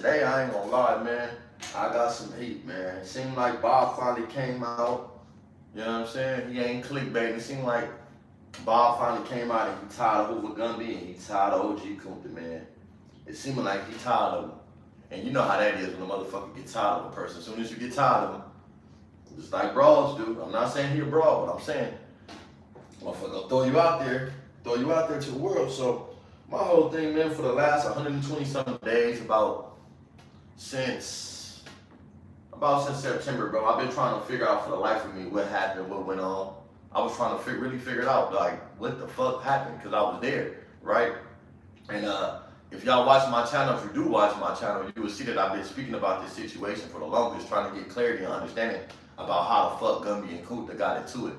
today I ain't gonna lie, man. I got some heat, man. It seemed like Bob finally came out. You know what I'm saying? He ain't clickbaiting. It seemed like Bob finally came out and he tired of Gumby and he tired of Og Kunta, man. It seemed like he tired of him. And you know how that is when a motherfucker get tired of a person. As soon as you get tired of him, just like brawls do. I'm not saying he a brawl, but I'm saying motherfucker throw you out there to the world. So my whole thing, man, for the last 120 something days, since September, bro, I've been trying to figure out for the life of me what happened, what went on. I was trying to really figure it out, like what the fuck happened, because I was there, right? And if y'all watch my channel, if you do watch my channel, you will see that I've been speaking about this situation for the longest, trying to get clarity and understanding about how the fuck Gumby and Kunta got into it.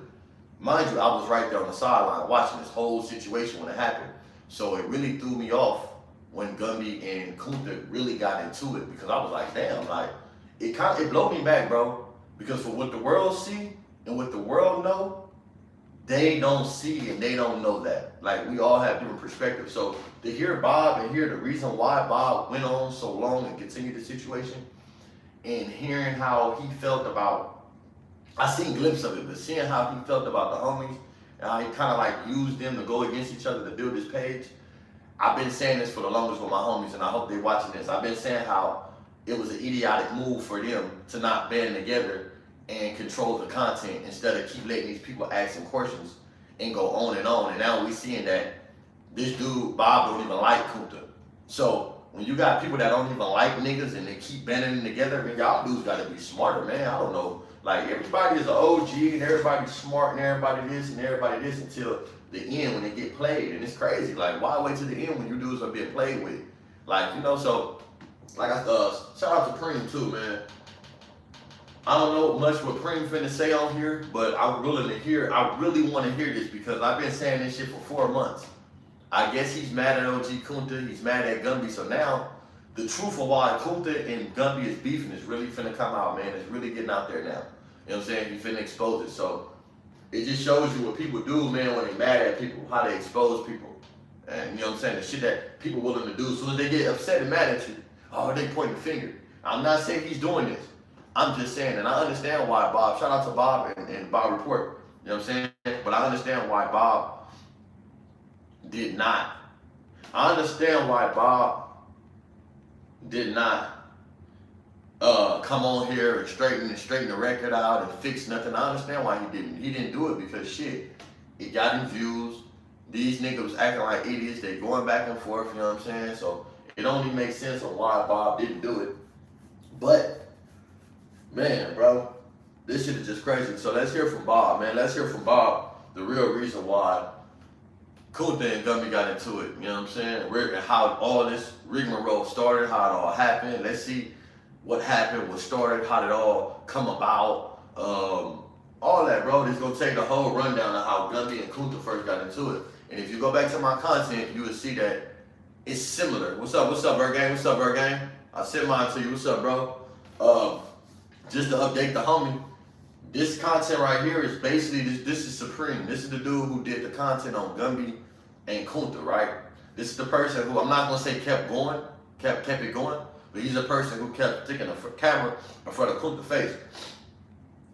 Mind you, I was right there on the sideline watching this whole situation when it happened. So it really threw me off when Gumby and Kunta really got into it, because I was like, damn, like it blew me back, bro. Because for what the world see and what the world know, they don't see and they don't know that. Like, we all have different perspectives. So to hear Bob and hear the reason why Bob went on so long and continued the situation, and hearing how he felt about, I seen glimpses of it, but seeing how he felt about the homies and how he kind of like used them to go against each other to build his page. I've been saying this for the longest with my homies, and I hope they're watching this. I've been saying how it was an idiotic move for them to not band together and control the content instead of keep letting these people ask them questions and go on. And now we seeing that this dude, Bob, don't even like Kunta. So when you got people that don't even like niggas and they keep banding them together, I mean, y'all dudes gotta be smarter, man. I don't know. Like, everybody is an OG and everybody's smart and everybody this until the end when they get played. And it's crazy. Like, why wait till the end when you dudes are being played with? Like, you know, so like shout out to Preem too, man. I don't know much what Preem finna say on here, but I really want to hear this, because I've been saying this shit for 4 months. I guess he's mad at Og Kunta, he's mad at Gumby, so now the truth of why Kunta and Gumby is beefing is really finna come out, man. It's really getting out there now. You know what I'm saying? He's finna expose it. So it just shows you what people do, man, when they mad at people, how they expose people. And you know what I'm saying? The shit that people willing to do. As soon as they get upset and mad at you, oh, they point the finger. I'm not saying he's doing this. I'm just saying, and I understand why Bob, shout out to Bob and Bob Report, you know what I'm saying? But I understand why Bob did not. I understand why Bob did not come on here and straighten the record out and fix nothing. I understand why he didn't. He didn't do it because shit, it got him views. These niggas was acting like idiots. They going back and forth, you know what I'm saying? So it only makes sense on why Bob didn't do it. But man, bro, this shit is just crazy. So let's hear from Bob, man. Let's hear from Bob the real reason why Kunta and Gumby got into it. You know what I'm saying? How all this rigmarole started, how it all happened. Let's see what happened, what started, how did it all come about. All that, bro. This is gonna take the whole rundown of how Gumby and Kunta first got into it. And if you go back to my content, you will see that it's similar. What's up, Bird Gang? What's up, Bird Gang? I sent mine to you. What's up, bro? Just to update the homie, this content right here is basically, this is Supreme. This is the dude who did the content on Gumby and Kunta, right? This is the person who, I'm not gonna say kept it going, but he's a person who kept sticking a camera in front of Kunta's face.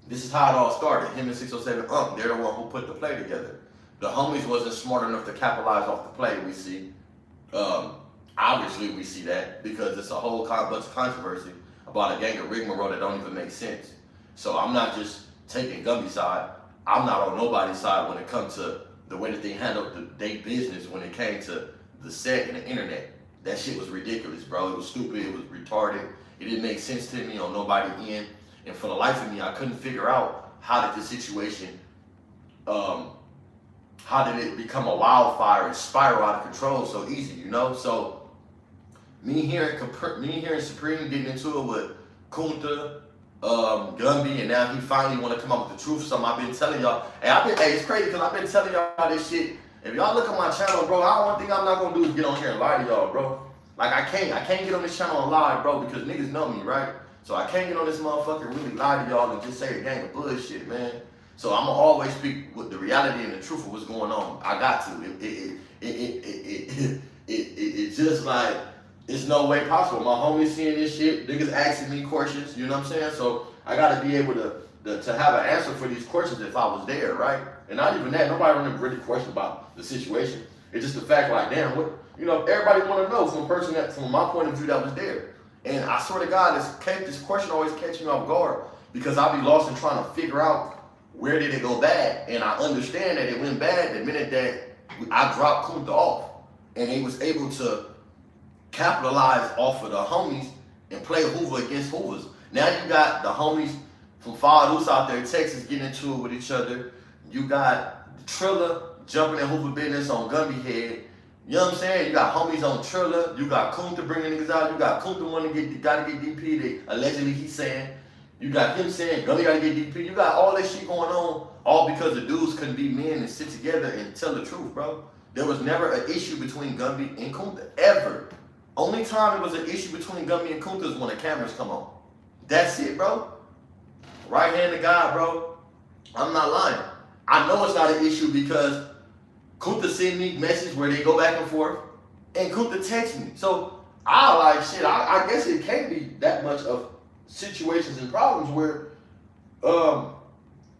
This is how it all started. Him and 607 they're the one who put the play together. The homies wasn't smart enough to capitalize off the play, we see. Obviously we see that because it's a whole bunch of controversy about a gang of rigmarole that don't even make sense. So I'm not just taking Gumby's side. I'm not on nobody's side when it comes to the way that they handled their business when it came to the set and the internet. That shit was ridiculous, bro. It was stupid, it was retarded. It didn't make sense to me on nobody's end. And for the life of me, I couldn't figure out how did the situation, how did it become a wildfire and spiral out of control so easy, you know? So me hearing Supreme getting into it with Kunta, Gumby, and now he finally want to come up with the truth. Something I've been telling y'all. Hey, it's crazy because I've been telling y'all this shit. If y'all look at my channel, bro, one thing I'm not gonna do is get on here and lie to y'all, bro. Like I can't get on this channel and lie, bro, because niggas know me, right? So I can't get on this motherfucker and really lie to y'all and just say a gang of bullshit, man. So I'm gonna always speak with the reality and the truth of what's going on. I got to. It's just like it's no way possible. My homies seeing this shit, niggas asking me questions, you know what I'm saying? So I gotta be able to have an answer for these questions if I was there, right? And not even that, nobody really question about the situation. It's just the fact, like, damn, what, you know, everybody want to know from a person that, from my point of view, that was there. And I swear to God, this question always catches me off guard because I'll be lost in trying to figure out where did it go bad. And I understand that it went bad the minute that I dropped Kunta off. And he was able to capitalize off of the homies and play Hoover against Hoovers. Now you got the homies from Fathers out there in Texas getting into it with each other. You got Triller jumping in Hoover business on Gumby head. You know what I'm saying? You got homies on Triller. You got Kunta bringing niggas out. You got Kunta wanting to gotta get DP. They, allegedly he's saying. You got him saying Gumby gotta get DP. You got all that shit going on, all because the dudes couldn't be men and sit together and tell the truth, bro. There was never an issue between Gumby and Kunta, ever. Only time it was an issue between Gumby and Kunta is when the cameras come on. That's it, bro. Right hand of God, bro. I'm not lying. I know it's not an issue because Kunta sent me messages where they go back and forth, and Kunta text me. So I like shit. I guess it can't be that much of situations and problems where,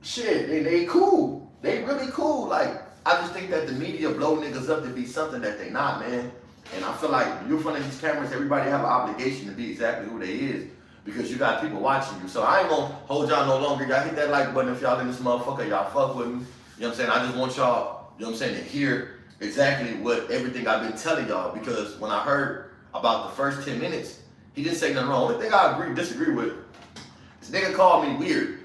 shit, they cool. They really cool. Like, I just think that the media blow niggas up to be something that they not, man. And I feel like you're in front of these cameras, everybody have an obligation to be exactly who they is because you got people watching you. So I ain't gonna hold y'all no longer. Y'all hit that like button if y'all in this motherfucker. Y'all fuck with me. You know what I'm saying? I just want y'all, you know what I'm saying, to hear exactly what everything I've been telling y'all because when I heard about the first 10 minutes, he didn't say nothing wrong. Only thing I disagree with, this nigga called me weird.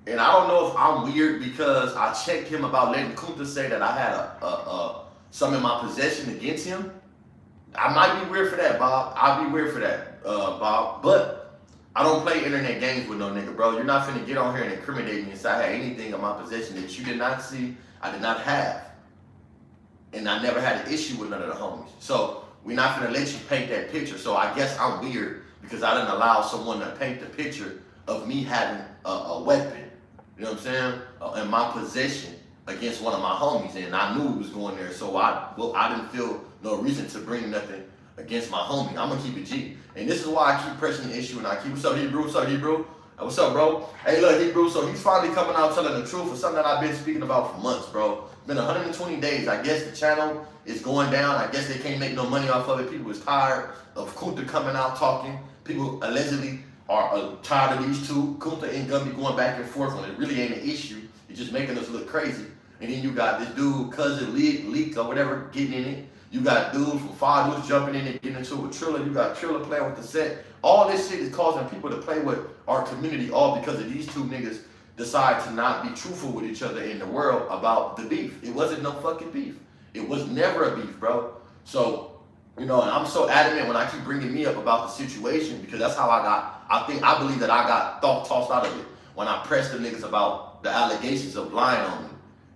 And I don't know if I'm weird because I checked him about letting Kunta say that I had something in my possession against him. I might be weird for that, Bob. I'll be weird for that, Bob. But I don't play internet games with no nigga, bro. You're not finna get on here and incriminate me and say I had anything in my possession that you did not see, I did not have. And I never had an issue with none of the homies. So we're not finna let you paint that picture. So I guess I'm weird because I didn't allow someone to paint the picture of me having a weapon, you know what I'm saying, in my possession against one of my homies. And I knew it was going there. So I didn't feel no reason to bring nothing against my homie. I'm gonna keep it G. And this is why I keep pressing the issue and I keep, what's up, Hebrew? What's up, Hebrew? What's up, bro? Hey, look, Hebrew, so he's finally coming out telling the truth for something that I've been speaking about for months, bro. It's been 120 days. I guess the channel is going down. I guess they can't make no money off of it. People is tired of Kunta coming out talking. People allegedly are tired of these two, Kunta and Gumby, going back and forth when it really ain't an issue. It's just making us look crazy. And then you got this dude, Cousin Leak or whatever, getting in it. You got dudes from Fathers jumping in and getting into it with Triller. You got Triller playing with the set. All this shit is causing people to play with our community, all because of these two niggas decide to not be truthful with each other in the world about the beef. It wasn't no fucking beef. It was never a beef, bro. So, you know, and I'm so adamant when I keep bringing me up about the situation because that's how I believe that I got tossed out of it when I pressed the niggas about the allegations of lying on me.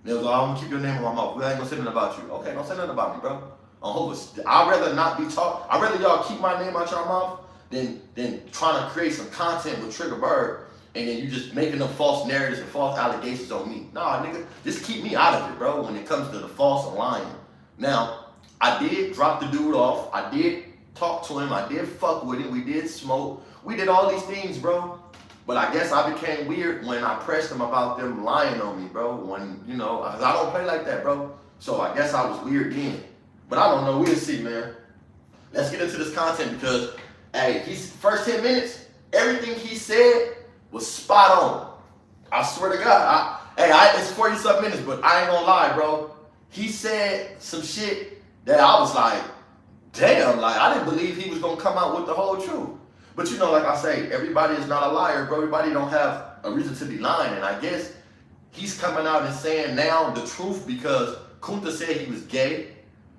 They was like, I'm gonna keep your name in my mouth. We ain't gonna say nothing about you. Okay, don't say nothing about me, bro. I'd rather not be talked. I'd rather y'all keep my name out your mouth than trying to create some content with Triggerbird and then you just making them false narratives and false allegations on me. Nah, nigga, just keep me out of it, bro, when it comes to the false and lying. Now, I did drop the dude off. I did talk to him. I did fuck with him. We did smoke. We did all these things, bro. But I guess I became weird when I pressed them about them lying on me, bro. When, you know, I don't play like that, bro. So I guess I was weird then. But I don't know. We'll see, man. Let's get into this content because, hey, his first 10 minutes, everything he said was spot on. I swear to God. It's 40-something minutes, but I ain't gonna lie, bro. He said some shit that I was like, damn, like, I didn't believe he was gonna come out with the whole truth. But you know, like I say, everybody is not a liar, bro. Everybody don't have a reason to be lying. And I guess he's coming out and saying now the truth because Kunta said he was gay.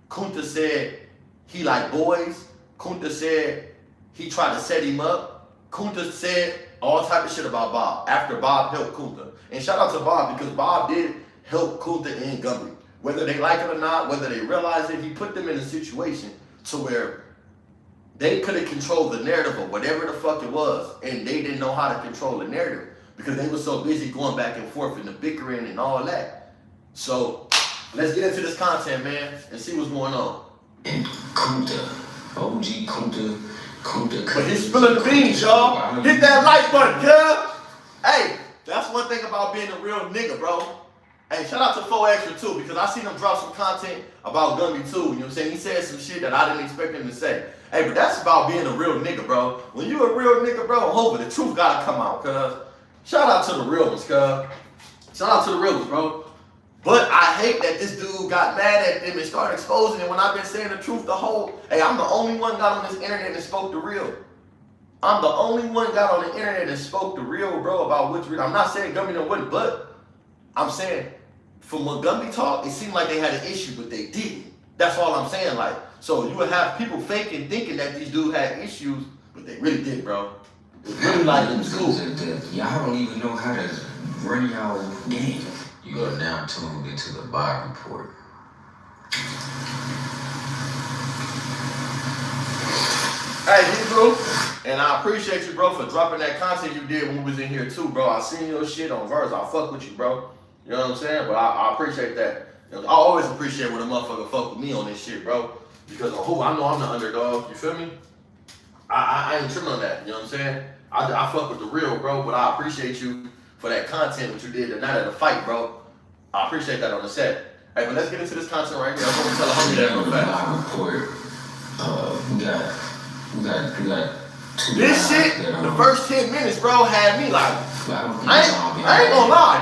Kunta said he liked boys. Kunta said he tried to set him up. Kunta said all type of shit about Bob after Bob helped Kunta. And shout out to Bob because Bob did help Kunta and Gumby. Whether they like it or not, whether they realize it, he put them in a situation to where they could have controlled the narrative of whatever the fuck it was, and they didn't know how to control the narrative because they were so busy going back and forth and the bickering and all that. So let's get into this content, man, and see what's going on. Kunta Og Kunta. But he's spilling the beans, y'all. Hit that like button, cuz. Hey, that's one thing about being a real nigga, bro. Hey, shout out to 4 Extra too, because I seen him drop some content about Gumby too. You know what I'm saying? He said some shit that I didn't expect him to say. Hey, but that's about being a real nigga, bro. When you a real nigga, bro, hopefully the truth gotta come out, cuz. Shout out to the real ones, cuz. Shout out to the real ones, bro. But I hate that this dude got mad at them and started exposing it when I've been saying the truth the whole. Hey, I'm the only one got on this internet that spoke the real. I'm the only one got on the internet that spoke the real, bro, about what's real. I'm not saying Gumby done wouldn't, but I'm saying from what Gumby talked, it seemed like they had an issue, but they didn't. That's all I'm saying. Like, so you would have people faking, thinking that these dudes had issues, but they really did, bro. It was really like it was cool. Y'all don't even know how to run y'all game. You are now tuned into the Bar Report. Hey, bro, and I appreciate you, bro, for dropping that content you did when we was in here too, bro. I seen your shit on Verse. I fuck with you, bro. You know what I'm saying? But I appreciate that. I always appreciate when a motherfucker fuck with me on this shit, bro. Because I know I'm the underdog. You feel me? I ain't tripping on that. You know what I'm saying? I fuck with the real, bro. But I appreciate you for that content that you did the night of the fight, bro. I appreciate that on the set. Hey, but let's get into this content right here. I'm gonna tell the homie that real fast. We got this shit, the first 10 minutes, bro, had me like, I ain't gonna lie.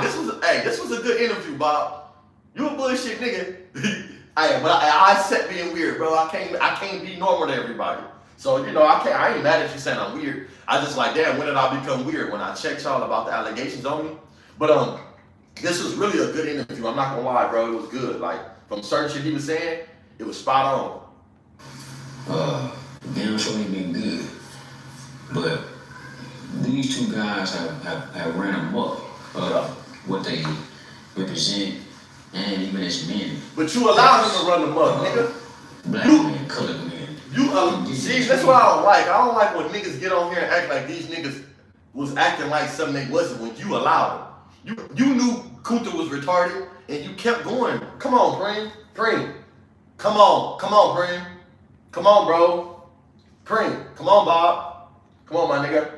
This was a good interview, Bob. You a bullshit nigga. Hey, but I set being weird, bro. I can't be normal to everybody. So, you know, I ain't mad at you saying I'm weird. I just like, damn, when did I become weird? When I checked y'all about the allegations on me. But this was really a good interview. I'm not gonna lie, bro. It was good. Like, from certain shit he was saying, it was spot on. Damn sure ain't been good. But these two guys have ran amok what they represent, and even as men. But you allowed him to run amok, nigga. Black men, colored men. See, that's what I don't like. I don't like when niggas get on here and act like these niggas was acting like something they wasn't when you allowed them. You knew Kunta was retarded, and you kept going. Come on, Preem. Come on, Preem. Come on, bro. Preem. Come on, Bob. Come on, my nigga.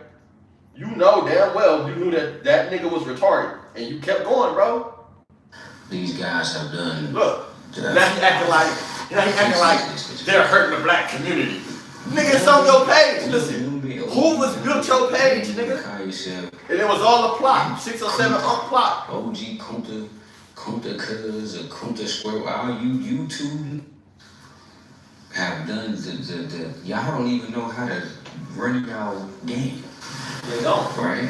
You know damn well you knew that nigga was retarded, and you kept going, bro. These guys have done. Look, now he acting like they're hurting the black community. Nigga, it's on your page. Listen, who was built your page, nigga? And it was all a plot. 6 or 7 plot. Og Kunta Cuz, or Kunta Square. All you two have done the y'all don't even know how to run y'all game. They don't. Right?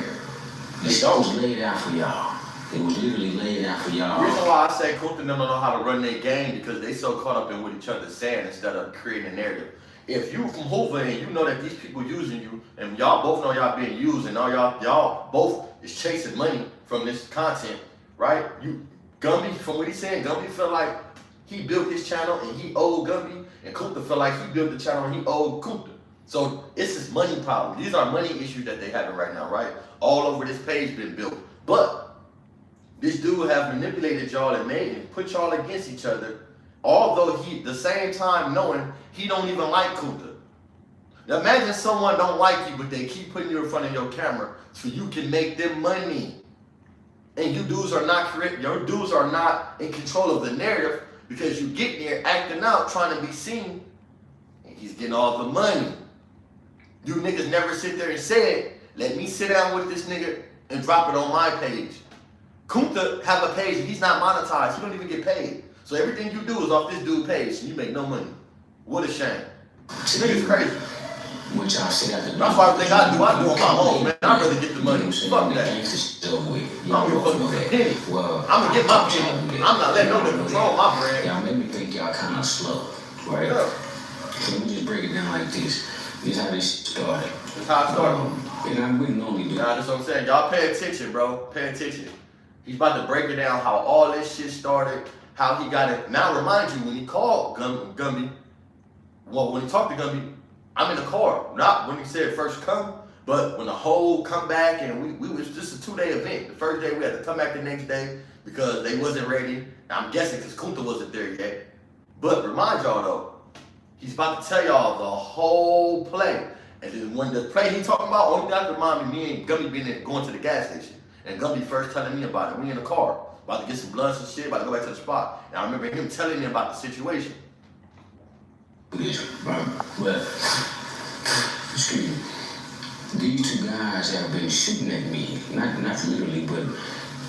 It was laid out for y'all. It was literally laid out for y'all. The reason why I say Kunta don't know how to run their game because they so caught up in what each other's saying instead of creating a narrative. If you from Hoover and you know that these people using you, and y'all both know y'all being used, and y'all both is chasing money from this content, right? Gumby, from what he's saying, Gumby felt like he built his channel and he owed Gumby, and Kunta felt like he built the channel and he owed Kunta. So it's this money problem. These are money issues that they having right now, right? All over this page been built. But this dude have manipulated y'all and made and put y'all against each other, although he, the same time knowing he don't even like Kunta. Now imagine someone don't like you, but they keep putting you in front of your camera so you can make them money. And you dudes are not correct. Your dudes are not in control of the narrative because you get there acting out, trying to be seen, and he's getting all the money. You niggas never sit there and say, let me sit down with this nigga and drop it on my page. Kunta have a page and he's not monetized. He don't even get paid. So everything you do is off this dude's page and you make no money. What a shame. This nigga's crazy. Which I said after that's why everything I do on my own, man. I'd rather get the money. Fuck that. I'm gonna fuck with a penny. Well, I'm gonna get my penny. I'm not letting nobody control my brand. Y'all made me think y'all kind of slow, right? Yeah. So let me just break it down like this. This is how this started. That's how it started. And I wouldn't normally do Nah, that's what I'm saying. Y'all pay attention, bro. Pay attention. He's about to break it down how all this shit started, how he got it. Now remind you, when he called Gumby, well, when he talked to Gumby, I'm in the car. Not when he said first come, but when the whole come back and we was just a 2-day event. The first day we had to come back the next day because they wasn't ready. I'm guessing because Kunta wasn't there yet. But remind y'all though, He's about to tell y'all the whole play. And then when the play he talking about, only got to remind me and Gumby being going to the gas station. And Gumby first telling me about it. We in the car, about to get some blunts and shit, about to go back to the spot. And I remember him telling me about the situation. But, excuse me, these two guys have been shooting at me, not literally, but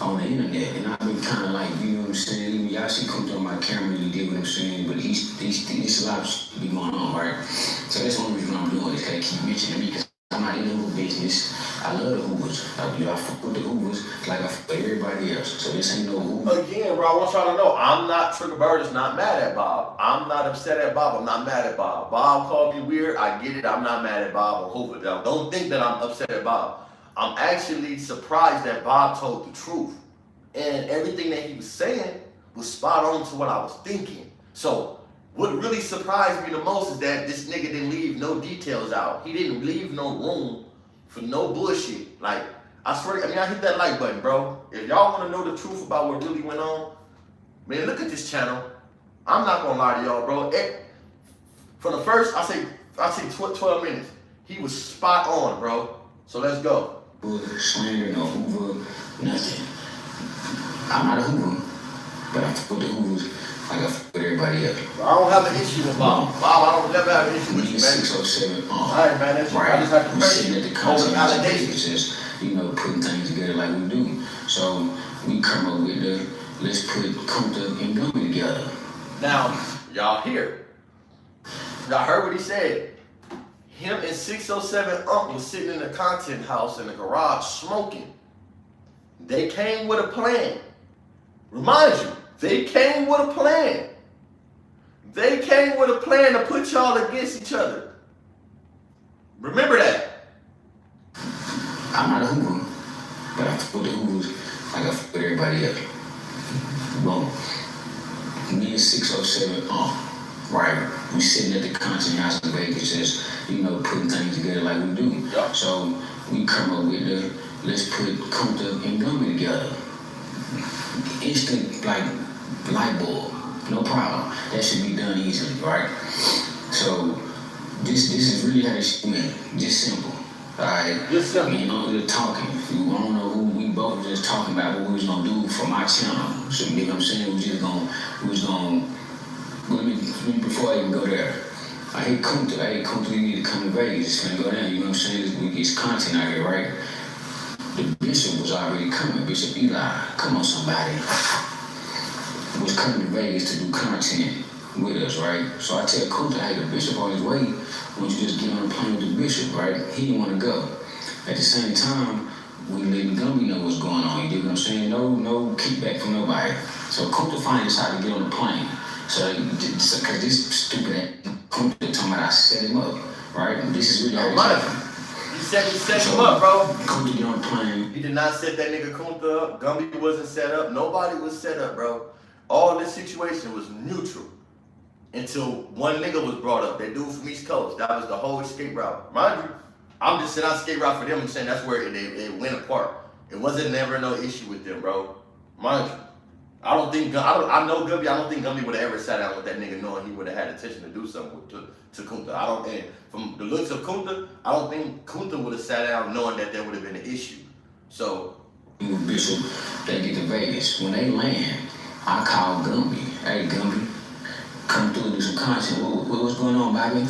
on the internet, and I've been kind of like, you know what I'm saying? Even y'all see Kunta on my camera, you dig what I'm saying? But he's a lot of shit be going on, right? So that's the only reason I'm doing is kind of keep mentioning me, because I'm not in the Hoover business. I love the Hoovers. I fuck with the Hoovers like I fuck with everybody else. So this ain't no Hoover. Again, bro, I want y'all to know, I'm not, Triggerbird is not mad at Bob. I'm not upset at Bob. I'm not mad at Bob. Bob called me weird. I get it. I'm not mad at Bob or Hoover. Now, don't think that I'm upset at Bob. I'm actually surprised that Bob told the truth. And everything that he was saying was spot on to what I was thinking. So what really surprised me the most is that this nigga didn't leave no details out. He didn't leave no room for no bullshit. Like, I swear, I hit that like button, bro. If y'all want to know the truth about what really went on, man, look at this channel. I'm not gonna lie to y'all, bro. For the first, I say 12 minutes, he was spot on, bro. So let's go. Slander, no Hoover, nothing. I'm not a Hoover, but I fuck with the Hoovers like I fuck with everybody else. I don't have an issue with Bob. Bob, I don't never have an issue with you, man. 607. All right, man. That's right. I just have to We sitting at the content allegations. just, you know, putting things together like we do. So we come up with the let's put Kunta and Gumby together. Now, y'all hear. Y'all heard what he said. Him and 607 was sitting in the content house in the garage smoking. They came with a plan. Remind you, they came with a plan. They came with a plan to put y'all against each other. Remember that. I'm not a Hoover, but I fuck with the Hoovers like I fuck with everybody else. Boom. Me and 607 right? We sitting at the content house in Vegas, just, you know, putting things together like we do. Yep. So we come up with the let's put Kunta and Gumby together. Instant, like, light bulb, no problem. That should be done easily, right? So this is really how this went. Just simple, all right? Just simple. You know, we're talking. I don't know who we both were just talking about what we was gonna do for my channel. So you know what I'm saying? We was gonna. Let me before I even go there. I hate Kunta. We need to come to Vegas. It's gonna go down. You know what I'm saying? We get content out here, right? The bishop was already coming. Bishop Eli, come on, somebody. Was coming to Vegas to do content with us, right? So I tell Kunta, hey, the bishop on his way. Why don't you just get on the plane with the bishop, right? He didn't want to go. At the same time, we letting Gumby know what's going on. You dig what I'm saying? No kickback from nobody. So Kunta finally decided to get on the plane. So, because this stupid Kunta talking about I set him up, right? And this is really how it happened. He set him up, bro. Kunta get on the plane. He did not set that nigga Kunta up. Gumby wasn't set up. Nobody was set up, bro. All this situation was neutral until one nigga was brought up. That dude from East Coast. That was the whole escape route. Mind you, I'm just saying I escape route for them and saying that's where they went apart. It wasn't never no issue with them, bro. Mind you. I know Gumby. I don't think Gumby would have ever sat down with that nigga knowing he would have had intention to do something to Kunta. And from the looks of Kunta, I don't think Kunta would have sat down knowing that there would have been an issue. So, Bishop, they get to Vegas. When they land, I call Gumby. Hey, Gumby, come through and do some content. What's going on, Bobby?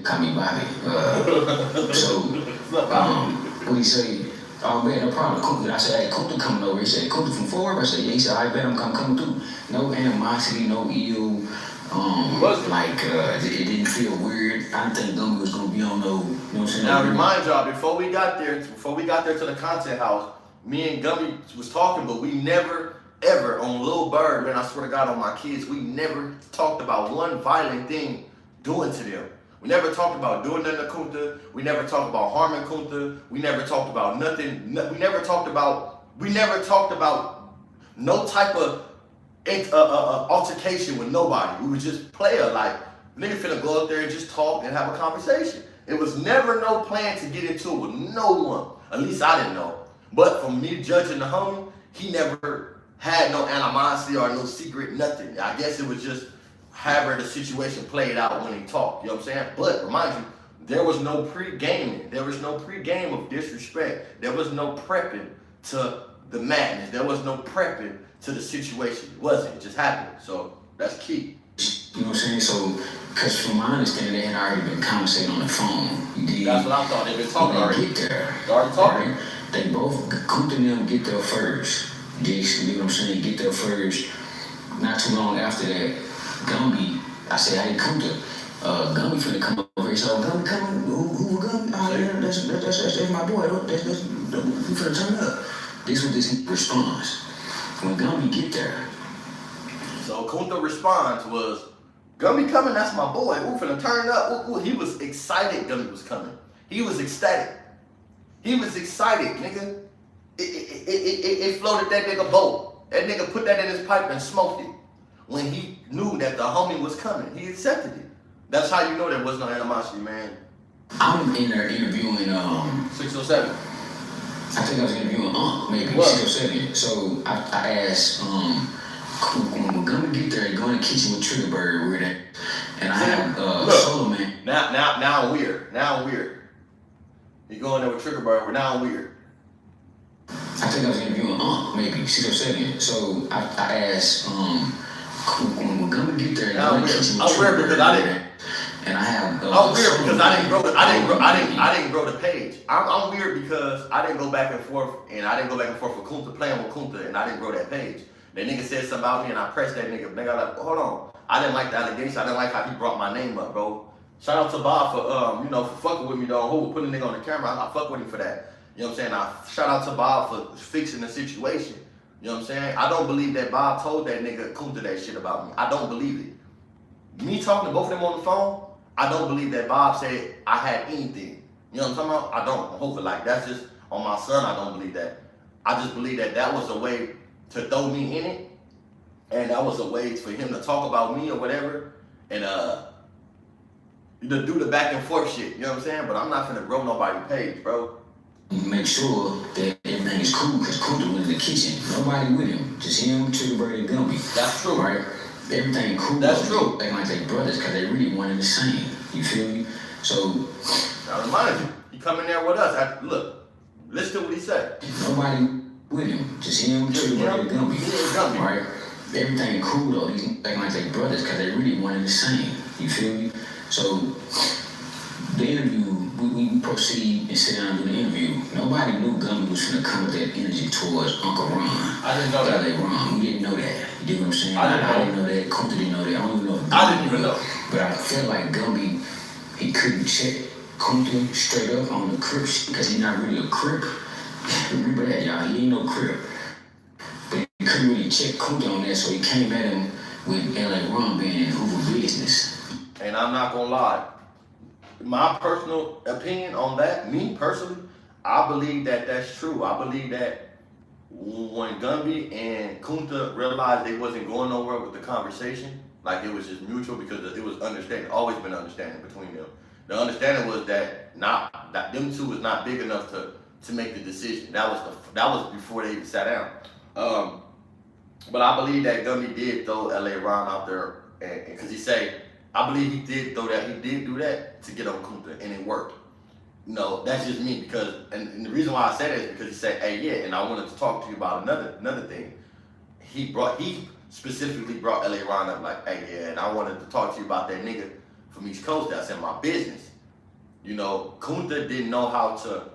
Call me Bobby. What do you say? Oh man, no problem. Kunta. I said, hey, Kunta coming over. He said, Kunta from Forbes? I said, yeah. He said, I bet I'm coming through. No animosity, no ill. It didn't feel weird. I didn't think Gumby was gonna be on no, you know what I'm saying? Now remind y'all, before we got there to the content house, me and Gumby was talking, but we never, ever, on Lil Bird, man, I swear to God, on my kids, we never talked about one violent thing doing to them. We never talked about doing nothing to Kunta. We never talked about harming Kunta. We never talked about nothing. We never talked about no type of altercation with nobody. We would just play a like, nigga finna go up there and just talk and have a conversation. It was never no plan to get into it with no one. At least I didn't know. But from me judging the homie, he never had no animosity or no secret, nothing. I guess it was just however the situation played out when he talked. You know what I'm saying? But remind you, there was no pre-gaming. There was no pre-game of disrespect. There was no prepping to the madness. There was no prepping to the situation. It wasn't. It just happened. So that's key. You know what I'm saying? So, because from my understanding, they had already been conversating on the phone. That's what I thought. They've been talking already. Get there. They already talking. Right? They both, Kunta and them get there first. You know what I'm saying? Get there first. Not too long after that, Gumby, I said, hey, Kunta, Gumby finna come over here. So, Gumby coming? Who Gumby? Oh, yeah, that's my boy. We finna turn up. This was this response. When Gumby get there. So Kunta response was, Gumby coming, that's my boy. Ooh, finna turn up. Ooh, he was excited Gumby was coming. He was ecstatic. He was excited, nigga. It floated that nigga boat. That nigga put that in his pipe and smoked it. When he knew that the homie was coming, he accepted it. That's how you know there was no animosity, man. I'm in there interviewing 607. I think I was interviewing maybe What? 607. So I asked when Gumby get there, go in the kitchen with Triggerbird with it. And I have Solo Man. Now I'm weird. Now I'm weird. You go in there with Triggerbird, but now I'm weird. I think I was interviewing maybe 607. So I asked when Gumby get there, go in the kitchen with I'm weird because I didn't. And I have I'm weird because I didn't grow the page. I'm weird because I didn't go back and forth with Kunta, playing with Kunta, and I didn't grow that page. That nigga said something about me and I pressed that nigga. Nigga, like, hold on. I didn't like the allegation. I didn't like how he brought my name up, bro. Shout out to Bob for fucking with me though. Who putting the nigga on the camera? I fuck with him for that. You know what I'm saying? Shout out to Bob for fixing the situation. You know what I'm saying? I don't believe that Bob told that nigga Kunta that shit about me. I don't believe it. Me talking to both of them on the phone, I don't believe that Bob said I had anything. You know what I'm talking about? I don't. Hopefully, like, that's just on my son. I don't believe that. I just believe that that was a way to throw me in it, and that was a way for him to talk about me or whatever, and to do the back and forth shit. You know what I'm saying? But I'm not finna grow nobody's page, bro. Make sure that everything is cool because Kunta was in the kitchen. Nobody with him. Just him, Triggerbird, and Gumby. That's true. Right? Everything cool. That's true. They like they brothers because they really one and the same. You feel me? So I remind you, he come in there with us. Look, listen to what he said. Nobody with him. Just him, Triggerbird, and Gumby. Right? Everything cool though. These they like they brothers because they really one and the same. You feel me? So the interview, we proceed and sit down and do the interview. Nobody knew Gumby was gonna come with that energy towards Uncle Ron. I didn't know that. Ron. We didn't know that. You get what I'm saying? I didn't know that. Kunta didn't know that. I don't even know. I didn't even know. But I felt like Gumby, he couldn't check Kunta straight up on the Crip because he's not really a Crip. Remember that, y'all. He ain't no Crip. But he couldn't really check Kunta on that, so he came at him with LA Ron being in Hoover business. And I'm not gonna lie. My personal opinion on that, me personally, I believe that that's true. I believe that when Gumby and Kunta realized they wasn't going nowhere with the conversation, like it was just mutual because it was understanding, always been understanding between them. The understanding was that them two was not big enough to make the decision. That was before they even sat down. But I believe that Gumby did throw LA Ron out there, and because I believe he did throw that. He did do that to get on Kunta, and it worked. No, that's just me because, and the reason why I said it is because he said, "Hey, yeah," and I wanted to talk to you about another thing. He specifically brought LA Ron up like, "Hey, yeah," and I wanted to talk to you about that nigga from East Coast that's in my business. You know, Kunta didn't know how to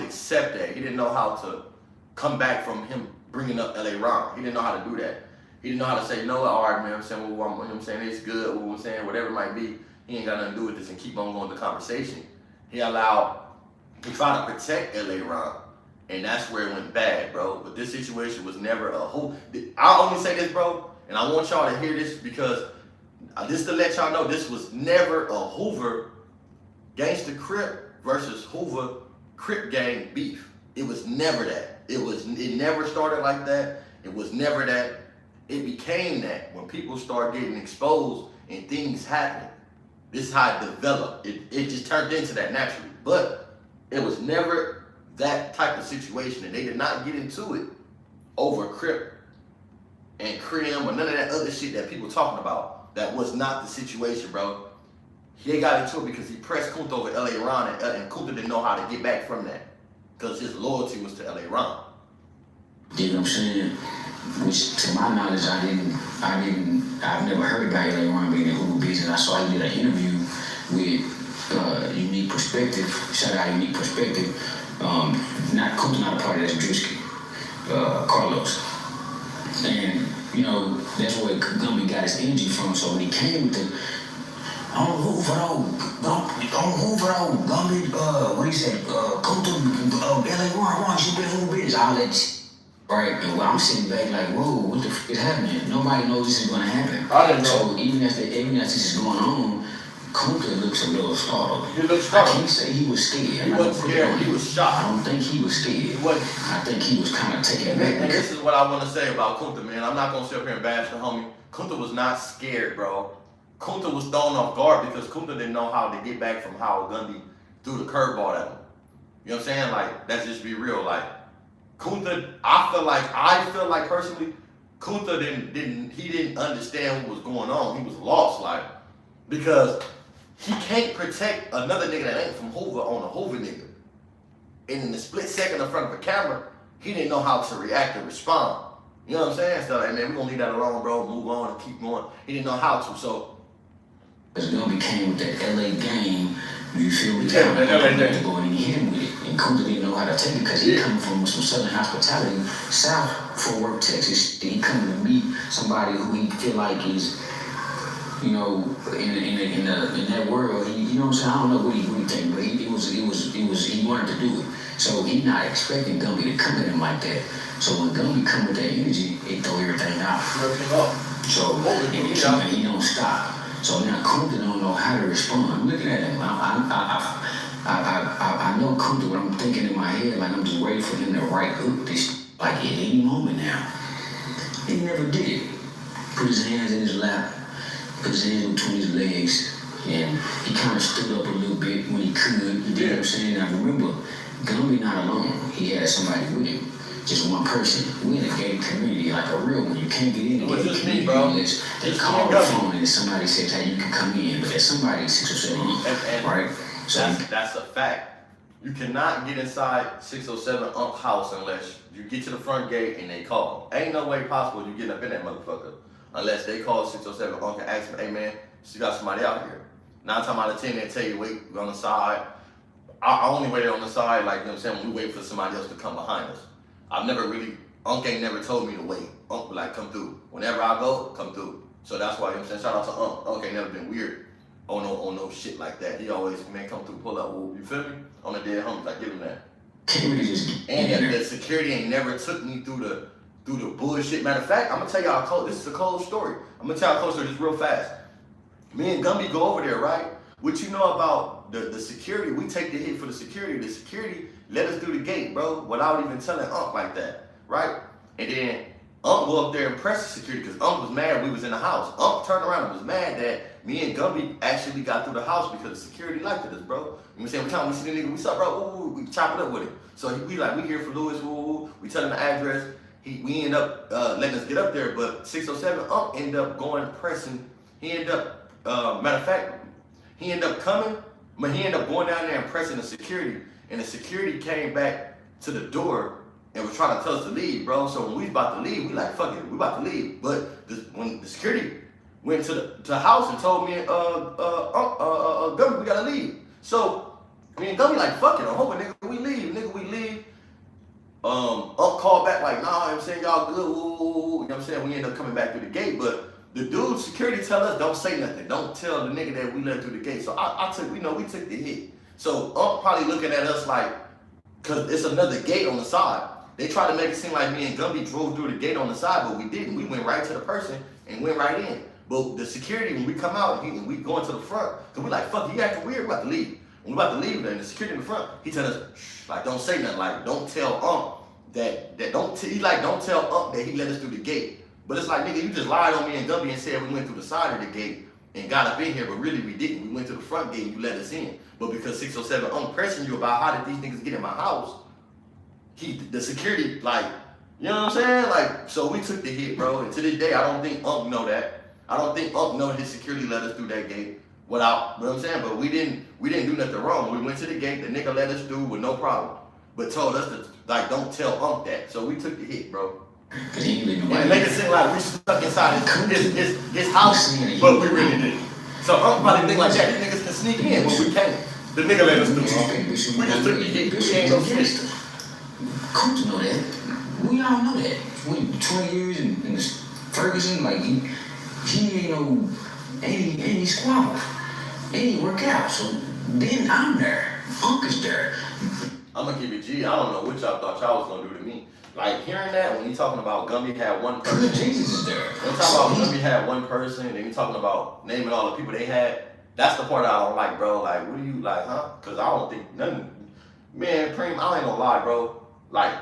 accept that. He didn't know how to come back from him bringing up LA Ron. He didn't know how to do that. He didn't know how to say, you know what, all right, man, I'm saying, well, you know what I'm saying, it's good, what I'm saying, whatever it might be, he ain't got nothing to do with this and keep on going the conversation. He tried to protect LA Ron, and that's where it went bad, bro. But this situation was never a whole, I only say this, bro, and I want y'all to hear this because, just to let y'all know, this was never a Hoover Gangsta Crip versus Hoover Crip gang beef. It was never that. It never started like that. It was never that. It became that when people start getting exposed and things happen. This is how it developed. It just turned into that naturally. But it was never that type of situation, and they did not get into it over Crip and Krim or none of that other shit that people talking about. That was not the situation, bro. He got into it because he pressed Kunta over LA Ron, and Kunta didn't know how to get back from that because his loyalty was to LA Ron. You know what I'm saying? Which, to my knowledge, I've never heard about LA Ron being in Hulu business. I saw he did an interview with Unique Perspective. Shout out Unique Perspective. Not Kunta, not a part of that, Drewski. Carlos. And, you know, that's where Gumby got his energy from. So when he came with the, I don't move at all, Gumby, what he said, Kunta, LA Ron, she been Hulu business, all that shit. Right, and I'm sitting back like, whoa, what the f is happening? Nobody knows this is gonna happen. I didn't know. So even as this is going on, Kunta looks a little startled. He looks startled. I can't say he was scared. He wasn't scared, he was shocked. I don't think he was scared. He wasn't. I think he was kind of taken And back. this is what I want to say about Kunta, man. I'm not gonna sit up here and bash the homie. Kunta was not scared, bro. Kunta was thrown off guard because Kunta didn't know how to get back from how Gumby threw the curveball at him. You know what I'm saying? Like, let's just be real. Like, Kunta, I feel like personally, Kunta didn't understand what was going on. He was lost, like, because he can't protect another nigga that ain't from Hoover on a Hoover nigga. And in the split second in front of a camera, he didn't know how to react and respond. You know what I'm saying? So like, man, we gonna leave that alone, bro. Move on and keep going. He didn't know how to, so. Because Gumby came with that LA game, you feel me? Yeah, that LA game. To go and he hit him with it. And Kunta didn't know how to take it because he coming from some Southern hospitality, South Fort Worth, Texas. He coming to meet somebody who he feel like is, you know, in that world. He, you know what I'm saying? I don't know what he think, but he wanted to do it. So he not expecting Gumby to come at him like that. So when Gumby come with that energy, it throw everything out. So and he don't stop. So now Kunta don't know how to respond. I'm looking at him. I know Kunta, but I'm thinking in my head, like I'm just waiting for him to right hook this, like at any moment now. He never did it. Put his hands in his lap, put his hands between his legs, and he kind of stood up a little bit when he could. You know what I'm saying? I remember Gumby not alone. He had somebody with him. Just one person. We in a gated community, like a real one. You can't get in the gated community unless they call the phone and somebody says, hey, you can come in. But there's somebody 6 or 7, right? So that's a fact. You cannot get inside 607 house unless you get to the front gate and they call. Ain't no way possible you getting up in that motherfucker unless they call 607 and ask them, hey man, you got somebody out here. 9 times out of 10 they tell you wait on the side. I only waited on the side, like, you know what I'm saying, when we wait for somebody else to come behind us. I've never really, ain't never told me to wait. Unc like, come through. Whenever I go, come through. So that's why, you know what I'm saying, shout out to Unc ain't never been weird on no shit like that. He always, man, come through, pull up, you feel me? On the dead homies, I give him that. And the security ain't never took me through the bullshit. Matter of fact, I'm gonna tell y'all this is a cold story. I'm gonna tell y'all a cold story just real fast. Me and Gumby go over there, right? What you know about the security, we take the hit for the security. The security let us through the gate, bro, without even telling Unc like that, right? And then Unc go up there and press the security because Unc was mad we was in the house. Unc turned around and was mad that me and Gumby actually got through the house because the security liked us, bro. You know what I'm saying? Every time we see the nigga, we saw, bro, ooh, we chop it up with him. So we here for Louis, we tell him the address. We end up letting us get up there, but 607 Unc ended up going pressing. He ended up, matter of fact, he ended up coming, but he ended up going down there and pressing the security. And the security came back to the door and was trying to tell us to leave, bro. So when we was about to leave, we like, fuck it, we about to leave. But when the security went to the house and told me, Gumby, we gotta leave. So me and Gumby like, fuck it, I'm hoping, nigga, we leave. Unc called back like, nah, I'm saying y'all good, ooh. You know what I'm saying? We ended up coming back through the gate, but the dude security tell us don't say nothing. Don't tell the nigga that we let through the gate. So we took the hit. So Unc probably looking at us like, cause it's another gate on the side. They tried to make it seem like me and Gumby drove through the gate on the side, but we didn't. We went right to the person and went right in. But the security, when we come out, we going to the front, cause we like, fuck, you acting weird, we about to leave. When we about to leave, and the security in the front, he tell us, shh, like, don't say nothing, like, don't tell Unc don't tell Unc that he let us through the gate. But it's like, nigga, you just lied on me and Gumby and said we went through the side of the gate and got up in here, but really we didn't. We went to the front gate and you let us in. But because 607 Unc pressing you about how did these niggas get in my house, the security, like, You know what I'm saying? Like, so we took the hit, bro. And to this day, I don't think Unc know that. I don't think Unc know his security let us through that gate without, you know what I'm saying? But we didn't do nothing wrong. We went to the gate, the nigga let us through with no problem. But told us to, like, don't tell Unc that. So we took the hit, bro. And make it seem like we stuck inside his house, but we really didn't. So Unc probably think like that, these niggas can sneak in when we can't. The nigga let us through. We just took the hit. We ain't no snitch. Kunta know that. We all know that. We 20 years in this Ferguson, like he ain't no any squabble, any work out. So then I'm there. Unc is there. I'm gonna keep it G. I don't know what y'all thought y'all was gonna do to me. Like hearing that when you talking about Gumby had one person. Jesus is there. When you talking about Gumby had one person, and you talking about naming all the people they had. That's the part I don't like, bro. Like, what do you like, huh? Cause I don't think nothing. Man, Preem, I ain't gonna lie, bro. Like,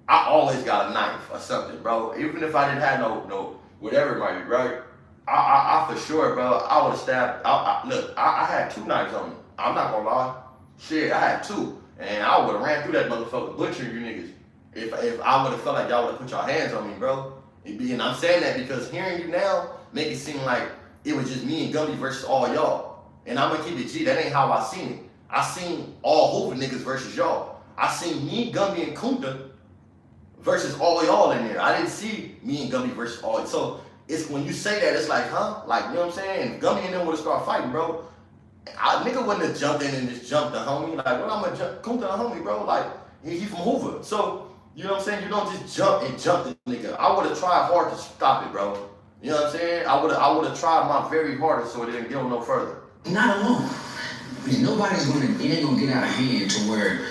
I always got a knife or something, bro. Even if I didn't have no whatever it might be, right? I for sure, bro. I would have stabbed. Look, I had 2 knives on me. I'm not gonna lie. Shit, I had 2, and I would have ran through that motherfucker, butchering you niggas. If I would have felt like y'all would have put your hands on me, bro. And I'm saying that because hearing you now make it seem like it was just me and Gumby versus all y'all. And I'm gonna keep it G. That ain't how I seen it. I seen all Hoover niggas versus y'all. I seen me, Gumby, and Kunta versus all y'all in there. I didn't see me and Gumby versus all. So it's when you say that, it's like, huh? Like, you know what I'm saying? If Gumby and them would have started fighting, bro, nigga wouldn't have jumped in and just jumped the homie. Like, what I'm gonna jump Kunta the homie, bro? Like, he from Hoover. So, you know what I'm saying? You don't just jump the nigga. I would have tried hard to stop it, bro. You know what I'm saying? I would have tried my very hardest so it didn't go no further. Not alone. Nobody's it ain't gonna get out of hand to where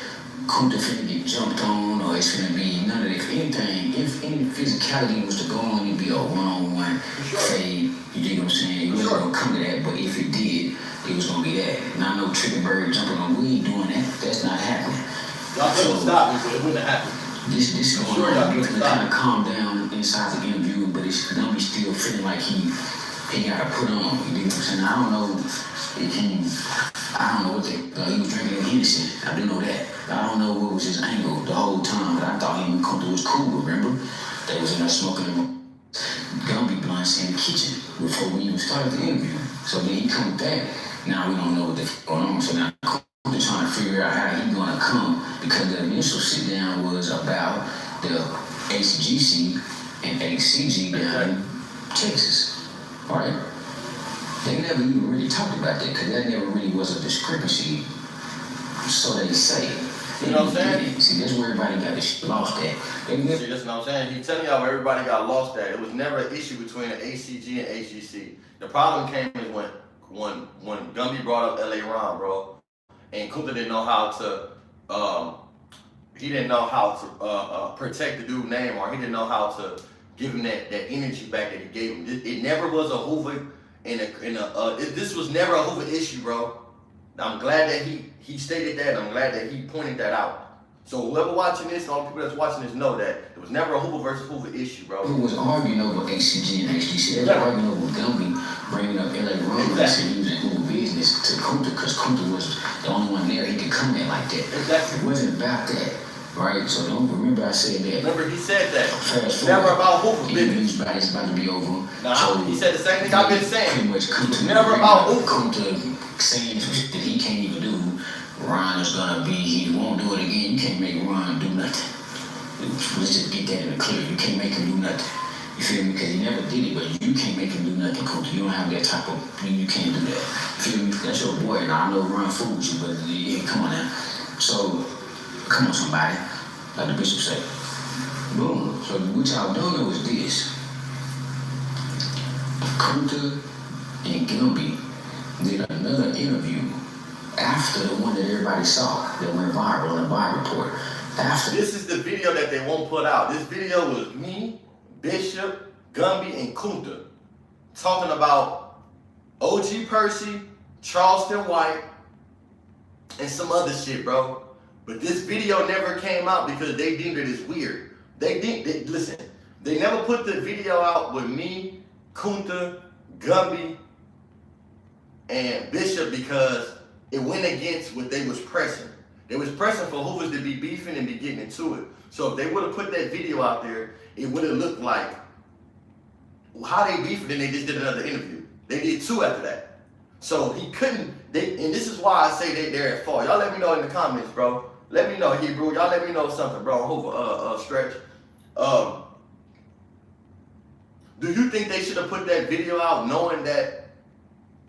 Kunta finna get jumped on, or it's finna be none of that. If anything, if any physicality was to go on, it'd be a one-on-one fade. You dig what I'm saying? It wasn't gonna come to that, but if it did, it was gonna be that. And I know Triggerbird jumping on, we ain't doing that. That's not happening. Y'all couldn't stop me, so it wouldn't happen. This is going on. He's gonna kind of calm down inside the interview, but it's gonna be still feeling like he gotta put on. You dig what I'm saying? I don't know what he was drinking Hennessy. I do know that. I don't know what was his angle the whole time, but I thought him and Kunta was cool, remember? They was in there smoking them Gumby blunts in the kitchen before we even started the interview. So then he come back. Now we don't know what the going on. So now Kunta trying to figure out how he gonna come, because the initial sit down was about the ACGC and ACG down in Texas. All right? They never even really talked about that, because that never really was a discrepancy, so they say. You know what I'm saying? See, that's where everybody got lost at. See, that's what I'm saying. He's telling y'all where everybody got lost at. It was never an issue between the ACG and AGC. The problem came is when Gumby brought up LA Ron, bro, and Kunta didn't know how to, protect the dude's name, or he didn't know how to give him that energy back that he gave him. It never was a Hoover. This was never a Hoover issue, bro. I'm glad that he stated that. I'm glad that he pointed that out. So whoever watching this, all the people that's watching this know that it was never a Hoover versus Hoover issue, bro. Who was arguing over ACG and HDC? They were arguing over Gumby bringing up LA Ron and using Hoover business to Kunta, because Kunta was the only one there he could come in like that. Exactly. It wasn't about that. Right, so don't remember I said that. Remember he said that. It's never about Hoover business. It's about to be over. Nah, so he said the same thing I've been saying. Pretty much Kunta. Never about Hoover. Kunta saying that he can't even do. Ron is gonna be. He won't do it again. You can't make Ron do nothing. Let's just get that in the clear. You can't make him do nothing. You feel me? Because he never did it, but you can't make him do nothing, Kunta. You don't have that type of. You can't do that. You feel me? That's your boy. Now I know Ron fooled you, but yeah, come on now. So. Come on, somebody. Like the bishop said. Boom. So what y'all don't know is this. Kunta and Gumby did another interview after the one that everybody saw that went viral in the Bible report. After this is the video that they won't put out. This video was me, Bishop, Gumby, and Kunta talking about OG Percy, Charleston White, and some other shit, bro. But this video never came out because they deemed it as weird. Listen, they never put the video out with me, Kunta, Gumby, and Bishop because it went against what they was pressing. They was pressing for who was to be beefing and be getting into it. So if they would have put that video out there, it would have looked like how they beefing, and they just did another interview. They did 2 after that. So he couldn't, and this is why I say they're at fault. Y'all let me know in the comments, bro. Let me know, Hebrew. Y'all let me know something, bro. Hoover, Stretch. Do you think they should have put that video out knowing that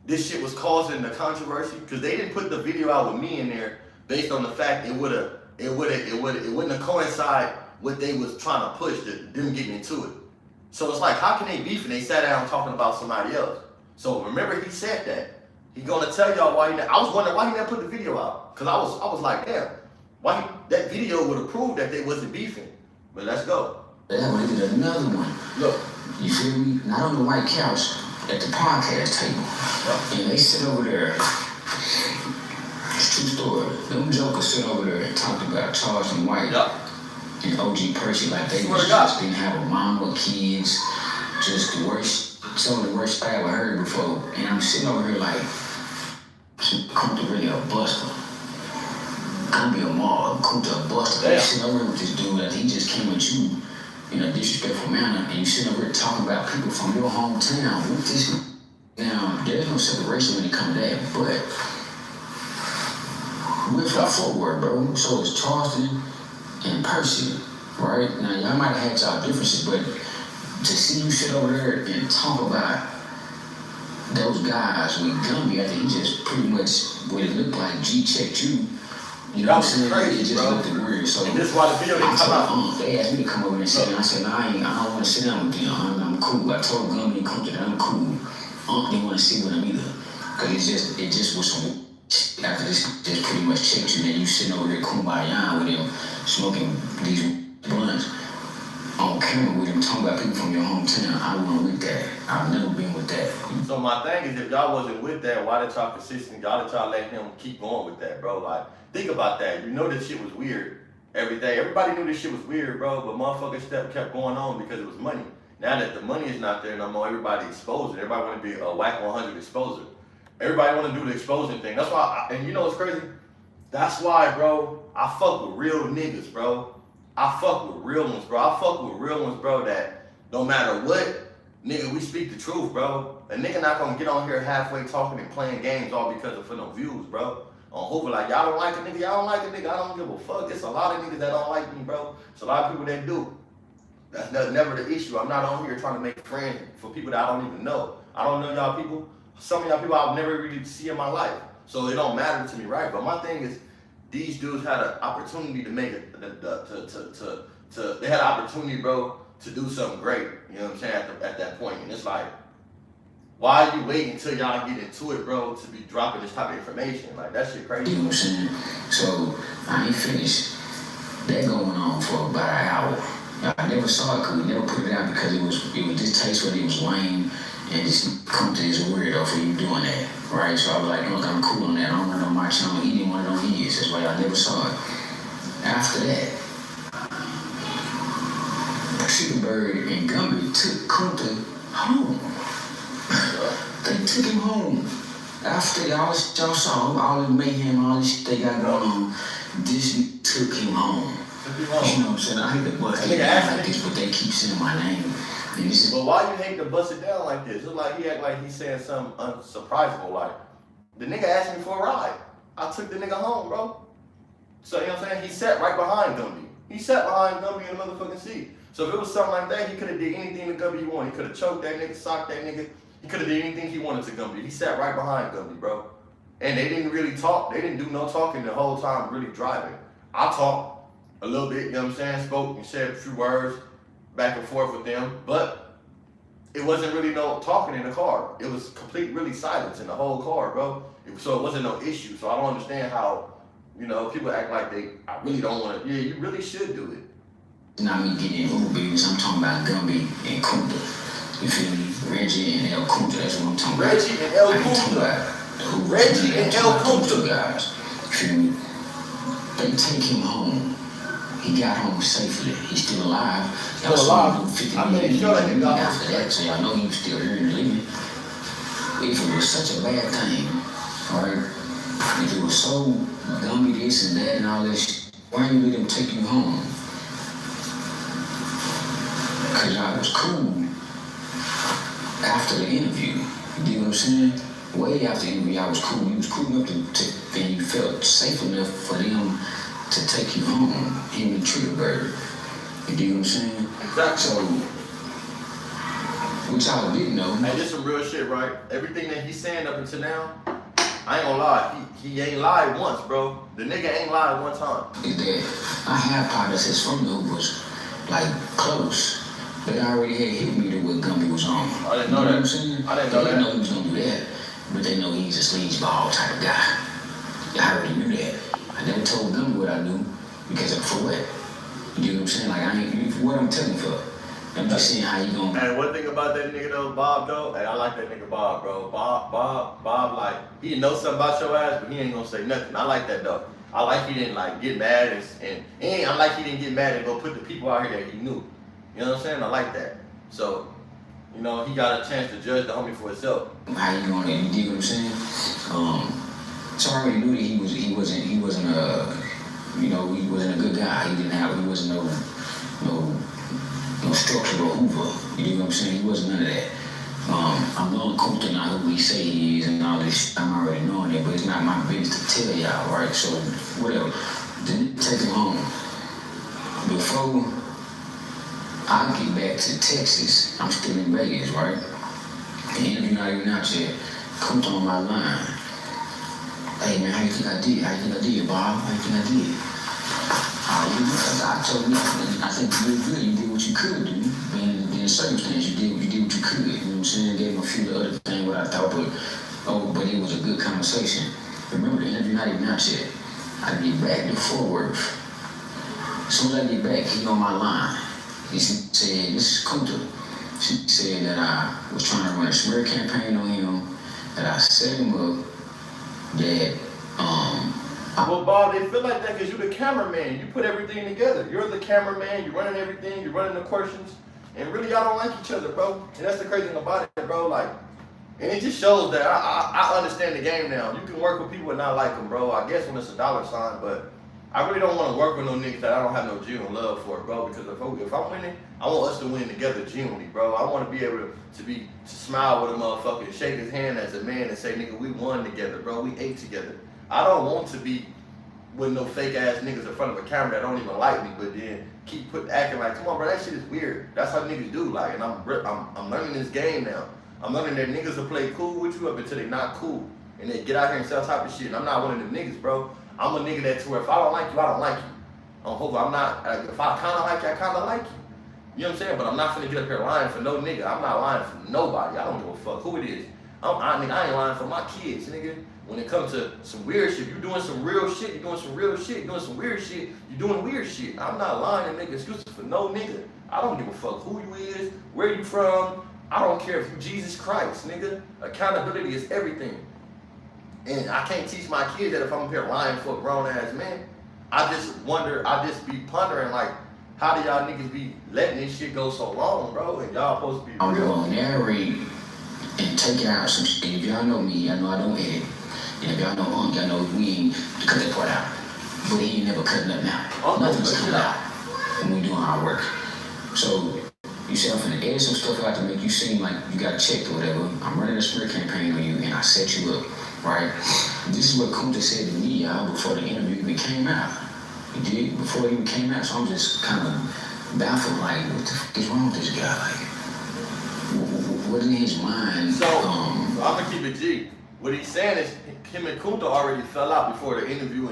this shit was causing the controversy? Because they didn't put the video out with me in there based on the fact it wouldn't have coincided what they was trying to push, them getting into it. So it's like, how can they beef and they sat down talking about somebody else? So remember, he said that. He gonna tell y'all why I was wondering why he never put the video out. Cause I was like, damn, that video would have proved that they wasn't beefing. But let's go. Yeah, we did another one. Look. You feel me? Not on the white couch, at the podcast table. Yep. And they sit over there. It's true story. Them jokers sit over there and talked about Charles and White. Yep. And OG Percy, like they just didn't have a mom or kids. Just the worst, some of the worst I ever heard before. And I'm sitting over here like, Kunta really a buster. Gumby a mall, Kunta a buster. They sitting over here with this dude that he just came at you in a disrespectful manner, and you sitting over here talking about people from your hometown with this. Now, there's no separation when it comes to that, but we're from Fort Worth, bro. So it's Charleston and Percy, right? Now, y'all might have had y'all differences, but to see you sit over there and talk about those guys with Gumby, I think he just pretty much, what it looked like, G-checked you. You know what I'm saying? Crazy, it just bro. looked weird. So and this is why the video didn't come out. They asked me to come over and sit down. I said, I don't want to sit down with you. I'm cool. I told Gumby and Kunta that I'm cool. Didn't want to sit with him either. Because it just was some, after this just pretty much checked you, and you sitting over here kumbaya with him, smoking these blunts on camera with him, talking about people from your hometown. I wasn't with that. I've never been with that. So my thing is, if y'all wasn't with that, why did y'all consistent? Y'all did y'all let him keep going with that, bro? Like, think about that. You know this shit was weird. Everybody knew this shit was weird, bro, but motherfuckers kept going on because it was money. Now that the money is not there no more, everybody exposing. Everybody want to be a whack 100 exposer. Everybody want to do the exposing thing. That's why, and you know what's crazy? That's why, bro, I fuck with real niggas, bro. I fuck with real ones, bro. I fuck with real ones, bro, that no matter what, nigga, we speak the truth, bro. A nigga not gonna get on here halfway talking and playing games all because of for no views, bro. On Hoover, like, y'all don't like a nigga, y'all don't like a nigga, I don't give a fuck. It's a lot of niggas that don't like me, bro. It's a lot of people that do. That's never the issue. I'm not on here trying to make friends for people that I don't even know. I don't know y'all people. Some of y'all people I'll never really see in my life. So it don't matter to me, right? But my thing is, these dudes had an opportunity to make it, they had an opportunity, bro, to do something great. You know what I'm saying, at that point. And it's like, why are you waiting until y'all get into it, bro, to be dropping this type of information? Like, that shit crazy. You know what I'm saying? So, I ain't finished. That going on for about an hour. I never saw it because we never put it out because it was distasteful, it was lame, and just Kunta is a weirdo for you doing that, right? So I was like, look, I'm cool on that. I don't want to know my channel. He didn't want to know his. That's why I never saw it. After that, Triggerbird and Gumby took Kunta home. They took him home. After y'all saw all the mayhem, all this shit they got going on, this took him home. You know what I'm saying? I hate to bust it down like this, but they keep saying my name. And this is, but why you hate to bust it down like this? It's like he act like he's saying something unsurprisable. Like, the nigga asked me for a ride. I took the nigga home, bro. So, you know what I'm saying? He sat right behind Gumby. He sat behind Gumby in the motherfucking seat. So if it was something like that, he could have did anything to Gumby he wanted. He could have choked that nigga, socked that nigga. He could have did anything he wanted to Gumby. He sat right behind Gumby, bro. And they didn't really talk. They didn't do no talking the whole time really driving. I talked a little bit, you know what I'm saying? Spoke and said a few words back and forth with them. But it wasn't really no talking in the car. It was complete really silence in the whole car, bro. So it wasn't no issue. So I don't understand how, you know, people act like I really don't want to. Yeah, you really should do it. not me getting in Uber business. I'm talking about Gumby and Kunta. You feel me? Reggie and El Kunta. That's what I'm talking about. Reggie and El Kunta. Reggie and El Kunta. Guys, you feel me? They take him home. He got home safely. He's still alive. Still alive. 50 I mean, sure that he got after that, so y'all know he was still here and living. If it was such a bad thing, alright, if it was so Gumby this and that and all that shit, why you let him take you home? Cause I was cool after the interview. You dig what I'm saying? Way after the interview, I was cool. You was cool enough to and you felt safe enough for them to take you home, him and Triggerbird. You dig what I'm saying? Exactly. So, which I didn't know. Hey, this some real shit, right? Everything that he's saying up until now, I ain't gonna lie, he ain't lied once, bro. The nigga ain't lied one time. Is that I had partners that's from the who was like close. But I already had hit me to what Gumby was on. I didn't know that. What I'm saying? I didn't know they that. They know he was gonna do that, but they know he's a sleazeball type of guy. I already knew that. I never told Gumby what I knew because of for what. You know what I'm saying? Like I ain't what I'm telling for. I'm just seeing how you gonna. And one thing about that nigga though, Bob though, hey, I like that nigga Bob, bro. Bob, like he know something about your ass, but he ain't gonna say nothing. I like that though. I like he didn't like get mad and I like he didn't get mad and go put the people out here that he knew. You know what I'm saying? I like that. So, you know, he got a chance to judge the homie for himself. How you gonna? You dig what I'm saying? So I already knew that he wasn't he wasn't a good guy. He wasn't no structural Hoover. You dig what I'm saying? He wasn't none of that. I'm knowing Kunta now who he say he is and all this. I'm already knowing it, but it's not my business to tell y'all, right? So whatever. Then take him home. Before I get back to Texas, I'm still in Vegas, right? The interview not even out yet. Kunta on my line. Hey man, how you think I did? How you think I did, Bob? How you think I did? I told you, I think you did good. You did what you could do. And in the circumstance, you did what you could. You know what I'm saying? Gave him a few other things what I thought, but it was a good conversation. Remember, the interview not even out yet. I get back to Fort Worth. As soon as I get back, he on my line. He said, this is Kunta. She said that I was trying to run a smear campaign on him, that I set him up, that, well, Bob, they feel like that because you're the cameraman. You put everything together. You're the cameraman. You're running everything. You're running the questions. And really, y'all don't like each other, bro. And that's the crazy thing about it, bro. Like, and it just shows that I understand the game now. You can work with people and not like them, bro. I guess when it's a dollar sign, but I really don't want to work with no niggas that I don't have no genuine love for, bro. Because if I'm winning, I want us to win together genuinely, bro. I want to be able to smile with a motherfucker and shake his hand as a man and say, nigga, we won together, bro. We ate together. I don't want to be with no fake ass niggas in front of a camera that don't even like me, but then keep acting like, come on, bro, that shit is weird. That's how niggas do. Like, and I'm learning this game now. I'm learning that niggas will play cool with you up until they not cool, and they get out here and sell type of shit. And I'm not one of them niggas, bro. I'm a nigga that's where if I don't like you, I don't like you. I'm not. If I kind of like you, I kind of like you. You know what I'm saying? But I'm not finna get up here lying for no nigga. I'm not lying for nobody. I don't give a fuck who it is. I ain't lying for my kids, nigga. When it comes to some weird shit, you doing some real shit, you doing some real shit, you doing some weird shit, you doing weird shit. I'm not lying and making excuses for no nigga. I don't give a fuck who you is, where you from. I don't care if you Jesus Christ, nigga. Accountability is everything. And I can't teach my kids that if I'm up here lying for a grown ass man. I just be pondering like, how do y'all niggas be letting this shit go so long, bro? And y'all supposed to be I'm real. gonna narrate and take out some shit. If y'all know me, y'all know I don't edit. And if y'all know Unc, y'all know we ain't cut that part out. But he ain't never cut nothing out. Nothing's cut out when we doing our work. So you say I'm finna edit some stuff out to make you seem like you got checked or whatever. I'm running a smear campaign on you and I set you up, right? This is what Kunta said to me, y'all, before the interview even came out. He did, before it even came out. So I'm just kind of baffled, like, what the fuck is wrong with this guy? Like, what in his mind? So, I'm gonna keep it G. What he's saying is him and Kunta already fell out before the interview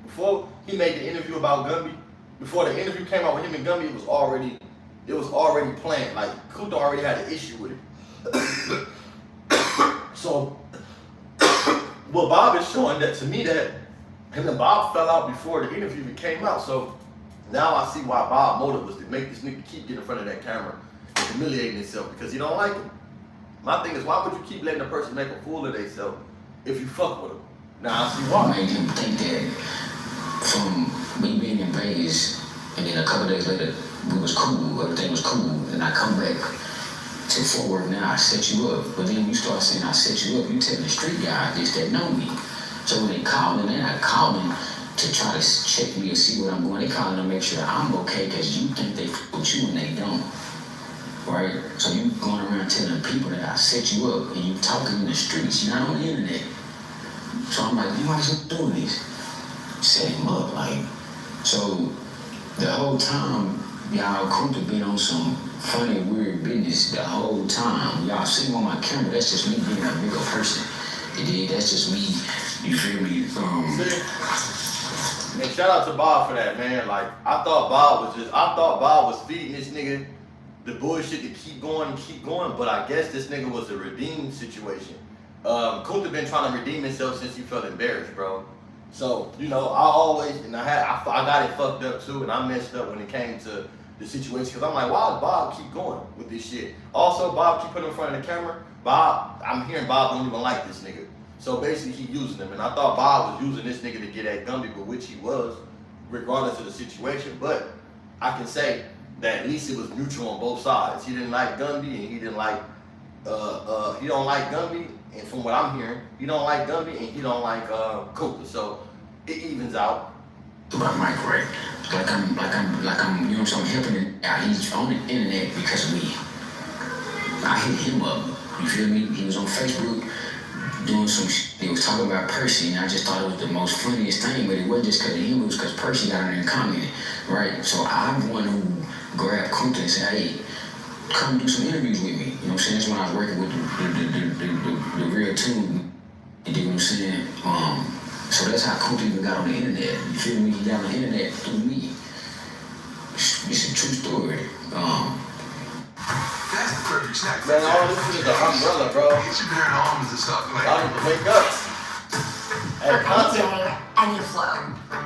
before he made the interview about Gumby. Before the interview came out with him and Gumby, it was already planned. Like Kunta already had an issue with it. So well, Bob is showing that to me that him and Bob fell out before the interview even came out. So now I see why Bob's motive was to make this nigga keep getting in front of that camera and humiliating himself because he don't like him. My thing is, why would you keep letting a person make a fool of themselves if you fuck with them? Now I see why. Made him think that from me being in Vegas, and then a couple days later, we was cool, everything was cool, and I come back to Fort Worth now, I set you up. But then you start saying I set you up, you telling the street guys this that know me. So when they calling, they're not calling to try to check me and see where I'm going. They calling to make sure I'm okay because you think they f with you and they don't. Right? So you going around telling people that I set you up and you talking in the streets, you're not on the internet. So I'm like, you might as well do this. Set him up, like. So the whole time, y'all Kunta been on some funny, weird business the whole time. Y'all see him on my camera, that's just me being a bigger person. That's just me, you feel me? Man, shout out to Bob for that, man. Like, I thought Bob was feeding this nigga the bullshit to keep going, but I guess this nigga was a redeemed situation. Kunta been trying to redeem himself since he felt embarrassed, bro. So, you know, I got it fucked up too, and I messed up when it came to the situation, because I'm like, why does Bob keep going with this shit? Also, Bob keep putting in front of the camera. I'm hearing Bob don't even like this nigga. So basically, he using him, and I thought Bob was using this nigga to get at Gumby, but which he was, regardless of the situation. But I can say that at least it was mutual on both sides. He didn't like Gumby, and he didn't like, he don't like Gumby, and from what I'm hearing, he don't like Gumby, and he don't like Kunta. So it evens out. About Mike, right? Like I'm, you know what I'm saying? I'm helping him out. He's on the internet because of me. I hit him up. You feel me? He was on Facebook doing some shit. He was talking about Percy, and I just thought it was the most funniest thing, but it wasn't just because of him, it was because Percy got on there and commented, right? So I'm the one who grabbed Kunta and said, hey, come do some interviews with me. You know what I'm saying? That's when I was working with the real team. You dig what I'm saying? So that's how Kunta even got on the internet. You feel me? He got on the internet through me. It's a true story. That's the perfect snack. Man, all this shit is an umbrella, bro. Get your bare arms and stuff. Like, I need to wake up. Hey, content. I need flow.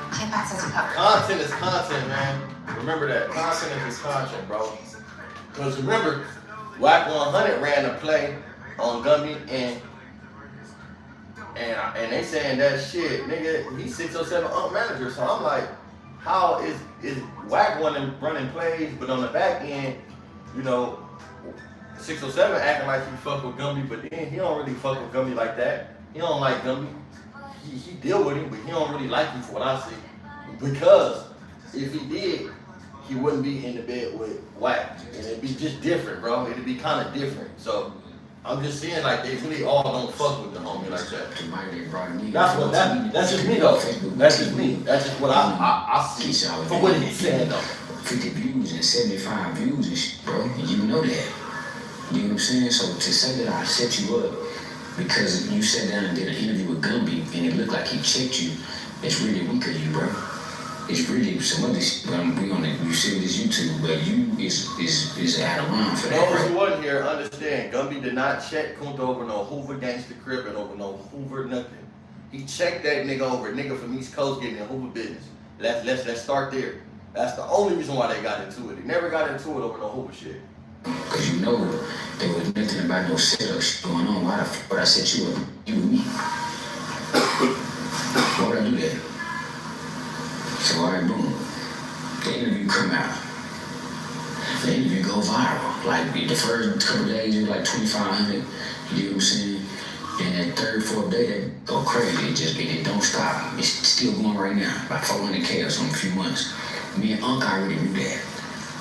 Kickback says you covered. Content is content, man. Remember that. Content is content, bro. Because remember, Whack 100 ran a play on Gumby, and they saying that shit, nigga, he's 607 manager. So I'm like, how is Whack running plays, but on the back end, you know, 607 acting like he fuck with Gumby, but then he don't really fuck with Gumby like that. He don't like Gumby. He deal with him, but he don't really like him for what I see. Because if he did, he wouldn't be in the bed with Whack. And it'd be just different, bro. It'd be kind of different. So I'm just saying, like, they really all don't fuck with the homie like that. That's just me, though. That's just me. That's just what I see. For what he's saying, though. 50 views and 75 views and shit, bro. And you know that. You know what I'm saying? So to say that I set you up because you sat down and did an interview with Gumby and it looked like he checked you, it's really weak of you, bro. It's really some other shit, but you see this YouTube, but you is out of line for that. Those who wasn't here understand, Gumby did not check Kunta over no Hoover Gangster Crib and over no Hoover nothing. He checked that nigga over, nigga from East Coast getting in Hoover business. Let's start there. That's the only reason why they got into it. They never got into it over no Hoover shit. Cause you know there was nothing about no setup shit going on. Why the fuck would I set you up? You and me. Why would I do that? So alright, boom. The interview come out. The interview go viral. Like the first couple days, it was like 2,500. You know what I'm saying? Then that third, fourth day, that go crazy. It don't stop. It's still going right now. About 400K or something, a few months. Me and Unc already knew that.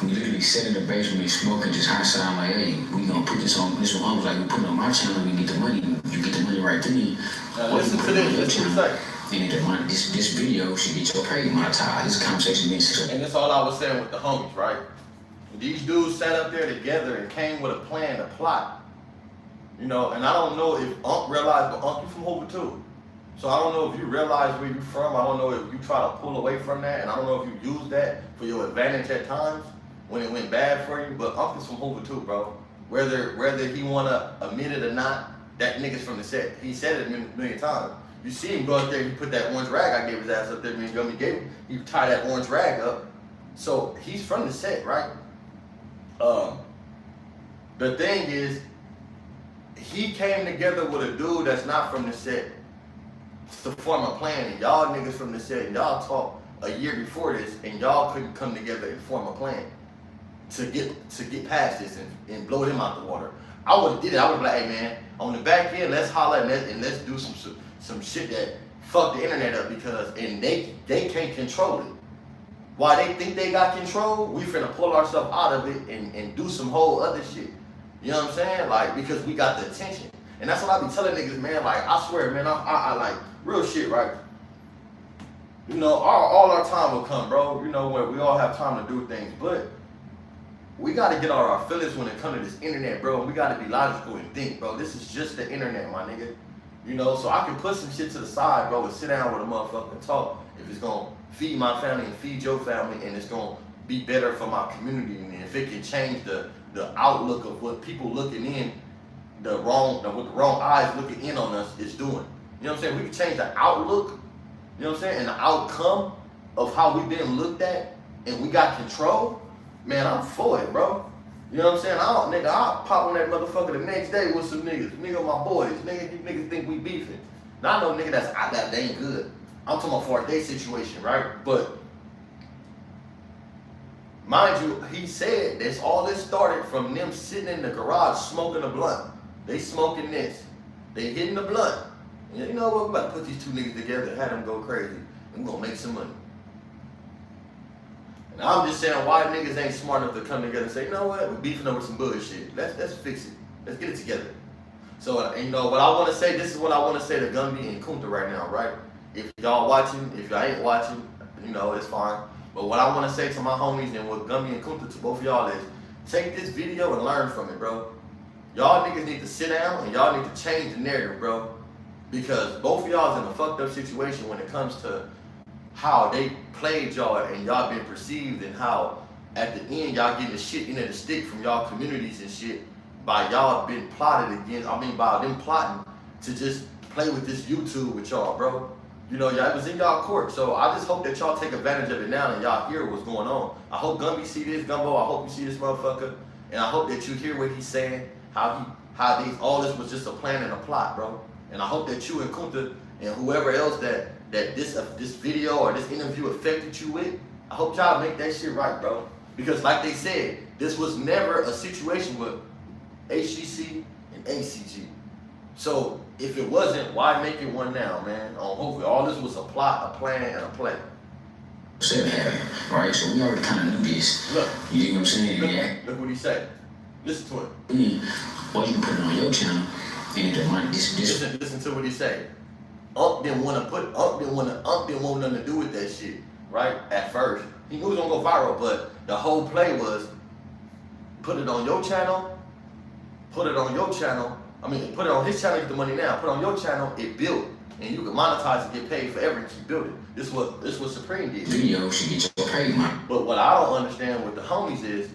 We literally sat in the basement smoking, just high sound like, hey, we gonna put this on. This one, I was like, we put it on my channel. We get the money. You get the money right then. Now listen to this. Listen to this. And the money, this video should get your page monetized. This conversation being successful. And that's all I was saying with the homies, right? These dudes sat up there together and came with a plan, a plot. You know, and I don't know if Unc realized, but Unc, you from Hoover too. So I don't know if you realize where you from. I don't know if you try to pull away from that. And I don't know if you use that for your advantage at times when it went bad for you. But Unc is from Hoover too, bro. Whether he want to admit it or not, that nigga's from the set. He said it a million times. You see him go out there, he put that orange rag I gave his ass up there, me and Gumby gave him. He tied that orange rag up. So he's from the set, right? The thing is, he came together with a dude that's not from the set to form a plan, and y'all niggas from the set, and y'all talked a year before this, and y'all couldn't come together and form a plan to get past this and blow him out the water. I would have did it. I would have been like, hey man, on the back end, let's holler and let's do some shit that fuck the internet up and they can't control it. While they think they got control, we finna pull ourselves out of it and do some whole other shit. You know what I'm saying? Like, because we got the attention. And that's what I be telling niggas, man. Like, I swear, man, I like real shit, right? You know, all our time will come, bro. You know what? We all have time to do things, but we gotta get all our feelings when it comes to this internet, bro. We gotta be logical and think, bro. This is just the internet, my nigga. You know, so I can put some shit to the side, bro, and sit down with a motherfucker and talk if it's gonna feed my family and feed your family, and it's gonna be better for my community, and if it can change the outlook of what people looking in with the wrong eyes looking in on us is doing. You know what I'm saying? We can change the outlook, you know what I'm saying, and the outcome of how we been looked at, and we got control. Man, I'm for it, bro. You know what I'm saying? I'll pop on that motherfucker the next day with some niggas. Nigga, my boys. Nigga, these niggas think we beefing. Now I know nigga that ain't good. I'm talking about for a day situation, right? But mind you, he said all this started from them sitting in the garage smoking a blunt. They smoking this. They hitting the blunt. And you know what? We about to put these two niggas together and have them go crazy. And we're gonna make some money. And I'm just saying why niggas ain't smart enough to come together and say, you know what? We're beefing over some bullshit. Let's fix it. Let's get it together. So, you know, what I want to say, this is what I want to say to Gumby and Kunta right now, right? If y'all watching, if y'all ain't watching, you know, it's fine. But what I want to say to my homies and what Gumby and Kunta, to both of y'all is, take this video and learn from it, bro. Y'all niggas need to sit down and y'all need to change the narrative, bro. Because both of y'all is in a fucked up situation when it comes to how they played y'all and y'all been perceived, and how at the end y'all getting the shit into the stick from y'all communities and shit by y'all been plotted against, by them plotting to just play with this YouTube with y'all, bro. You know, y'all, it was in y'all court. So I just hope that y'all take advantage of it now and y'all hear what's going on. I hope Gumby see this, Gumbo, I hope you see this motherfucker. And I hope that you hear what he's saying, how all this was just a plan and a plot, bro. And I hope that you and Kunta and whoever else that this video or this interview affected you with, I hope y'all make that shit right, bro. Because like they said, this was never a situation with HGC and ACG. So if it wasn't, why make it one now, man? Hopefully all this was a plot, a plan, and a play. Right, so we already kind of knew this. Look, you dig what I'm saying? Look what he said. Listen to him. Well, you can put it on your channel, and the money, Listen to what he said. Unc didn't want nothing to do with that shit, right? At first, he knew it was gonna go viral, but the whole play was put it on your channel, put it on your channel. I mean, put it on his channel, get the money now. Put it on your channel, it built, and you can monetize and get paid forever and keep building. This what Supreme did. Video should get your pay money. But what I don't understand with the homies is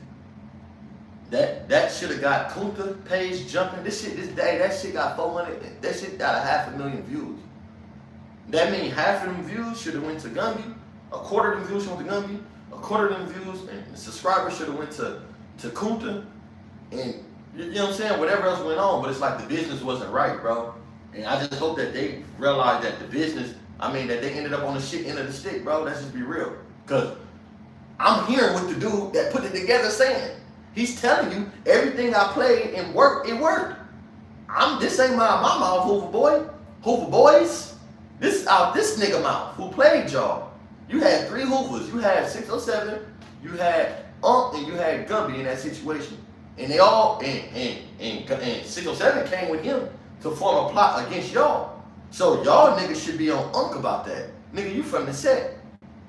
that should have got Kunta page jumping. That shit got 400. That shit got 500,000 views. That means half of them views should have went to Gumby, a quarter of them views went to Gumby, a quarter of them views and subscribers should have went to Kunta, and you know what I'm saying, whatever else went on, but it's like the business wasn't right, bro. And I just hope that they realize that the business, that they ended up on the shit end of the stick, bro. Let's just be real. Cause I'm hearing what the dude that put it together saying. He's telling you everything I played and worked, it worked. This ain't my mouth, Hoover boy. Hoover boys. This is out this nigga mouth who played y'all. You had 3 Hoovers. You had 607, you had Unc, and you had Gumby in that situation. And they all, and 607 came with him to form a plot against y'all. So y'all niggas should be on Unc about that. Nigga, you from the set.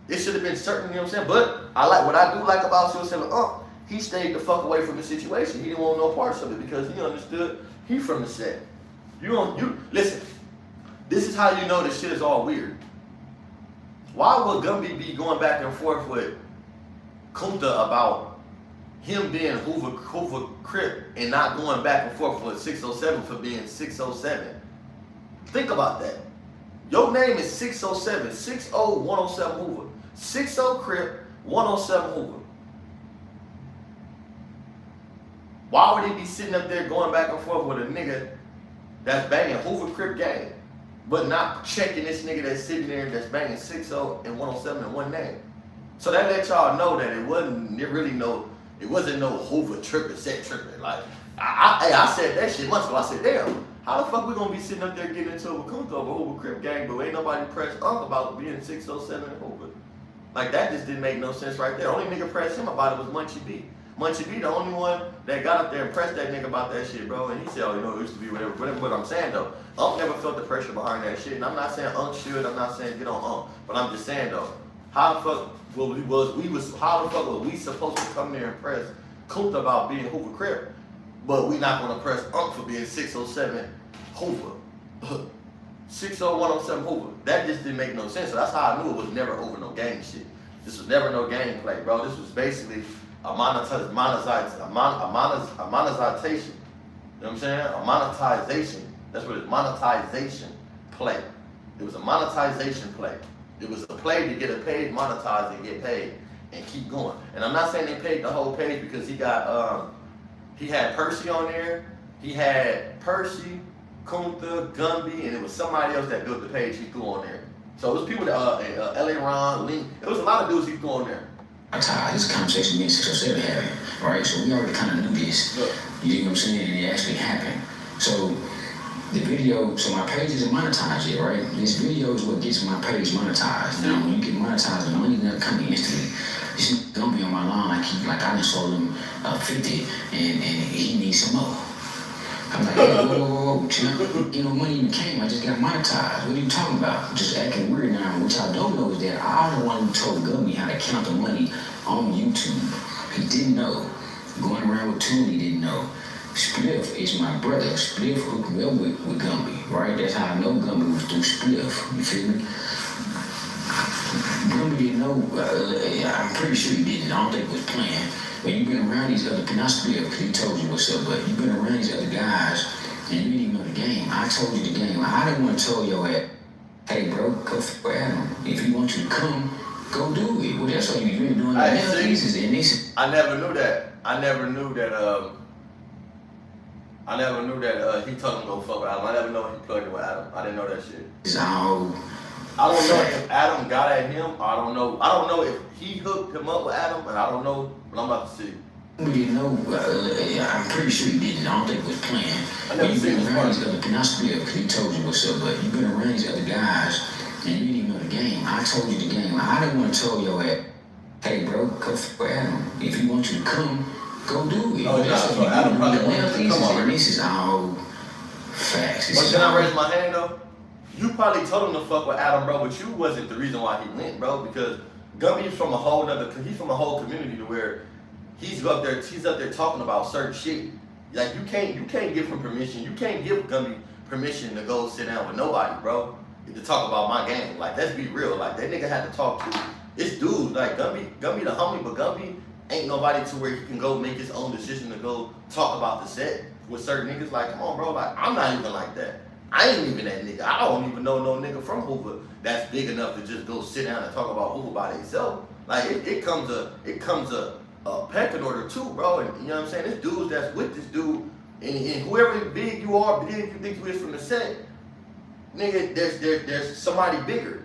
It should have been certain, you know what I'm saying? But what I do like about 607 Unc, he stayed the fuck away from the situation. He didn't want no parts of it because he understood he from the set. Listen, this is how you know this shit is all weird. Why would Gumby be going back and forth with Kunta about him being Hoover Crip and not going back and forth with 607 for being 607? Think about that. Your name is 607, 60107 Hoover. 60 Crip, 107 Hoover. Why would he be sitting up there going back and forth with a nigga that's banging Hoover Crip gang, but not checking this nigga that's sitting there that's banging 60 and 107 in one name? So that let y'all know that it wasn't no Hoover tripper, set tripper. Like, I said that shit months ago. I said, damn, how the fuck we gonna be sitting up there getting into it with Kunta over Hoover Crip gang, but ain't nobody pressed Unc about being 607 and Hoover. Like that just didn't make no sense right there. Only nigga pressed him about it was Munchie B. Munchie B, the only one that got up there and pressed that nigga about that shit, bro. And he said, oh, you know, it used to be whatever. What I'm saying though, Unc never felt the pressure behind that shit. And I'm not saying Unc should. I'm not saying get on Unc. But I'm just saying though, how the fuck how the fuck were we supposed to come there and press Kunta about being Hoover Crip, but we not gonna press Unc for being 607 Hoover. 60107 Hoover. That just didn't make no sense. So that's how I knew it was never over no gang shit. This was never no game play, bro. This was basically a monetization. You know what I'm saying? A monetization. That's what it is. Monetization play. It was a monetization play. It was a play to get a page monetized and get paid and keep going. And I'm not saying they paid the whole page because he got he had Percy on there. He had Percy, Kunta, Gumby, and it was somebody else that built the page he threw on there. So it was people that LA Ron, Link. It was a lot of dudes he threw on there. This conversation me and 607 having, right? So we already kind of knew this. Yeah. You know what I'm saying? And it actually happened. So the video, so my page isn't monetized yet, right? This video is what gets my page monetized. Now, when you get monetized, the money doesn't come instantly. This is gonna be on my line. I done sold him 50, and he needs some more. I'm like, hey, whoa, champ. You know, money even came. I just got monetized. What are you talking about? Just acting weird now. Which I don't know is that I'm the one who told Gumby how to count the money on YouTube. He didn't know. Going around with Toon, he didn't know. Spliff is my brother. Spliff hooked me up with Gumby, right? That's how I know Gumby was through Spliff. You feel me? Gumby didn't know. I'm pretty sure he didn't. I don't think it was planned. But you've been around these other, not Spliff, because he told you what's up, but you've been around these other guys, and you didn't even know the game. I told you the game. I didn't want to tell your ass, hey, bro, go for Adam. If he wants you to come, go do it. Well, that's all you really doing. I never knew that. I never knew that he told him to go fuck with Adam. I never know he plugged it with Adam. I didn't know that shit. I don't know if Adam got at him. I don't know if he hooked him up with Adam, and I don't know, but I'm about to see. We didn't know. I'm pretty sure he didn't. I don't think it was planned. You've been around these other, not Spliff, because he told you what's up, but you've been around these other guys, and you didn't even know the game. I told you the game. I didn't want to tell your ass, hey, bro, go for Adam. If he wants you to come, go do it. Oh, that's so Adam probably wanted to come on. This is all facts. But can I raise my hand though? You probably told him to fuck with Adam, bro, but you wasn't the reason why he went, bro, because Gumby's from a whole community to where he's up there talking about certain shit. Like you can't give him permission. You can't give Gumby permission to go sit down with nobody, bro, to talk about my game. Like, let's be real. Like, that nigga had to talk to it's dudes. Like Gumby the homie, but Gumby ain't nobody to where he can go make his own decision to go talk about the set with certain niggas. Like, come on, bro. Like, I'm not even like that. I ain't even that nigga. I don't even know no nigga from Hoover that's big enough to just go sit down and talk about Hoover by themselves. Like, it comes a pecking order too, bro. And you know what I'm saying? There's dudes that's with this dude, and whoever big you are, big you think you is from the set, nigga, there's somebody bigger.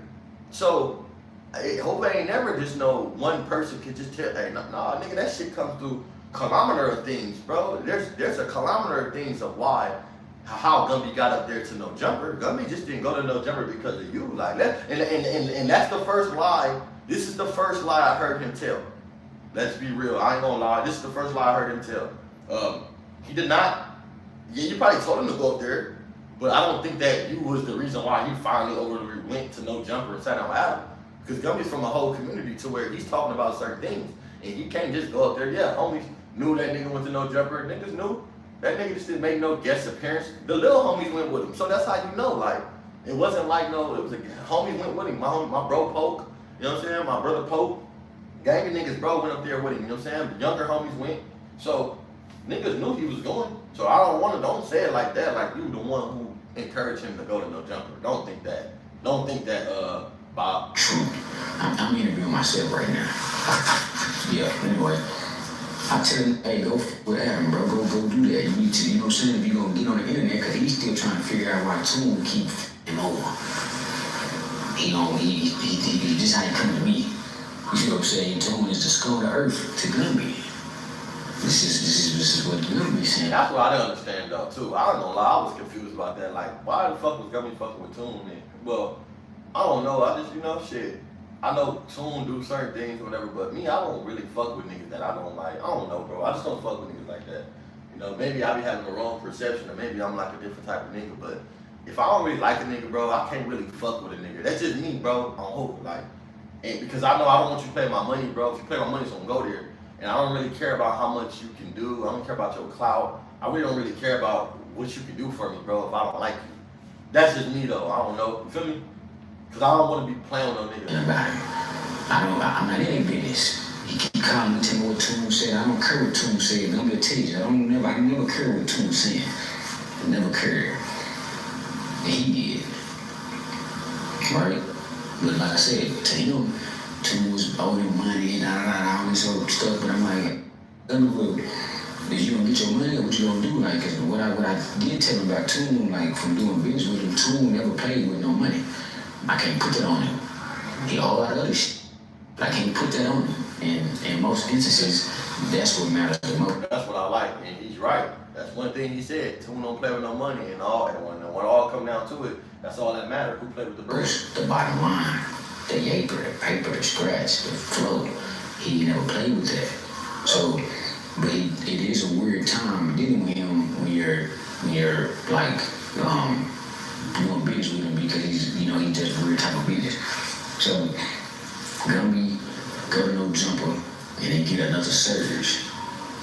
So Hoover ain't never just no one person can just tell, hey, nah, nigga, that shit comes through kilometer of things, bro. There's a kilometer of things of why. How Gumby got up there to No Jumper. Gumby just didn't go to No Jumper because of you. Like that, and that's the first lie. This is the first lie I heard him tell. Let's be real. I ain't gonna lie. This is the first lie I heard him tell. He did not. Yeah, you probably told him to go up there, but I don't think that you was the reason why he finally went to No Jumper and sat down with Adam. Because Gumby's from a whole community to where he's talking about certain things, and he can't just go up there. Yeah, homies knew that nigga went to No Jumper. Niggas knew. That nigga just didn't make no guest appearance. The little homies went with him. So that's how you know, like, it wasn't like it was a homie went with him. My bro Poke, you know what I'm saying? My brother Poke, gang of niggas bro went up there with him, you know what I'm saying? The younger homies went. So niggas knew he was going. So I don't say it like that, like you the one who encouraged him to go to No Jumper. Don't think that, Bob. True. I'm interviewing myself right now. Yeah, anyway. I tell him, hey, go with Adam, bro. Go do that. You need to, you know what I'm saying? If you're going to get on the internet, because he's still trying to figure out why Toon keep him over. He just how he come to me. You see what I'm saying? Toon is the skull of the earth to Gumby. This is what Gumby saying. That's what I didn't understand though too. I don't know, like, I was confused about that. Like, why the fuck was Gumby fucking with Toon then? Well, I don't know. I just, shit. I know Toon do certain things or whatever, but me, I don't really fuck with niggas that I don't like. I don't know, bro. I just don't fuck with niggas like that. Maybe I be having the wrong perception, or maybe I'm like a different type of nigga. But if I don't really like a nigga, bro, I can't really fuck with a nigga. That's just me, bro. On hope, like, and because I know I don't want you to play my money, bro. If you play my money, so I'm gonna go there. And I don't really care about how much you can do. I don't care about your clout. I really don't really care about what you can do for me, bro, if I don't like you. That's just me, though. I don't know. You feel me? Because I don't want to be playing with no niggas. I'm not in their business. He keep calling me, tell me what Toon said. I don't care what Toon said. I'm gonna tell you, I never care what Toon said. I never cared. And he did. Right? But like I said, to him, Toon was owed him money and all this old stuff. But I'm like, is you gonna get your money or what you gonna do? Like, cause what I did tell him about Toon, like from doing business with him, Toon never played with no money. I can't put that on him. He all out of other shit. I can't put that on him. And in most instances, that's what matters the most. That's what I like, and he's right. That's one thing he said. Toon don't play with no money, and when it all come down to it, that's all that matters. Who played with the bread? The bottom line, the paper, the scratch, the flow, he never played with that. So, but it is a weird time dealing with him when you're like doing business with him because he's just a weird type of business. So Gumby go to no jumper and then get another surge.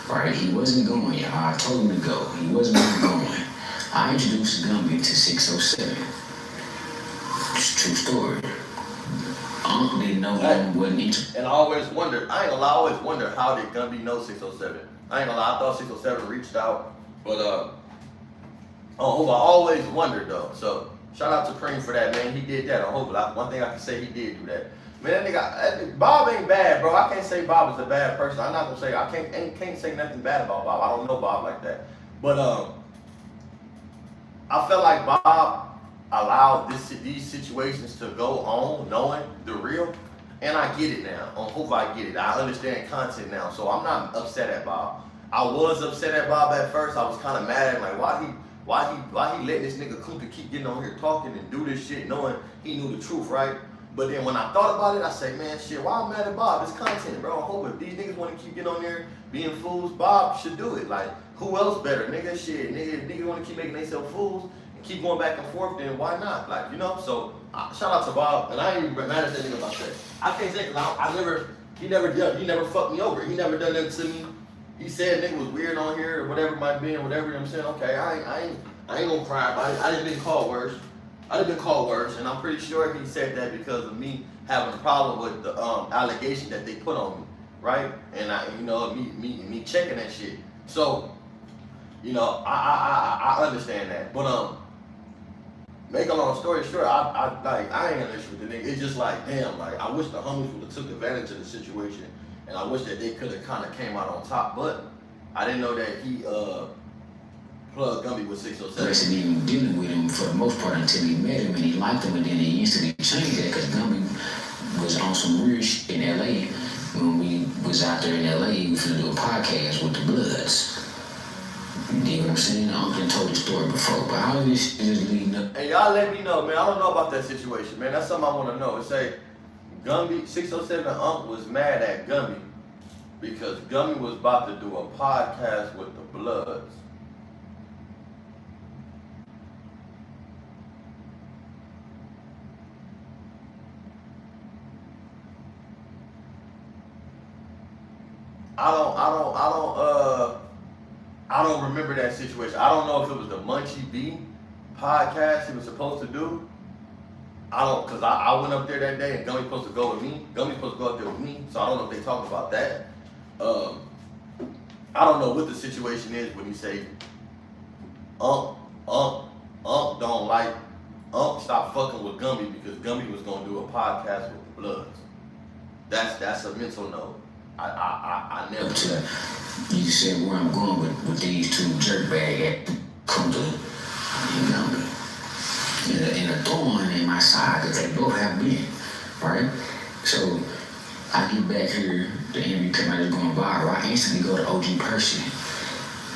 Right? He wasn't going, y'all. I told him to go. He wasn't going. I introduced Gumby to 607. It's a true story. Didn't know him, wasn't into. And I always wondered, I ain't gonna lie, I always wondered how did Gumby know 607? I ain't gonna lie, I thought 607 reached out, but I always wondered though. So shout out to Cream for that, man. He did that. One thing I can say, he did do that. Man, that nigga, Bob ain't bad, bro. I can't say Bob is a bad person. I'm not gonna say, I can't say nothing bad about Bob. I don't know Bob like that. But I felt like Bob allowed these situations to go on, knowing the real. And I get it now. On hope I get it. I understand content now. So I'm not upset at Bob. I was upset at Bob at first. I was kind of mad at him, like why he letting this nigga Kunta keep getting on here talking and do this shit knowing he knew the truth, right? But then when I thought about it, I say, man, shit, why I'm mad at Bob? It's content, bro. I hope if these niggas want to keep getting on there being fools, Bob should do it. Like, who else better? Nigga, shit. Niggas want to keep making themselves fools and keep going back and forth, then why not? Like, so shout out to Bob. And I ain't even mad at that nigga about that. I can't say, because he never fucked me over. He never done nothing to me. He said nigga was weird on here or whatever it might be and whatever, I'm saying, okay, I ain't gonna cry about it. I didn't been called worse. And I'm pretty sure he said that because of me having a problem with the allegation that they put on me, right? And me checking that shit. So, I understand that. But make a long story short, I ain't gonna issue with the nigga. It's just like, damn, like I wish the homies would have took advantage of the situation, and I wish that they could have kind of came out on top. But I didn't know that he plugged Gumby with 607. Wasn't even dealing with him for the most part until he met him and he liked him, and then he instantly changed that because Gumby was on some weird shit in LA. When we was out there in LA, we was gonna do a podcast with the Bloods. You dig what I'm saying? I done told the story before, but how this shit is leading up. Hey, y'all let me know, man. I don't know about that situation, man. That's something I want to know. It say Gumby 607 was mad at Gumby because Gumby was about to do a podcast with the Bloods. I don't remember that situation. I don't know if it was the Munchie B podcast he was supposed to do. Cause I went up there that day and Gummy's supposed to go with me. Gummy's supposed to go up there with me, so I don't know if they talked about that. I don't know what the situation is when you say, don't like, stop fucking with Gumby because Gumby was gonna do a podcast with the Bloods. That's a mental note. I never did that. You said where I'm going with these two jerkbag at Kunta and Gumby. In a thorn in my side that they both have been, right? So I get back here, the interview came out is going viral. I instantly go to OG Percy.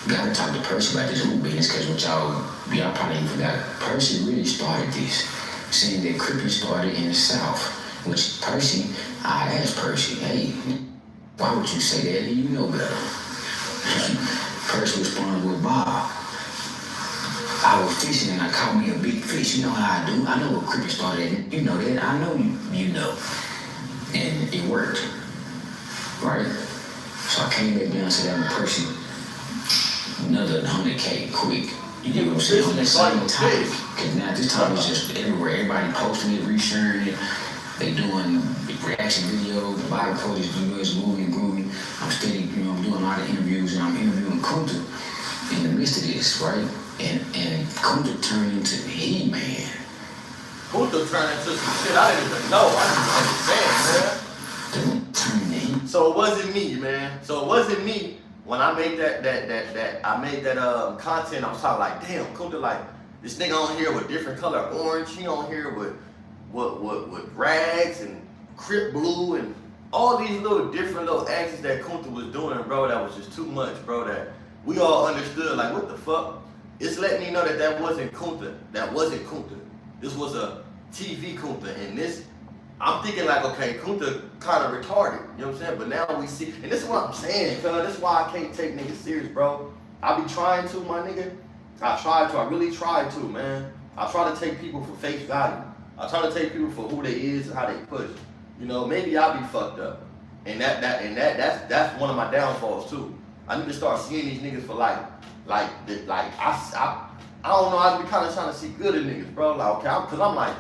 Gotta talk to Percy about this hoop business, because what y'all probably even forgot. Percy really started this, saying that Crippin started in the South, which Percy, I asked Percy, hey, why would you say that? You know better. Percy responded with, Bob, I was fishing and I caught me a big fish. You know how I do. I know what Crippin started. You know that. I know you know. And it worked, right? So I came back down to that with Percy. Another 100K quick. You get what I'm saying? On that same topic. Because now this topic is just everywhere. Everybody posting it, resharing it. They doing reaction videos. The Bible Code is moving and grooving. I'm steady, I'm doing a lot of interviews, and I'm interviewing Kunta in the midst of this, right? And Kunta turned into He-Man. Kunta turned into some shit I didn't even know. I didn't understand, man. Turned into He-Man. So it wasn't me, man. So it wasn't me. When I made that content, I was talking like, damn, Kunta, like, this nigga on here with different color orange, he on here with rags and Crip blue and all these little different little actions that Kunta was doing, bro, that was just too much, bro, that we all understood, like, what the fuck? It's letting me know that wasn't Kunta. That wasn't Kunta. This was a TV Kunta, and this, I'm thinking like, okay, Kunta kind of retarded, you know what I'm saying? But now we see, and this is what I'm saying, cuz this is why I can't take niggas serious, bro. I be trying to, my nigga. I really try to, man. I try to take people for face value. I try to take people for who they is and how they push. You know, maybe I be fucked up. And that's one of my downfalls too. I need to start seeing these niggas for I don't know, I be kind of trying to see good in niggas, bro. Like, okay, cause I'm like,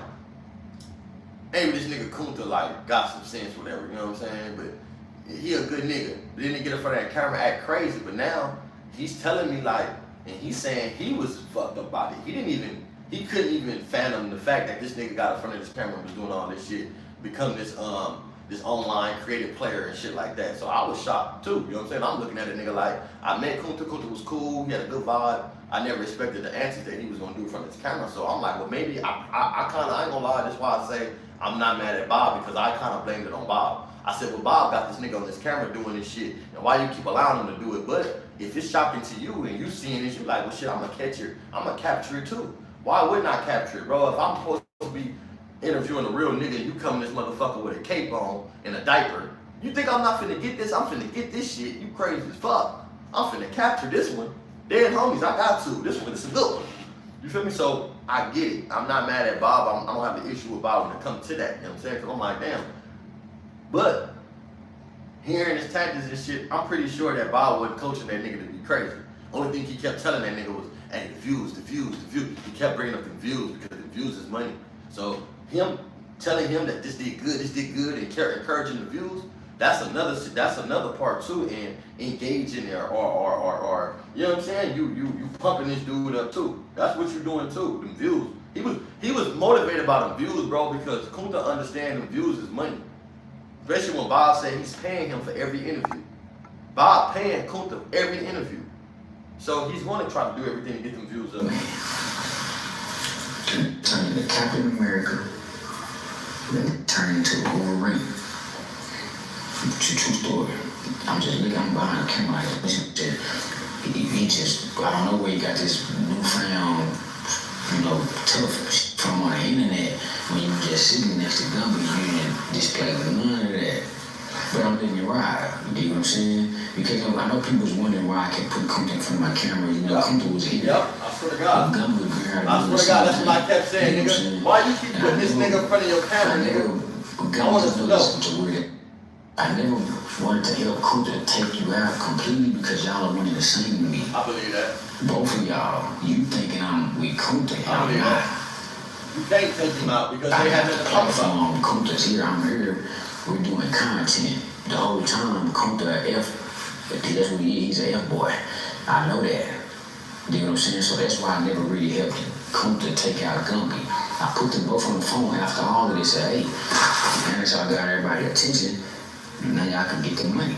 maybe this nigga Kunta like got some sense, whatever, you know what I'm saying? But he a good nigga. Then he get in front of that camera, act crazy. But now he's telling me like, and he's saying he was fucked up by it. He couldn't even fathom the fact that this nigga got in front of this camera and was doing all this shit, become this online creative player and shit like that. So I was shocked too, you know what I'm saying? I'm looking at a nigga like, I met Kunta was cool, he had a good vibe. I never expected the antics that he was gonna do in front of his camera. So I'm like, well, maybe I ain't gonna lie, that's why I say I'm not mad at Bob, because I kind of blamed it on Bob. I said, well, Bob got this nigga on this camera doing this shit, and why you keep allowing him to do it? But if it's shocking to you and you seeing this, you like, well, shit, I'm gonna capture it too. Why wouldn't I capture it, bro? If I'm supposed to be interviewing a real nigga, you come this motherfucker with a cape on and a diaper, you think I'm not finna get this? I'm finna get this shit. You crazy as fuck. I'm finna capture this one. Dead homies, I got to. This one is a good one. You feel me? So I get it. I'm not mad at Bob. I don't have an issue with Bob when it comes to that. You know what I'm saying? Because I'm like, damn. But hearing his tactics and shit, I'm pretty sure that Bob wasn't coaching that nigga to be crazy. Only thing he kept telling that nigga was, hey, the views. He kept bringing up the views because the views is money. So him telling him that this did good, and encouraging the views, that's another part too, and engaging there or you know what I'm saying? You pumping this dude up too. That's what you're doing too, them views. He was motivated by the views, bro, because Kunta understands the views is money. Especially when Bob said he's paying him for every interview. Bob paying Kunta every interview. So he's going to try to do everything to get them views up. Turn into Captain America, then turn into Wolverine. True story. I'm behind the camera. He just, I don't know where he got this newfound, tough shit from on the internet. When you were just sitting next to Gumby, you didn't display none of that. But I'm letting you ride. You get what I'm saying? Because I know people was wondering why I kept putting Kunta in front of my camera. Kunta was here. Yep, I swear to God. Gumby was here. I swear to God, that's what I kept saying, nigga. Why you keep putting this nigga in front of your camera, nigga? I want to know. I never wanted to help Kunta take you out completely because y'all are one and the same to me. I believe that. Both of y'all, you thinking I'm with Kunta, I believe not. that. You can't take him out because they have nothing to talk about. Kunta's here, I'm here. We're doing content. The whole time, Kunta F, that's what he is, he's an F boy. I know that. You know what I'm saying? So that's why I never really helped Kunta take out Gumby. I put them both on the phone after all of this, said, hey, now that y'all got everybody's attention, now y'all can get the money.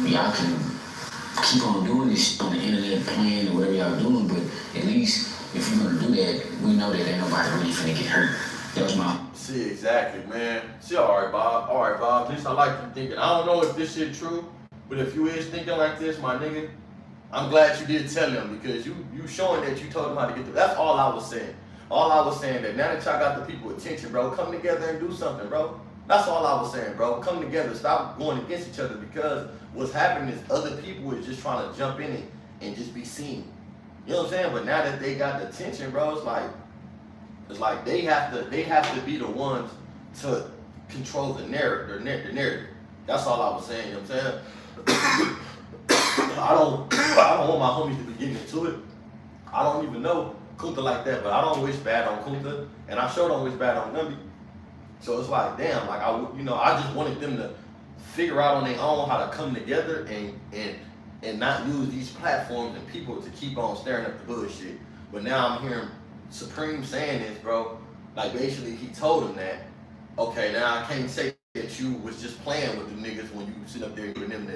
Y'all can keep on doing this on the internet, playing or whatever y'all doing, but at least if you're gonna do that, we know that ain't nobody really finna get hurt. That was my. See, exactly, man. See, all right, Bob. All right, Bob. At least I like you thinking. I don't know if this shit true, but if you is thinking like this, my nigga, I'm glad you did tell him because you showing that you told him how to get through. That's all I was saying. All I was saying that now that y'all got the people attention, bro, come together and do something, bro. That's all I was saying, bro. Come together. Stop going against each other because what's happening is other people is just trying to jump in it and just be seen. You know what I'm saying? But now that they got the attention, bro, it's like they have to be the ones to control the narrative, the narrative. That's all I was saying. You know what I'm saying? I don't want my homies to be getting into it. I don't even know Kunta like that, but I don't wish bad on Kunta, and I sure don't wish bad on Gumby. So it's like, damn, like I just wanted them to figure out on their own how to come together and not use these platforms and people to keep on staring at the bullshit. But now I'm hearing Supreme saying this, bro. Like basically he told him that, okay, now I can't say that you was just playing with the niggas when you sit up there and giving them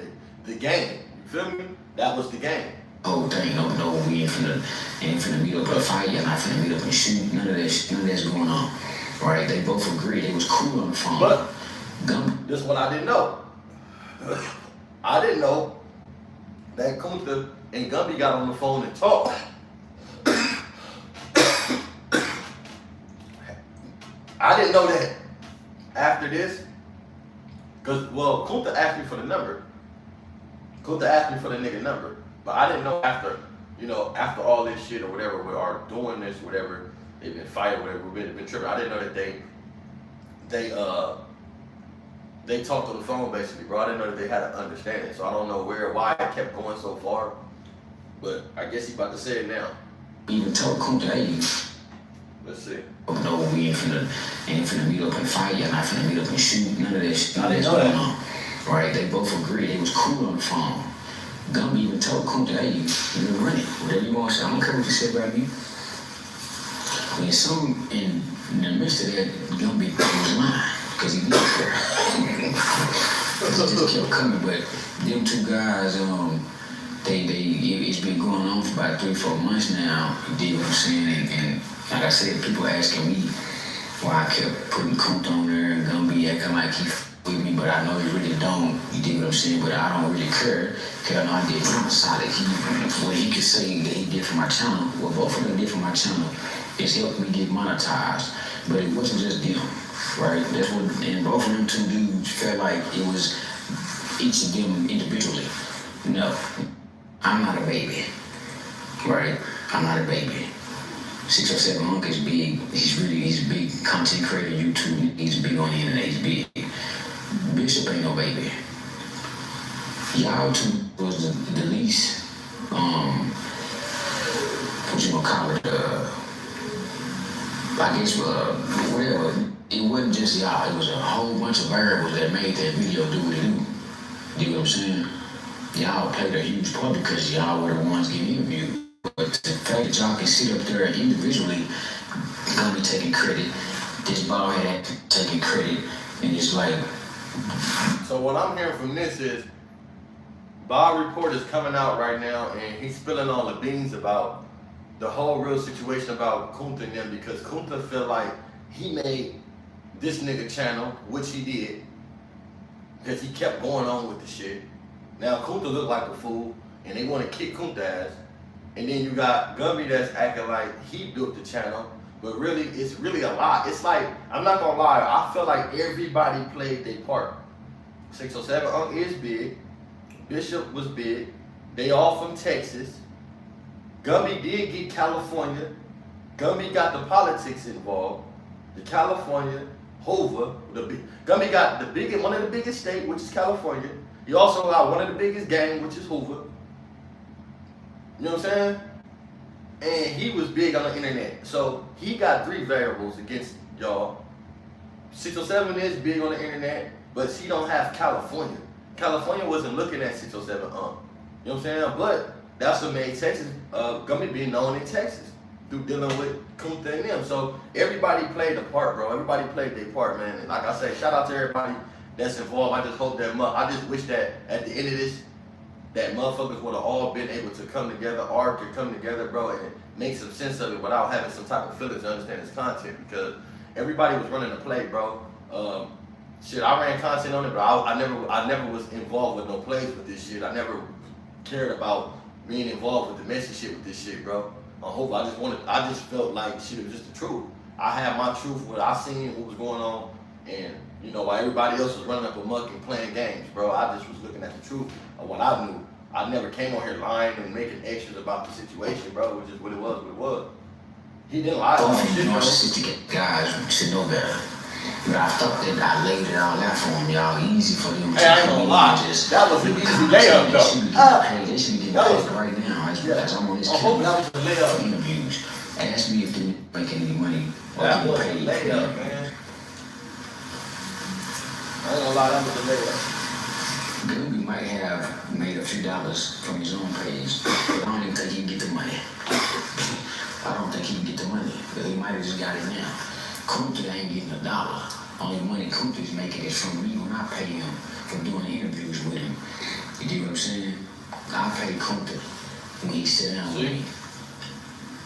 the game. You feel me? That was the game. Whole thing, no, we ain't finna meet up at a fight, you're not finna meet up and shoot, none of that's going on. Right? They both agreed, they was cool on the phone. But Gumby. this is what I didn't know. I didn't know that Kunta and Gumby got on the phone and talked. I didn't know that after this, cause well, Kunta asked me for the number. Kunta asked me for the nigga number, but I didn't know after all this shit or whatever, we are doing this, whatever, they've been fighting, whatever, we've been tripping. I didn't know that they talked on the phone basically, bro. I didn't know that they had an understanding, so I don't know why it kept going so far, but I guess he's about to say it now. Even told Kunta, hey, let's see. No, we ain't finna meet up and fight, you're not finna meet up and shoot, none of that's know going that. on. Right? They both agreed, they was cool on the phone. Gumby even told Kunta, hey, you run it, whatever you want to say. I don't care what you say about me. When some in the midst of that, Gumby was lying, because he didn't care. He just kept coming, but them two guys, it's been going on for about 3-4 months now, you dig what I'm saying? And like I said, people asking me why I kept putting Kunta on there and Gumby acting like he with me, but I know he really don't. You dig what I'm saying? But I don't really care. Cause I know I did him a solid. What he could say that he did for my channel, what both of them did for my channel, is helped me get monetized. But it wasn't just them, right? That's what, and both of them two dudes felt like it was each of them individually. No, I'm not a baby, right? I'm not a baby. 607 Monk is big. He's a big content creator, YouTube. He's big on the internet. He's big. Bishop ain't no baby. Y'all two was the least, what you gonna call it, I guess, whatever. It wasn't just y'all, it was a whole bunch of variables that made that video do what it do. You know what I'm saying? Y'all played a huge part because y'all were the ones getting interviewed. But the fact that y'all can sit up there individually, Gumby taking credit, this ball head taking credit, and it's like. So what I'm hearing from this is, Bob Report is coming out right now and he's spilling all the beans about the whole real situation about Kunta and them because Kunta felt like he made this nigga channel, which he did, because he kept going on with the shit. Now Kunta looked like a fool and they want to kick Kunta ass. And then you got Gumby that's acting like he built the channel, but really, it's really a lot. It's like, I'm not gonna lie, I feel like everybody played their part. 607 is big, Bishop was big, they all from Texas. Gumby did get California. Gumby got the politics involved. The California, Hoover, Gumby got one of the biggest states, which is California. He also got one of the biggest gangs, which is Hoover. You know what I'm saying? And he was big on the internet. So he got 3 variables against y'all. 607 is big on the internet, but she don't have California. California wasn't looking at 607 You know what I'm saying? But that's what made Texas, Gumby being known in Texas through dealing with Kunta and them. So everybody played a part, bro. Everybody played their part, man. And like I said, shout out to everybody that's involved. I just hope that I just wish that at the end of this, that motherfuckers would have all been able to come together, or could come together, bro, and make some sense of it without having some type of feelings to understand this content. Because everybody was running the play, bro. Shit, I ran content on it, but I never was involved with no plays with this shit. I never cared about being involved with the messy shit with this shit, bro. I just felt like shit was just the truth. I had my truth, what I seen, what was going on, and you know, while everybody else was running up amok and playing games, bro, I just was looking at the truth of what I knew. I never came on here lying and making extras about the situation, bro. It was just what it was. He didn't lie about shit, bro. Narcissistic guys should know better. But I thought that I laid it all out for them, y'all. Easy for them. Hey, I ain't gonna lie. That was an easy layup, though. Hey, they should be getting paid right now. As I'm on this hope that was a layup. for interviews. Ask me if they making any money or That getting was a paid. layup, man. I ain't gonna lie, that was a layup. Gumby might have made a few dollars from his own page, but I don't even think he can get the money. I don't think he can get the money, but he might have just got it now. Kunta ain't getting a dollar. Only money Kunta's making is from me when I pay him for doing interviews with him. You get what I'm saying? I pay Kunta when he sit down with me.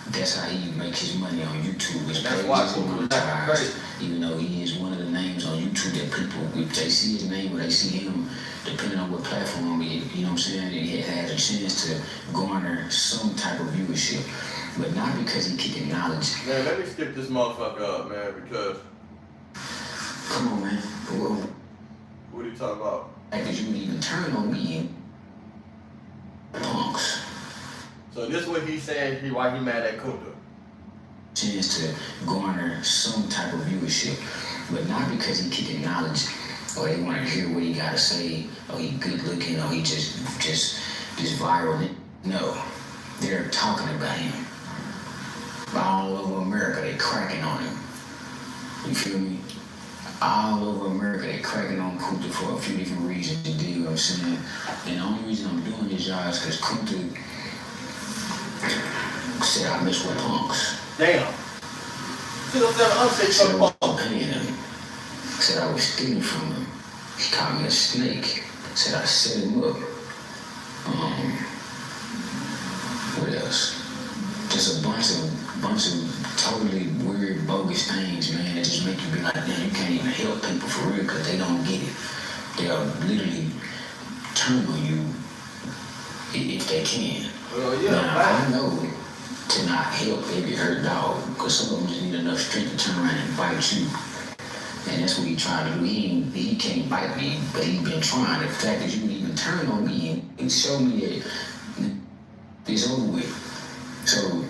That's how he makes his money on YouTube. His page is monetized, even though he is one of the names on YouTube that people, if they see his name or they see him, depending on what platform he, you know what I'm saying, he has a chance to garner some type of viewership. But not because he can acknowledge. Man, let me skip this motherfucker up, man, because. Come on, man. What are you talking about? Because you would even turn on me. Punks. So this what he's saying, why he mad at Kunta. Chance to garner some type of viewership. But not because he can acknowledge or they want to hear what he got to say, or he good looking, or he just viral. No. They're talking about him. All over America, they cracking on him. You feel me? All over America, they cracking on Kunta for a few different reasons. You dig what I'm saying? And the only reason I'm doing this, y'all, is because Kunta said I mess with punks. Damn. Said I was paying him. Said I was stealing from him. He called me a snake. Said I set him up. What else? Just a bunch of totally weird, bogus things, man, that just make you be like, damn, you can't even help people for real because they don't get it. They'll literally turn on you if they can. Well, yeah, now, I know to not help every hurt dog because some of them just need enough strength to turn around and bite you. And that's what he trying to do. He can't bite me, but he been trying. The fact that you even turn on me and show me that it's over with. So,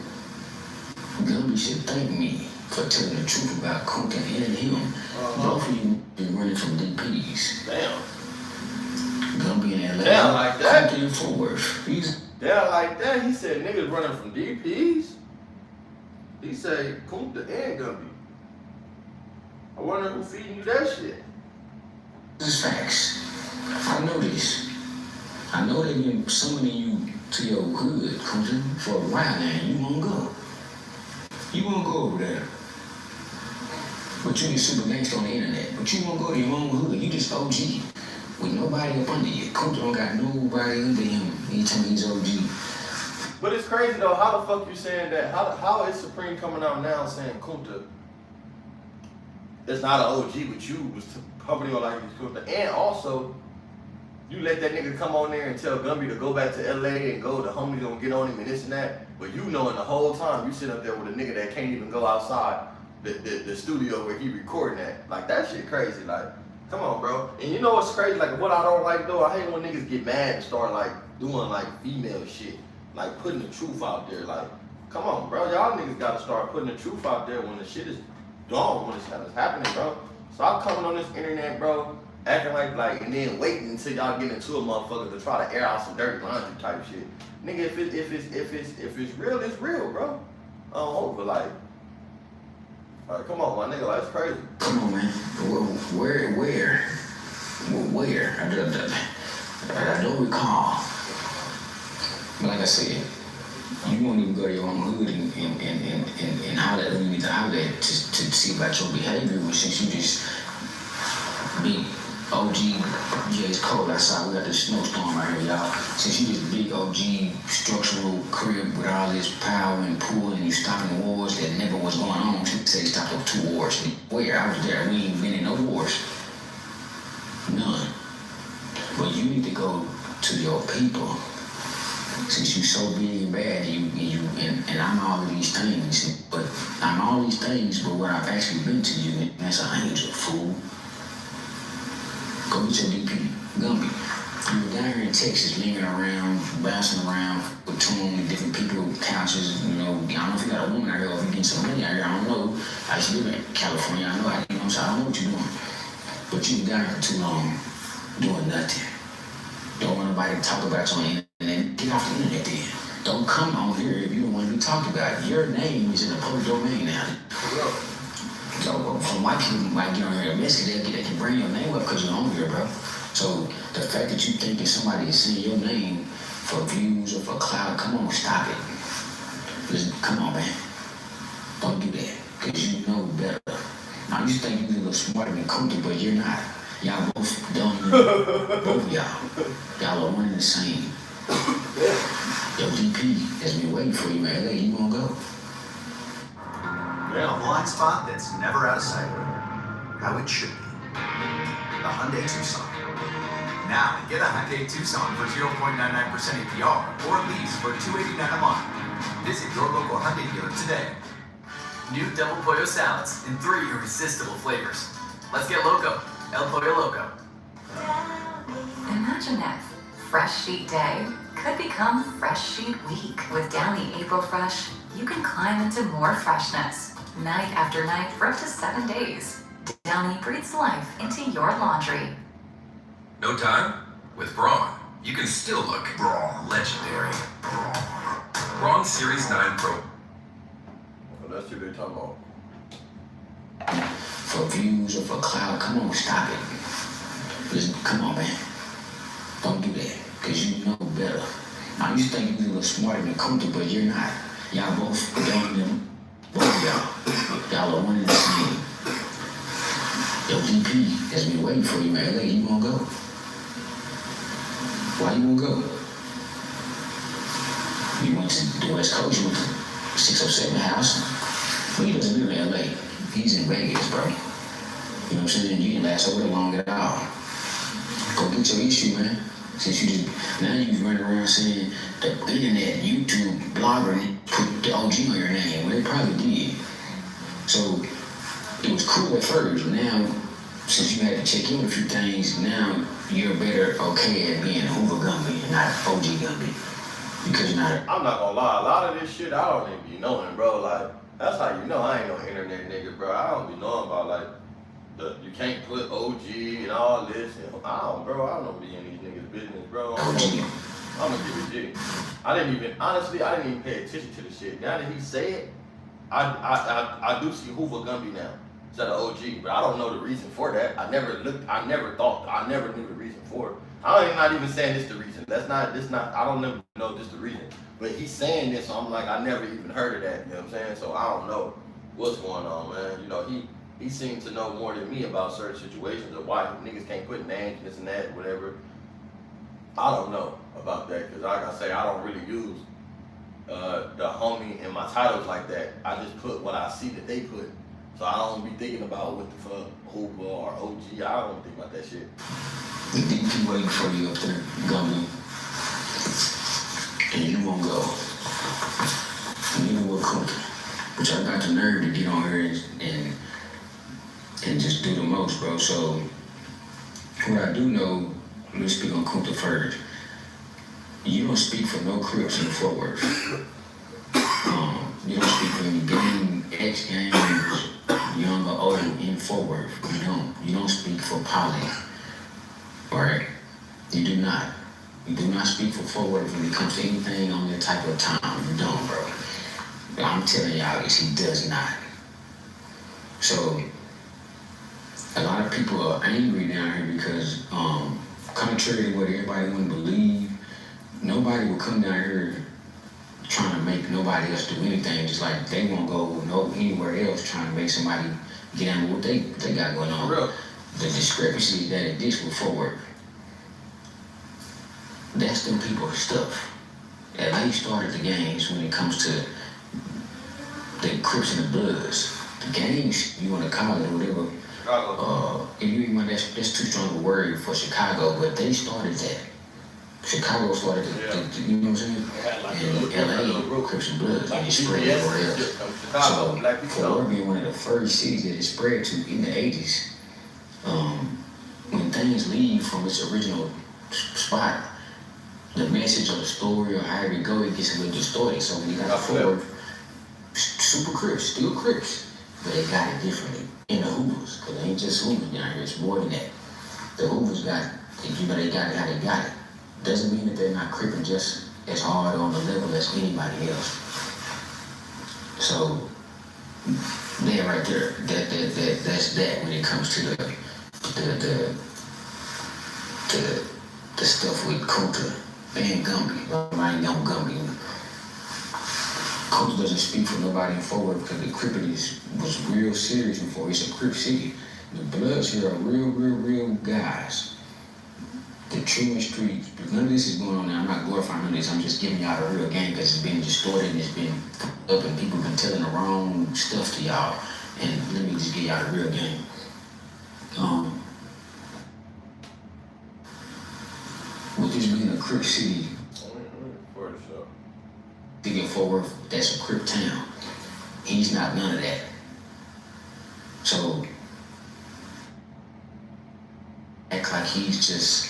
Gumby should thank me for telling the truth about Kunta and him. Both of you been running from DPs. Damn. Gumby in LA. Damn, like that? Kunta in Fort Worth. Damn, like that? He said niggas running from DPs? He said Kunta and Gumby. I wonder who feeding you that shit. This is facts. I know this. I know they've been summoning you to your hood, Kunta, for a while now, and you won't go. You won't go over there. But you ain't super gangster on the internet. But you won't go to your own hood. You just OG. With nobody up under you. Kunta don't got nobody under him. Anytime he's OG. But it's crazy though, how the fuck you saying that? How is Supreme coming out now saying Kunta is not an OG, but you was pumping on like he's Kunta? And also, you let that nigga come on there and tell Gumby to go back to LA and go, the homies gonna get on him and this and that. But you knowing the whole time you sit up there with a nigga that can't even go outside the studio where he recording at. Like that shit crazy. Like, come on, bro. And you know what's crazy? Like what I don't like though, I hate when niggas get mad and start like doing like female shit. Like putting the truth out there. Like, come on, bro. Y'all niggas gotta start putting the truth out there when the shit is gone, when it's happening, bro. Stop coming on this internet, bro. Acting like, and then waiting until y'all get into a motherfucker to try to air out some dirty laundry type shit. Nigga, if it's real, it's real, bro. I don't hope, but like, come on, my nigga, like, it's crazy. Come on, man. Where? I don't recall. But like I said, you won't even go to your own hood and holler at to see about your behavior since you just be OG, yeah, it's cold outside. We got this snowstorm right here, y'all. Since you this big OG structural crib with all this power and pool and you stopping wars that never was going on. She said he stopped up 2 wars. Where? I was there. We ain't been in no wars. None. But you need to go to your people. Since you so big and bad, and I'm all of these things, but I'm all these things, but what I've actually been to you, and that's an angel, fool. Go get your DP, Gumby. You were down here in Texas, lingering around, bouncing around between different people, couches, you know. I don't know if you got a woman out here or if you getting some money out here, I don't know. I used to live in California, I know how, you know, so I don't know what you're doing. But you been down here for too long, doing nothing. Don't want nobody to talk about you and then get off the internet then. Don't come on here if you don't want to be talked about. Your name is in the public domain now. So from white people might get on here a message, they can bring your name up because you're on here, bro. So the fact that you thinking somebody is saying your name for views or for clout, come on, stop it. Listen, come on, man. Don't do that because you know better. Now you think you're a little smarter than Kunta, but you're not. Y'all both dumb, both of y'all. Y'all are one and the same. Yo, DP has been waiting for you, man. Hey, you wanna go? A blind spot that's never out of sight. How it should be. The Hyundai Tucson. Now, get a Hyundai Tucson for 0.99% APR or lease for $289 a month. Visit your local Hyundai dealer today. New double pollo salads in 3 irresistible flavors. Let's get loco. El Pollo Loco. Imagine that Fresh Sheet Day could become Fresh Sheet Week. With Downy April Fresh, you can climb into more freshness. Night after night for up to 7 days. Downy breathes life into your laundry. No time? With Braun, you can still look legendary. Braun Series 9 Pro. Well, that's what they're talking about. For views or for clout, come on, stop it. Listen, come on, man. Don't do that, because you know better. Now, you think you're a little smarter than Kunta, but you're not. Y'all both dumb, both of y'all. Y'all are one and the same. Yo, DP has been waiting for you, man. Hey, you wanna go? Why you wanna go? You went to the West Coast, you went to 607 house. But he doesn't live in LA. He's in Vegas, bro. You know what I'm saying? You didn't last over there long at all. Go get your issue, man. Since you just, now you running around saying the internet, YouTube, blogger, and put the OG on your name. Well, they probably did. So, it was cool at first, but now, since you had to check in with a few things, now you're better okay at being Hoover Gumby and not OG Gumby. Because you're not I'm not gonna lie, a lot of this shit I don't even be knowing, bro. Like, that's how you know I ain't no internet nigga, bro. I don't be knowing about, like, you can't put OG and all this. And I don't be in these niggas' business, bro. I'm gonna give it G. Honestly, I didn't even pay attention to the shit. Now that he say it, I do see Hoover Gumby now instead of OG, but I don't know the reason for that. I never knew the reason for it. I'm not even saying this the reason. I don't never know this the reason. But he's saying this, so I'm like, I never even heard of that, you know what I'm saying? So I don't know what's going on, man. You know, he seems to know more than me about certain situations of why niggas can't put names, this and that, whatever. I don't know about that, because like I say, I don't really use the homie in my titles like that. I just put what I see that they put. So I don't be thinking about what the fuck Hoover or OG. I don't think about that shit. The DP waiting for you up there, Gumby. And you won't go. Neither will Kunta. But y'all got the nerve to get on here and just do the most, bro. So what I do know, let's speak on Kunta first. You don't speak for no Crips in Fort Worth. You don't speak for any gang, ex-gang members, young or older in Fort Worth. You don't speak for Poly. Alright? You do not. You do not speak for Fort Worth when it comes to anything on that type of time. You don't, bro. But I'm telling y'all this, he does not. So, a lot of people are angry down here because, contrary to what everybody want to believe, nobody will come down here trying to make nobody else do anything, just like they won't go anywhere else trying to make somebody get on with what they got going on. For real. the discrepancy that exists with Fort Worth. That's them people's stuff. LA started the gangs when it comes to the Crips and the Bloods. The gangs, you want to call it or whatever. Chicago. If you even that's too strong a word for Chicago, but they started that. Chicago started the you know what I'm saying? And LA, Crips and Bloods, and it spread everywhere else. So Fort Worth being one of the first cities that it spread to in the 80s, when things leave from its original spot, the message or the story or however it go, it gets a little distorted. So when you got the Fort Worth super Crips, still Crips, but they got it differently in the Hoovers, because they ain't just Hoovers down here, it's more than that. The Hoovers got it, you know, they got it how they got it. Doesn't mean that they're not cripping just as hard on the level as anybody else. So there right there, that's that when it comes to the stuff with Kunta and Gumby. I ain't know Gumby. Kunta doesn't speak for nobody in Fort Worth because the Crippity was real serious before. It's a Crip city. The Bloods here are real guys. The truest streets, none of this is going on now. I'm not glorifying none of this. I'm just giving y'all the real game because it's been distorted and it's been up and people have been telling the wrong stuff to y'all. And let me just give y'all the real game. With this being a Crip city, thinking Fort Worth, that's a Crip town. He's not none of that. So, act like he's just,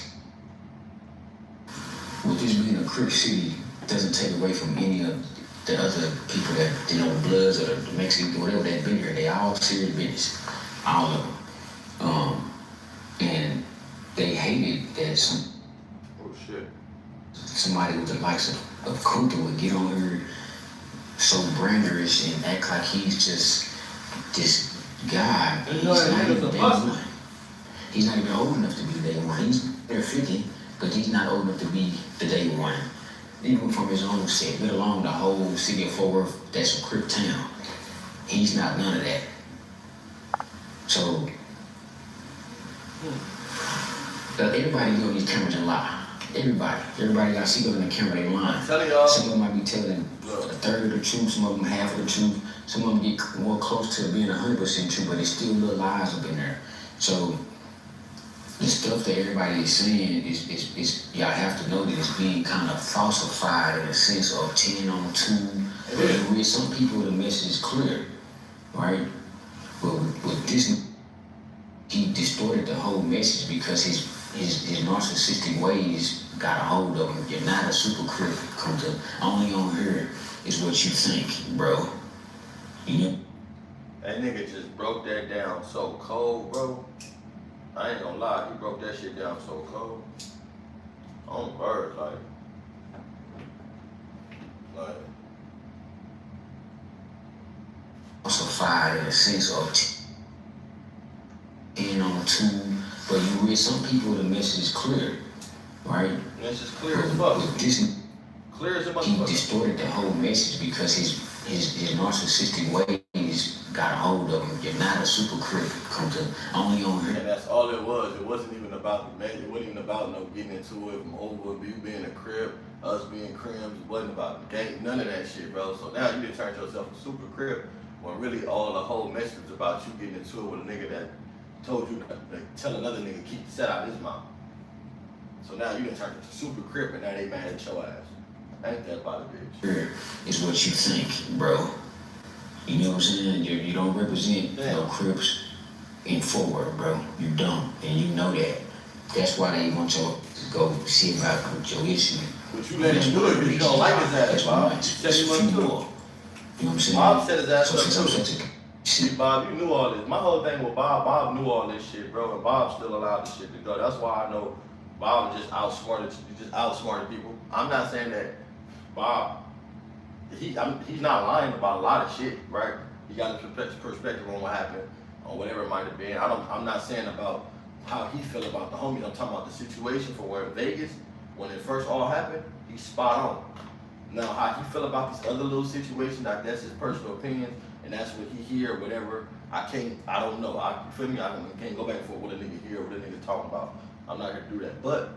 with this being a Crip city, doesn't take away from any of the other people that, you know, the Bloods or the Mexicans, whatever that been here. They all serious business, all of them. And they hated that somebody with the likes of Kunta would get on here so branderish and act like he's just this guy. He's not even day one. He's not even old enough to be day one. He's there 50, but he's not old enough to be the day one. Even from his own set, let alone the whole city of Fort Worth, that's a Crip town. He's not none of that. So, everybody get on these cameras and lie. Everybody got to see them in the camera, they lying. Some of them might be telling a third of the truth, some of them half of the truth. Some of them get more close to being 100% true, but there's still little lies up in there. So the stuff that everybody is saying is y'all have to know that it's being kind of falsified in a sense of 10 on 2. But with some people, the message is clear, right? But with this, he distorted the whole message because his narcissistic ways got a hold of him. You're not a super Crip, Kunta. Only on here is what you think, bro. You know? That nigga just broke that down so cold, bro. I ain't gonna lie, he broke that shit down so cold. On bird, like falsified in a sense of 10 on 2. But you read some people, the message is clear, right? This is clear as fuck. With this, clear as a motherfucker. He distorted the whole message because his narcissistic ways got a hold of him. You're not a super Crip, Kunta. Only on here. And that's all it was. It wasn't even about the it wasn't even about no getting into it from over you being a Crip, us being Crims. It wasn't about the gang, none of that shit, bro. So now you done turned yourself a super Crip when really all the whole message was about you getting into it with a nigga that told you to tell another nigga keep the set out of his mouth. So now you done turned into super Crip and now they mad at your ass. Ain't that about a bitch? Is what you think, bro. You know what I'm saying? You don't represent no Crips in Fort Worth, bro. You don't, and you know that. That's why they want you to go see about your issue. But you let him do it because you don't like his ass, Bob. You said he wasn't too. You know what I'm saying? Bob set his ass up too. See, See, Bob, you knew all this. My whole thing with Bob knew all this shit, bro, and Bob still allowed this shit to go. That's why I know Bob just outsmarted people. I'm not saying that Bob, he's not lying about a lot of shit, right? He got his perspective on what happened, on whatever it might have been. I'm not saying about how he feel about the homies. I'm talking about the situation for where Vegas, when it first all happened, he's spot on. Now, how he feel about this other little situation, like that's his personal opinion, and that's what he hear, whatever. I don't know. You feel me? I can't go back and forth what a nigga hear, what a nigga talking about. I'm not gonna do that. But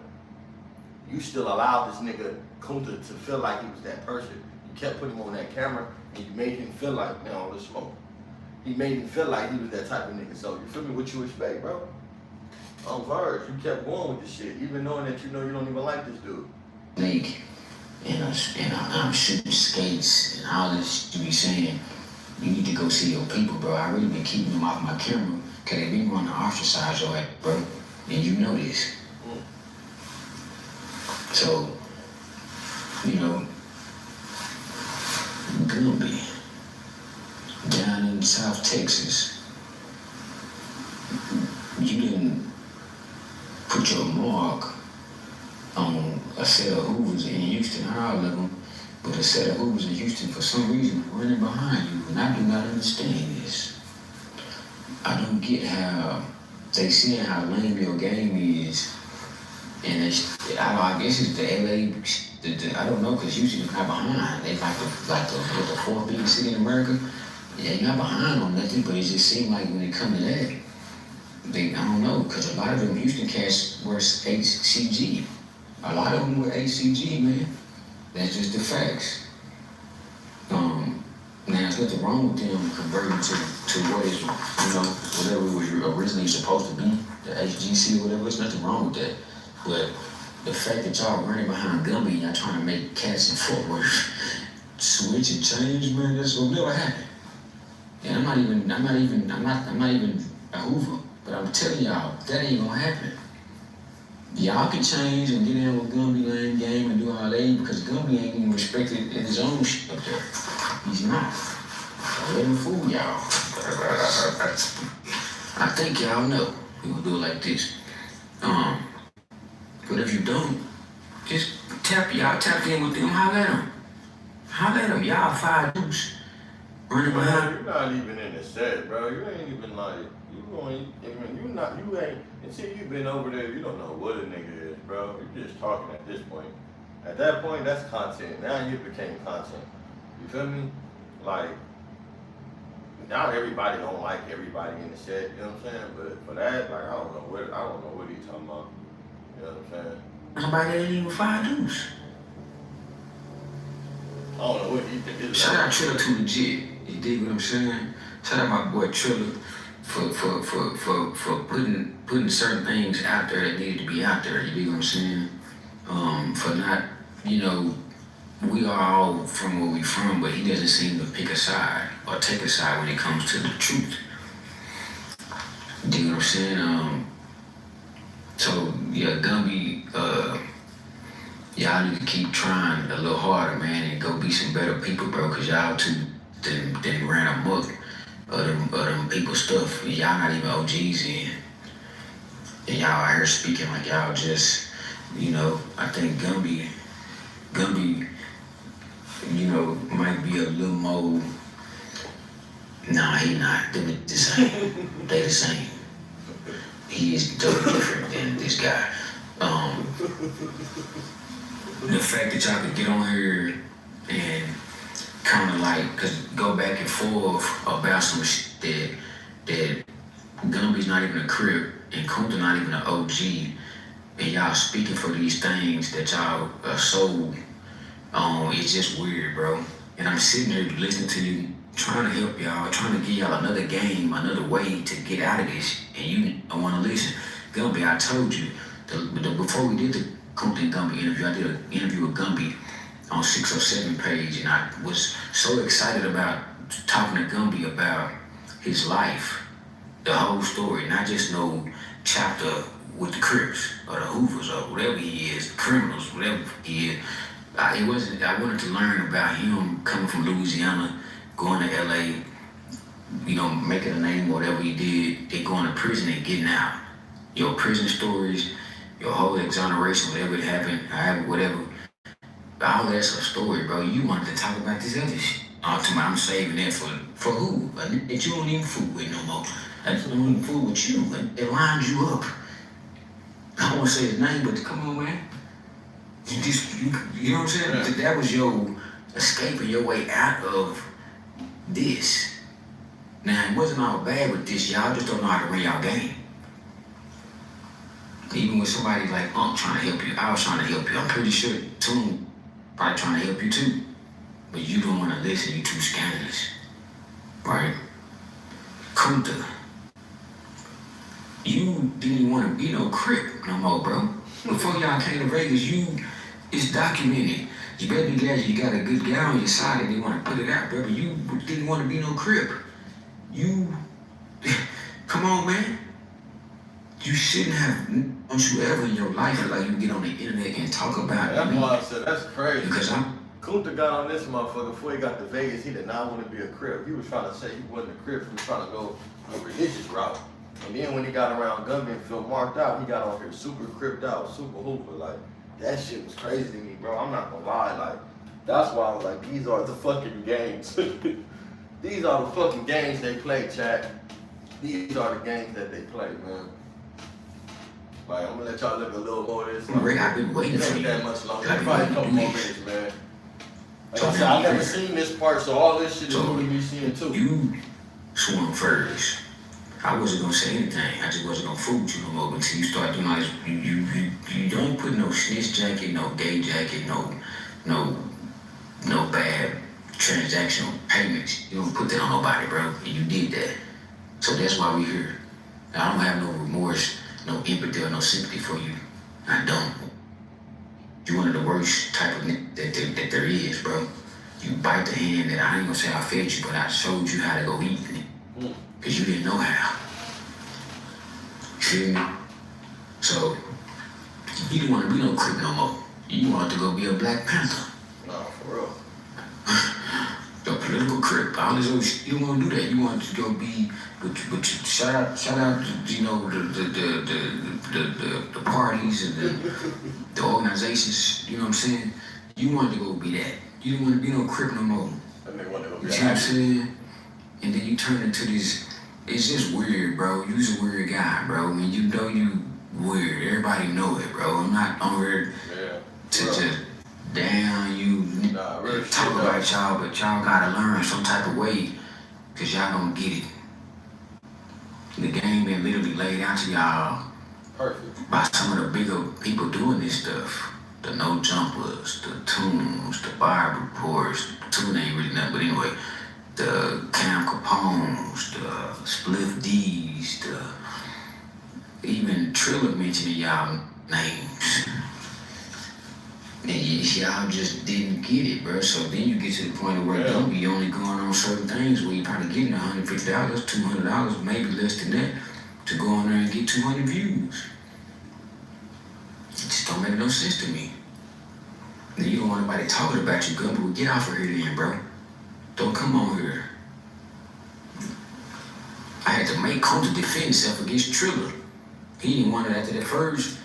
you still allowed this nigga Kunta to feel like he was that person. You kept putting him on that camera and you made him feel like, man, all this smoke. He made him feel like he was that type of nigga. So you feel me? What you expect, bro? On Verge, you kept going with this shit, even knowing that you know you don't even like this dude. Like, I'm shooting skates and all this you be saying, you need to go see your people, bro. I really been keeping them off my camera because they been wanting to ostracize your ass, bro. And you know this. So, you know, Gumby, down in South Texas, you didn't put your mark on a set of Hoovers in Houston, all of them, but a set of Hoovers in Houston for some reason running behind you, and I do not understand this. I don't get how they seeing how lame your game is, and I guess it's the LA, I don't know, because Houston is not behind. They like the fourth biggest city in America. Yeah, you're not behind on nothing, but it just seems like when it comes to that, I don't know, because a lot of them Houston cats were HCG. A lot of them were HCG, man. That's just the facts. Now, there's nothing wrong with them converting to what is, whatever it was originally supposed to be, the HGC or whatever. There's nothing wrong with that. But the fact that y'all running behind Gumby and y'all trying to make cats in Fort Worth switch and change, man, that's what never happen. And I'm not even a Hoover, but I'm telling y'all, that ain't gonna happen. Y'all can change and get in with Gumby lane game and do all that because Gumby ain't even respected in his own shit up there. He's not. Don't let him fool y'all. I think y'all know we gonna do it like this. But if you don't, just tap in with them, holler at them. Y'all 5 dudes running behind. You're not even in the set, bro. You ain't even like, until you've been over there, you don't know what a nigga is, bro. You're just talking at this point. At that point, that's content. Now you became content. You feel me? Like, not everybody don't like everybody in the set, you know what I'm saying? But for that, like, I don't know what he's talking about. You know what I'm saying? Somebody ain't even 5 dudes. I don't know what he did. Shout out Triller to legit. You dig what I'm saying? Shout out my boy Triller for putting certain things out there that needed to be out there. You dig what I'm saying? For not, we are all from where we from, but he doesn't seem to pick a side or take a side when it comes to the truth. You dig what I'm saying? So yeah, Gumby, y'all need to keep trying a little harder, man, and go be some better people, bro, because y'all two then ran amok of them people stuff. Y'all not even OGs in. And y'all out here speaking like y'all just, I think Gumby, might be a little more, nah, he not. They the same. They the same. He is totally different than this guy. The fact that y'all could get on here and kind of like, go back and forth about some shit that Gumby's not even a crip and Kunta not even an OG, and y'all speaking for these things that y'all are so on, it's just weird, bro. And I'm sitting there listening to you, trying to help y'all, trying to give y'all another game, another way to get out of this, and you don't want to listen. Gumby, I told you, before we did the Kunta and Gumby interview, I did an interview with Gumby on 607 page, and I was so excited about talking to Gumby about his life, the whole story, not just no chapter with the Crips or the Hoovers or whatever he is, the criminals, whatever he is. I wanted to learn about him coming from Louisiana, going to LA, making a name, whatever he did, then going to prison and getting out. Your prison stories, your whole exoneration, whatever it happened, whatever. All that's a story, bro. You wanted to talk about this other shit. I'm saving that for who? That you don't even fool with no more. That don't even fool with you. It lines you up. I don't want to say his name, but come on, man. You know what I'm saying? Yeah. That was your escaping your way out of this. Now, it wasn't all bad with this. Y'all just don't know how to run y'all game. Even with somebody like trying to help you, I was trying to help you. I'm pretty sure Toon probably trying to help you too. But you don't want to listen, you too scandalous. Right? Kunta, you didn't want to be no Crip no more, bro. Before y'all came to Vegas, it's documented. You better be glad you got a good guy on your side and they want to put it out, bro. But you didn't want to be no Crip. Come on, man. You shouldn't have, don't you ever in your life feel like you get on the internet and talk about it. That's why I said, that's crazy. Because Kunta got on this motherfucker before he got to Vegas. He did not want to be a Crip. He was trying to say he wasn't a Crip. He was trying to go a religious route. And then when he got around Gumby and felt marked out, he got on here super cripped out, super hooper. Like, that shit was crazy to me, bro. I'm not gonna lie. Like, that's why I was like, these are the fucking games. These are the fucking games they play, chat. These are the games that they play, man. Like, I'm gonna let y'all look a little more of this. Rick, I've been waiting for you. That much longer. Probably a couple more minutes, man. Like I said, I never seen this part, so all this shit is gonna be seeing too. You swung first. I wasn't gonna say anything. I just wasn't gonna fool with you no more until you start doing all this. You don't put no snitch jacket, no gay jacket, no bad transactional payments. You don't put that on nobody, bro. And you did that. So that's why we're here. I don't have no remorse, no empathy, or no sympathy for you. I don't. You're one of the worst type of nigga that there is, bro. You bite the hand that I ain't gonna say I fed you, but I showed you how to go eat it. Because you didn't know how. Feel me? So, you didn't want to be no Crip no more. You wanted to go be a Black Panther. No, for real. The political Crip, all this other shit. You don't want to do that. You wanted to go be, but shout out, you know, the parties and the organizations. You know what I'm saying? You wanted to go be that. You didn't want to be no Crip no more. And they wanted to go You be see what I'm saying? And then you turn into this. It's just weird, bro. You's a weird guy, bro. I mean, you know you weird. Everybody know it, bro. I'm not on here to just down you talk about y'all, but y'all gotta learn some type of way, cause y'all don't get it. The game been literally laid out to y'all by some of the bigger people doing this stuff. The no jumpers, the tunes, the Bible reports. Tune ain't really nothing, but anyway. The Cam Capones, the Spliff D's, even Triller mentioning y'all names. And y'all just didn't get it, bro. So then you get to the point where Gumby only going on certain things where you're probably getting $150, $200, maybe less than that, to go on there and get 200 views. It just don't make no sense to me. And you don't want anybody talking about you, Gumby. Well, get off of here then, bro. Don't come on here. I had to make Kunta defend himself against Trigger. He didn't want it after that first,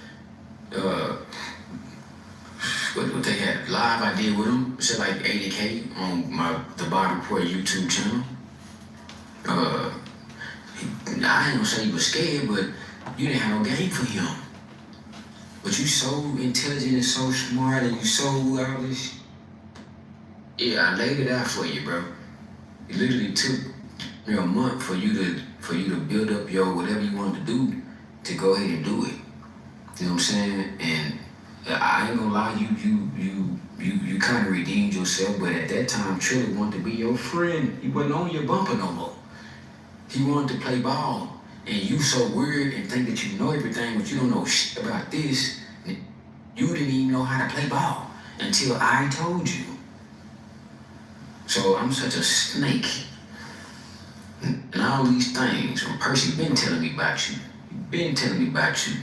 what they had live I did with him. It said like 80K on the Bobby Report YouTube channel. I ain't gonna say you was scared, but you didn't have no game for him. But you so intelligent and so smart and you so all this. Yeah, I laid it out for you, bro. It literally took me a month for you to build up your whatever you wanted to do to go ahead and do it. You know what I'm saying? And I ain't gonna lie, you kind of redeemed yourself, but at that time, Triller wanted to be your friend. He wasn't on your bumper no more. He wanted to play ball. And you so weird and think that you know everything, but you don't know shit about this. You didn't even know how to play ball until I told you. So I'm such a snake. And all these things, when Percy been telling me about you. Been telling me about you.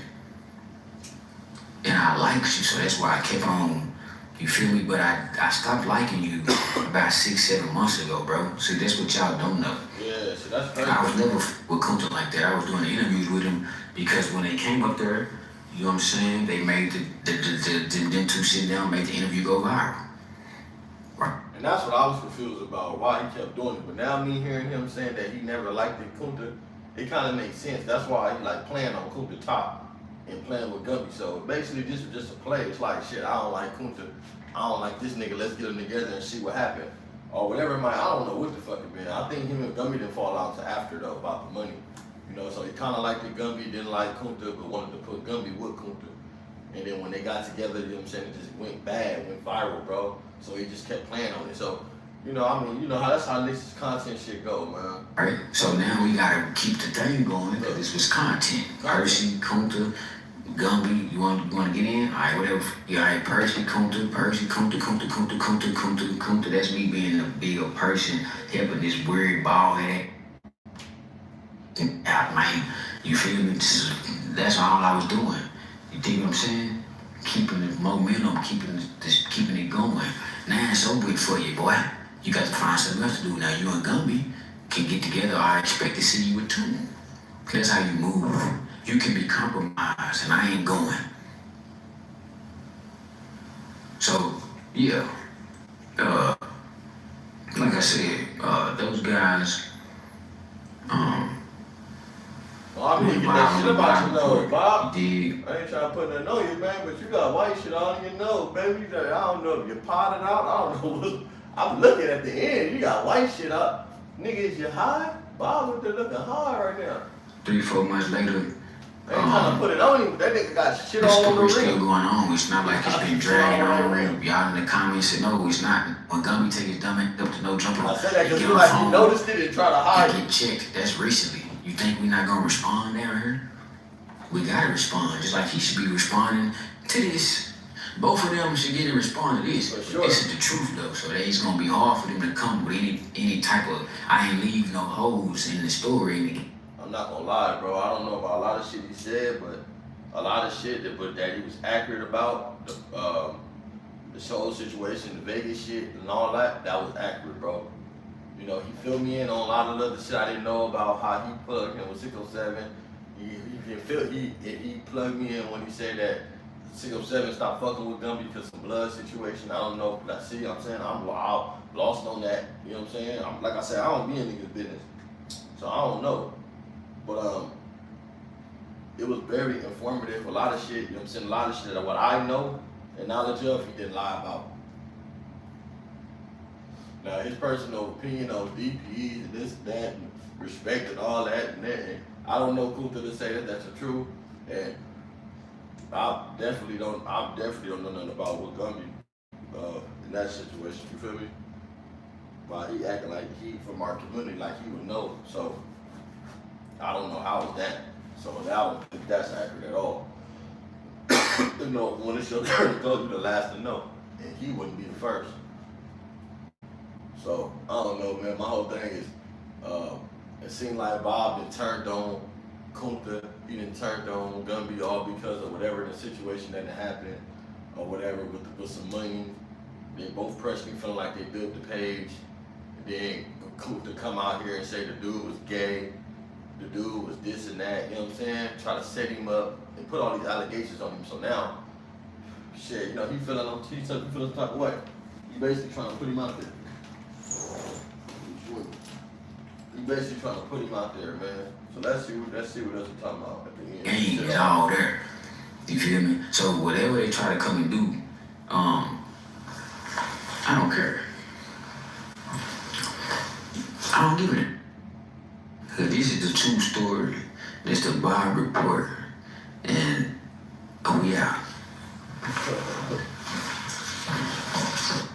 And I liked you, so that's why I kept on, you feel me? But I stopped liking you about 6-7 months ago, bro. See, that's what y'all don't know. Yeah, so that's crazy. I was never with Kunta like that. I was doing the interviews with him because when they came up there, you know what I'm saying? They made them two sitting down, made the interview go viral. Right. And that's what I was confused about, why he kept doing it. But now me hearing him saying that he never liked it, Kunta, it kind of makes sense. That's why he like playing on Kunta top and playing with Gumby. So basically this was just a play. It's like, shit, I don't like Kunta. I don't like this nigga. Let's get them together and see what happened. or whatever it might. I don't know what the fuck it been. I think him and Gumby didn't fall out to after though about the money. You know, so he kind of liked the Gumby, didn't like Kunta, but wanted to put Gumby with Kunta. And then when they got together, you know what I'm saying, it just went bad, went viral, bro. So he just kept playing on it. So, you know, I mean, you know how that's how this content shit go, man. Right? So now we gotta keep the thing going because this was content. Percy, Kunta, Gumby, you want to get in? All right, whatever. Yeah, all right, Percy, Kunta, Kunta. That's me being a bigger person, helping this weird bald head out, man. You feel me? That's all I was doing. You dig what I'm saying? Keeping the momentum, keeping it going. Now it's over with for you, boy. You got to find something else to do. Now you and Gumby can get together. I expect to see you with two. That's how you move. You can be compromised, and I ain't going. So, yeah. Like I said, those guys, Well, I mean, get that shit about your nose, Bob. You dig? I ain't trying to put nothing on you, man, but you got white shit on your nose, baby. I don't know if you potted out. I don't know what. I'm looking at the end. You got white shit up. Nigga, is you high? Bob, what they looking high right now? 3-4 months later, They ain't trying to put it on him. That nigga got shit the all over the story's still ring. going on. It's not like it's been dragging on. Y'all in the comments said, no, it's not. When Gumby take his dumb ass up to no jumper, I said that because get you on like the you phone, noticed it and try to hide you it. get checked. That's recently. You think we not gonna respond down here? We gotta respond. Just like he should be responding to this. Both of them should get a respond to this. For sure. This is the truth though, so it's gonna be hard for them to come with any type of I ain't leave no holes in the story. I'm not gonna lie, bro. I don't know about a lot of shit he said, but a lot of shit that he was accurate about, the whole situation, the Vegas shit and all that was accurate, bro. You know, he filled me in on a lot of other shit I didn't know about how he plugged in with 607. He plugged me in when he said that 607 stopped fucking with Gumby because some blood situation. I don't know. But see, I'm saying I'm lost on that. You know what I'm saying? Like I said, I don't be in niggas' business, so I don't know. But it was very informative. A lot of shit. You know what I'm saying? A lot of shit that what I know and knowledge of, he didn't lie about. Now his personal opinion on DPEs and this, that, and respect and all that, and I don't know Kunta to say that that's the truth, and I definitely don't know nothing about what Gumby in that situation. You feel me? But he acting like he from our community, like he would know. So I don't know how is that. So I don't think that's accurate at all. You know, when it's your turn to go, you're the last to know, and he wouldn't be the first. So I don't know, man. My whole thing is, it seemed like Bob had turned on Kunta. He didn't turn on Gumby all because of whatever the situation that happened or whatever with some money. They both pressed me feeling like they built the page. And then Kunta come out here and say the dude was gay, the dude was this and that. You know what I'm saying? Try to set him up and put all these allegations on him. So now, shit, you know, he feeling some type of way. He basically trying to put him out there. He basically trying to put him out there, man. So let's see what else we're talking about at the end. Game is all there. You feel me? So whatever they try to come and do, I don't care. I don't give it. Cause this is the true story. This the Bob report, and we out.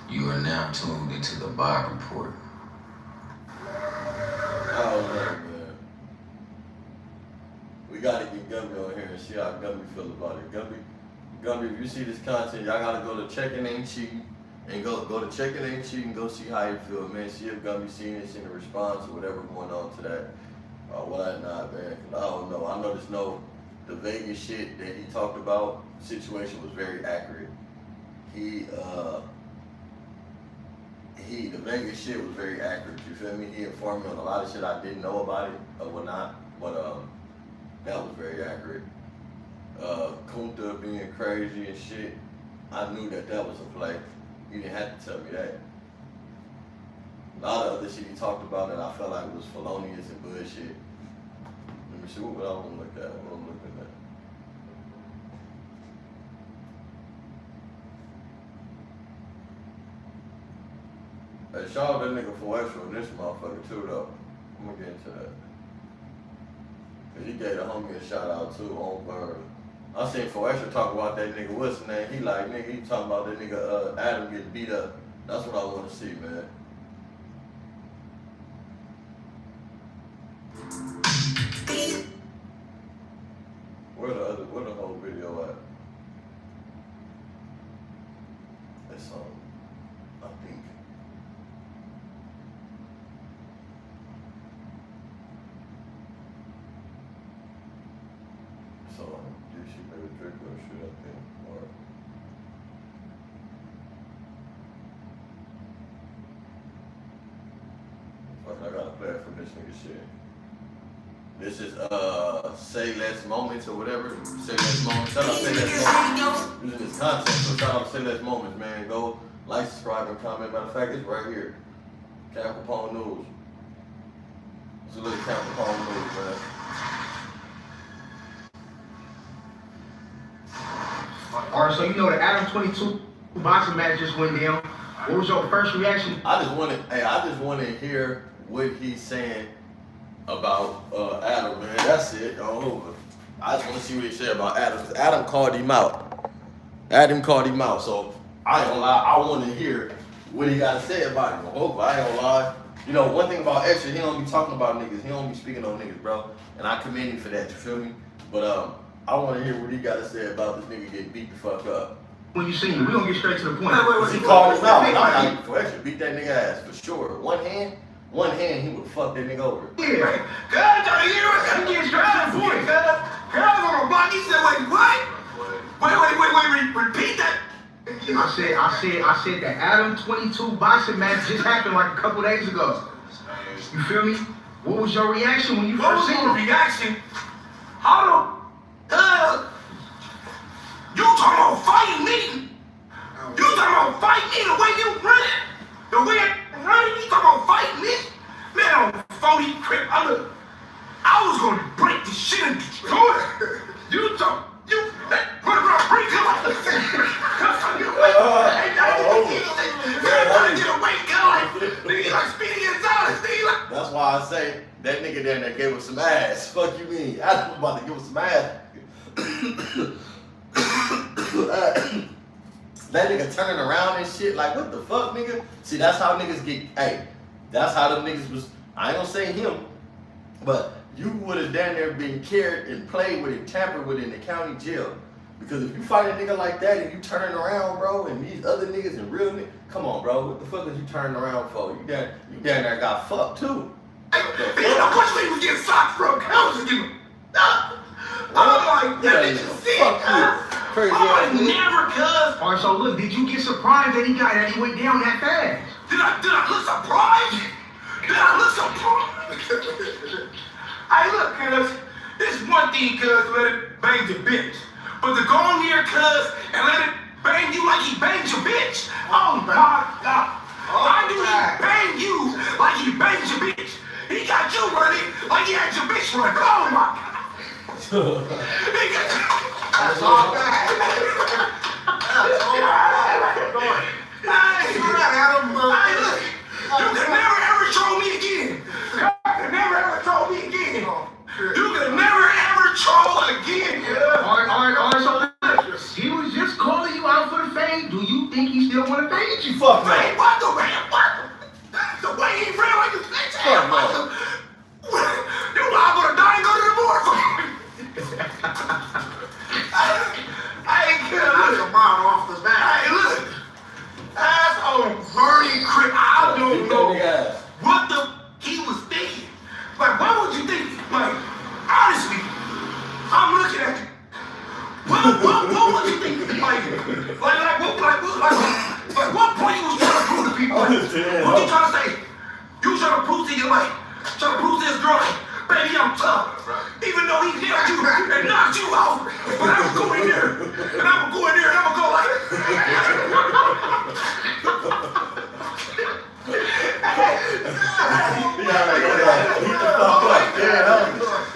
You are now tuned into the Bob report. I don't know, man. We gotta get Gumby on here and see how Gumby feel about it. Gumby, if you see this content, y'all gotta go to Checkin' Ain't Cheating and go to Checkin' Ain't Cheating, go see how you feel, man. See if Gumby seen it, seen the response or whatever going on to that. Whatnot, man. I don't know. I know the Vegas shit that he talked about, situation was very accurate. The Vegas shit was very accurate, you feel me? He informed me on a lot of shit I didn't know about it or whatnot, but that was very accurate. Kunta being crazy and shit, I knew that was a play. He didn't have to tell me that. A lot of other shit he talked about that I felt like was felonious and bullshit. Let me see what I want to look at. What I'm looking at. Hey, shout out that nigga for extra in this motherfucker too, though. I'm gonna get into that. Cause he gave the homie a shout out too on Bird. I seen for extra talk about that nigga, what's his name? He like, nigga, he talking about that nigga Adam getting beat up. That's what I want to see, man. Where the whole video at? It's on, I think. So, did she make a Triggerbird shit, I think, or... Fuck, I gotta play it for this nigga shit. This is Say Less Moments or whatever. Say Less Moments. Shout out Say Less Moments. Using this content, so shout out Say Less Moments, man. Go like, subscribe, and comment. Matter of fact, it's right here. Cam Capone News. It's a little Cam Capone News, man. Alright, so you know the Adam 22 boxing match just went down. What was your first reaction? I just want to hear what he's saying about Adam, man. That's it. All over. I just want to see what he said about Adam. 'Cause Adam called him out. So I ain't gonna lie. I want to hear what he got to say about him. I ain't gonna lie. You know, one thing about Extra, he don't be talking about niggas. He don't be speaking on niggas, bro. And I commend him for that. You feel me? But I want to hear what he got to say about this nigga getting beat the fuck up. When you seen it, we gonna get straight to the point. He called him out. And I'm like, for Extra, beat that nigga ass for sure. One hand, he would fuck that nigga over. Yeah. God, you gotta get straight to the point. Girls on the block, he said, wait, what? Wait, repeat that. I said the Adam 22 boxing match just happened like a couple days ago. You feel me? What was your reaction when you first seen it? Reaction? How the you talking about fighting me? You talking about fighting me the way you run it? The way I run it, you talking about fighting me? Man, on 40 crib, I was gonna break the shit and destroy it. You run around, break it like the get away, nigga, like Speedy Gonzalez, nigga. That's why I say that nigga down there gave us some ass. Fuck you mean? Adam was about to give us some ass. That nigga turning around and shit, like what the fuck, nigga? See, that's how niggas get. Hey, that's how them niggas was. I ain't gonna say him, but you would have down there been carried and played with it, tampered with it in the county jail. Because if you fight a nigga like that and you turning around, bro, and these other niggas and real niggas, come on, bro, what the fuck is you turning around for? You down there got fucked too. You know what you was getting socked from? I was just getting. I'm like, that nigga sick, Crazy I never, cuz. Alright, so look, did you get surprised that he went down that fast? Did I look surprised? Hey, look, cuz, it's one thing, cuz, to let it bang your bitch. But to go on here, cuz, and let it bang you like he banged your bitch? Oh my God. I knew he banged you like he banged your bitch. He got you running like he had your bitch running. Oh my God. That's all bad. Hey, look, you can never ever troll me again. You can never ever troll me again. You can never ever troll again. Alright, so look, he was just calling you out for the fame. Do you think he still want to fade you? Fuck no. Hey, what the man? What? The way he ran like a bitch. Fuck no. You liable to die and go to the board for me. I ain't kidding. Knock your mom off the back. Hey, look. Ass on burning crib. I don't know what the he was thinking. Like, what was you thinking? Like, honestly, I'm looking at you. What was you thinking? Like what point you was trying to prove to people? Like, what you trying to say? You trying to prove to your life? Trying to prove to this girl, like, baby, I'm tough. Even though he nailed you and knocked you out, but I'm gonna go in there, and I'm gonna go in there, and I'm gonna go like.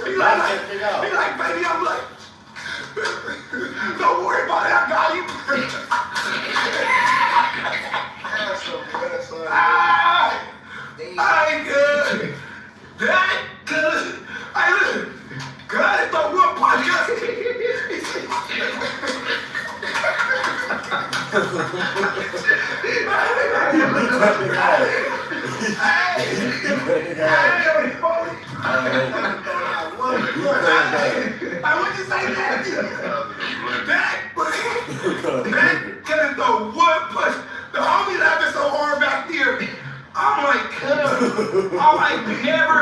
He like, baby, I'm like, don't worry about it, I got you. What'd you say that? That couldn't throw one punch. The homie laughing so hard back there. I'm like, I'm like, never.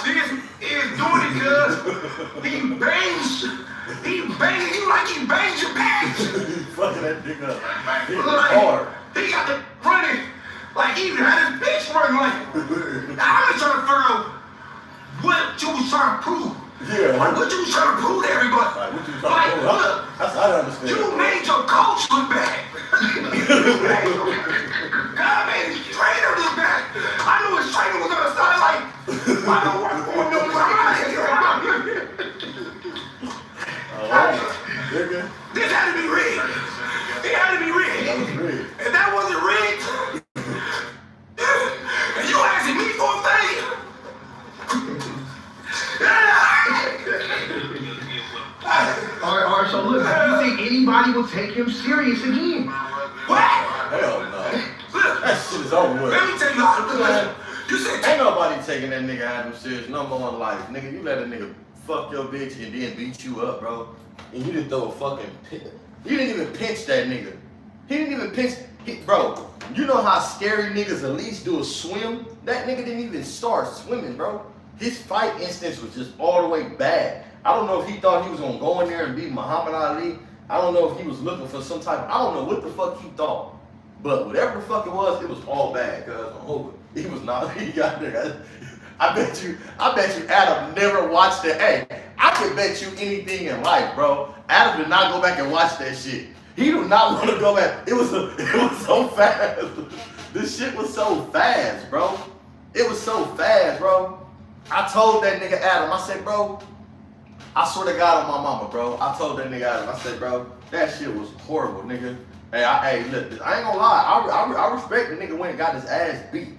This is doing it, cuz. He bangs you like he bangs your bitch. Fucking that nigga up. Like, Hard. he got the running. Like, he even had his bitch running. Like, I'm just trying to figure out what you was trying to prove. Yeah. Like, what you was trying to prove to everybody. Like, what you trying to prove? Look, I don't understand. you made your coach look bad. God made his trainer look bad. I knew his trainer was on the side like, I don't want to no Nigga. This had to be rigged. It had to be rigged. That was rigged. If that wasn't rigged, and you asking me for a thing, All right, so look, do you think anybody will take him serious again? what? Hell no. That shit is over with. Let me tell you how. You said Ain't nobody taking that nigga Adam serious no more in life. Nigga, you let a nigga fuck your bitch and then beat you up, bro. And you didn't throw a fucking you didn't even pinch that nigga. He didn't even pinch. Bro, you know how scary niggas at least do a swim? That nigga didn't even start swimming, bro. His fight instincts was just all the way bad. I don't know if he thought he was gonna go in there and beat Muhammad Ali. I don't know if he was looking for some type of, I don't know what the fuck he thought. But whatever the fuck it was all bad, cuz I'm hoping. He was not, he got there. I bet you Adam never watched it. Hey, I can bet you anything in life, bro. Adam did not go back and watch that shit. He do not want to go back. It was so fast. This shit was so fast, bro. It was so fast, bro. I told that nigga Adam, I said, bro, I swear to God on my mama, bro. I told that nigga Adam, I said, bro, that shit was horrible, nigga. Hey, look, I ain't gonna lie. I respect the nigga when he got his ass beat.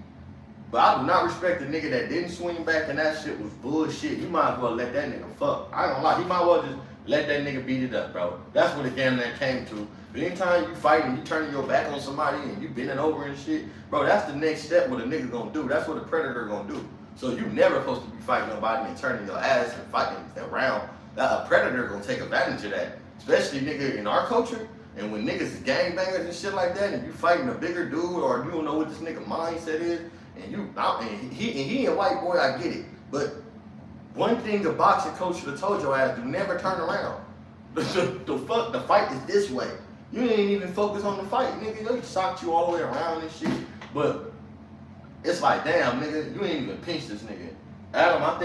But I do not respect the nigga that didn't swing back and that shit was bullshit. You might as well let that nigga fuck. I ain't gonna lie. He might as well just let that nigga beat it up, bro. That's what the game that came to. But anytime you fight and you turning your back on somebody and you bending over and shit, bro, that's the next step what a nigga gonna do. That's what a predator gonna do. So you never supposed to be fighting nobody and turning your ass and fighting around. A predator gonna take advantage of that. Especially nigga in our culture. And when niggas is gangbangers and shit like that, and you fighting a bigger dude or you don't know what this nigga mindset is, and he a white boy, I get it. But one thing the boxing coach should have told your ass, do never turn around. The fight is this way. You ain't even focus on the fight, nigga. They socked you all the way around and shit. But it's like, damn, nigga, you ain't even pinched this nigga. Adam, I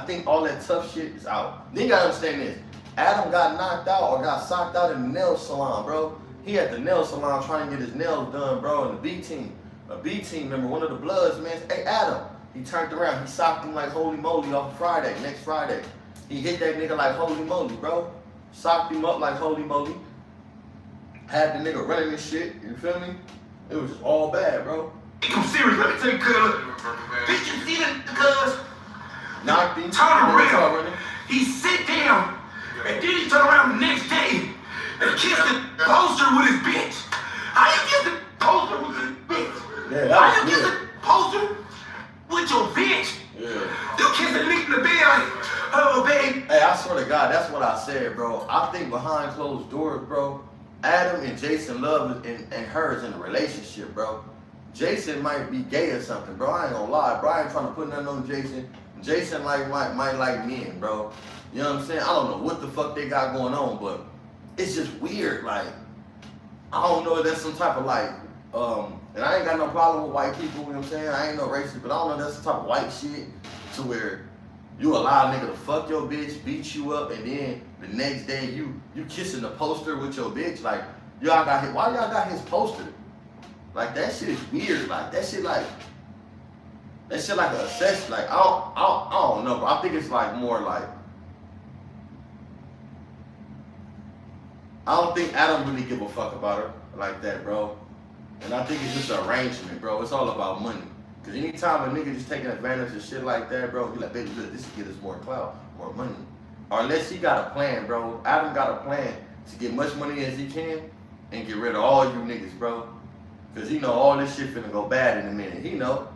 think all that tough shit is out. Then you gotta understand this. Adam got knocked out or got socked out in the nail salon, bro. He at the nail salon trying to get his nails done, bro, in the B team. A B team member, one of the Bloods, man, said, hey, Adam. He turned around, he socked him like holy moly off Friday, next Friday. He hit that nigga like holy moly, bro. Socked him up like holy moly. Had the nigga running this shit, you feel me? It was just all bad, bro. I'm serious. Let me tell you, cuz. Did you see that, cuz? Knocked him. Turn around. He sit down, and then he turn around the next day and kiss the poster with his bitch. How you kiss the poster with his bitch? Yeah, How that you was kiss weird. the poster with your bitch? Yeah. You kiss the nigga in the bed like, oh, babe. Hey, I swear to God, that's what I said, bro. I think behind closed doors, bro, Adam and Jason Love and her is in a relationship, bro. Jason might be gay or something, bro. I ain't gonna lie, bro. I ain't trying to put nothing on Jason. Jason might like men, bro. You know what I'm saying? I don't know what the fuck they got going on, but it's just weird. Like, I don't know if that's some type of like, and I ain't got no problem with white people, you know what I'm saying? I ain't no racist, but I don't know if that's some type of white shit to where you allow a nigga to fuck your bitch, beat you up, and then the next day you kissing the poster with your bitch. Like, y'all got his, why y'all got his poster? Like, that shit is weird. Like, that shit like a obsession. Like, I don't know, bro. I think it's like more like, I don't think Adam really give a fuck about her like that, bro. And I think it's just an arrangement, bro. It's all about money. Cause anytime a nigga just taking advantage of shit like that, bro, he like, baby, look, this will get us more clout, more money. Or unless he got a plan, bro. Adam got a plan to get much money as he can. and get rid of all you niggas, bro. Cause he know all this shit finna go bad in a minute. He know.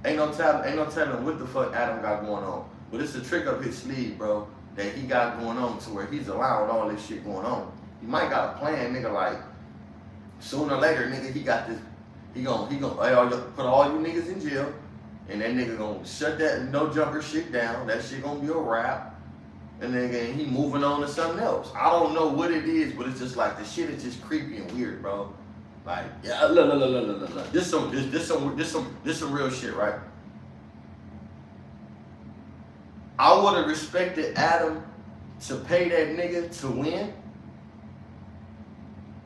Ain't no telling what the fuck Adam got going on. But it's a trick up his sleeve, bro, that he got going on to where he's allowing all this shit going on. He might got a plan, nigga, like, sooner or later, nigga, he got this, he gonna put all you niggas in jail, and that nigga gonna shut that no jumper shit down. That shit gonna be a wrap. And then again, he moving on to something else. I don't know what it is, but it's just like the shit is just creepy and weird, bro. Like, yeah, look. This some real shit, right? I would have respected Adam to pay that nigga to win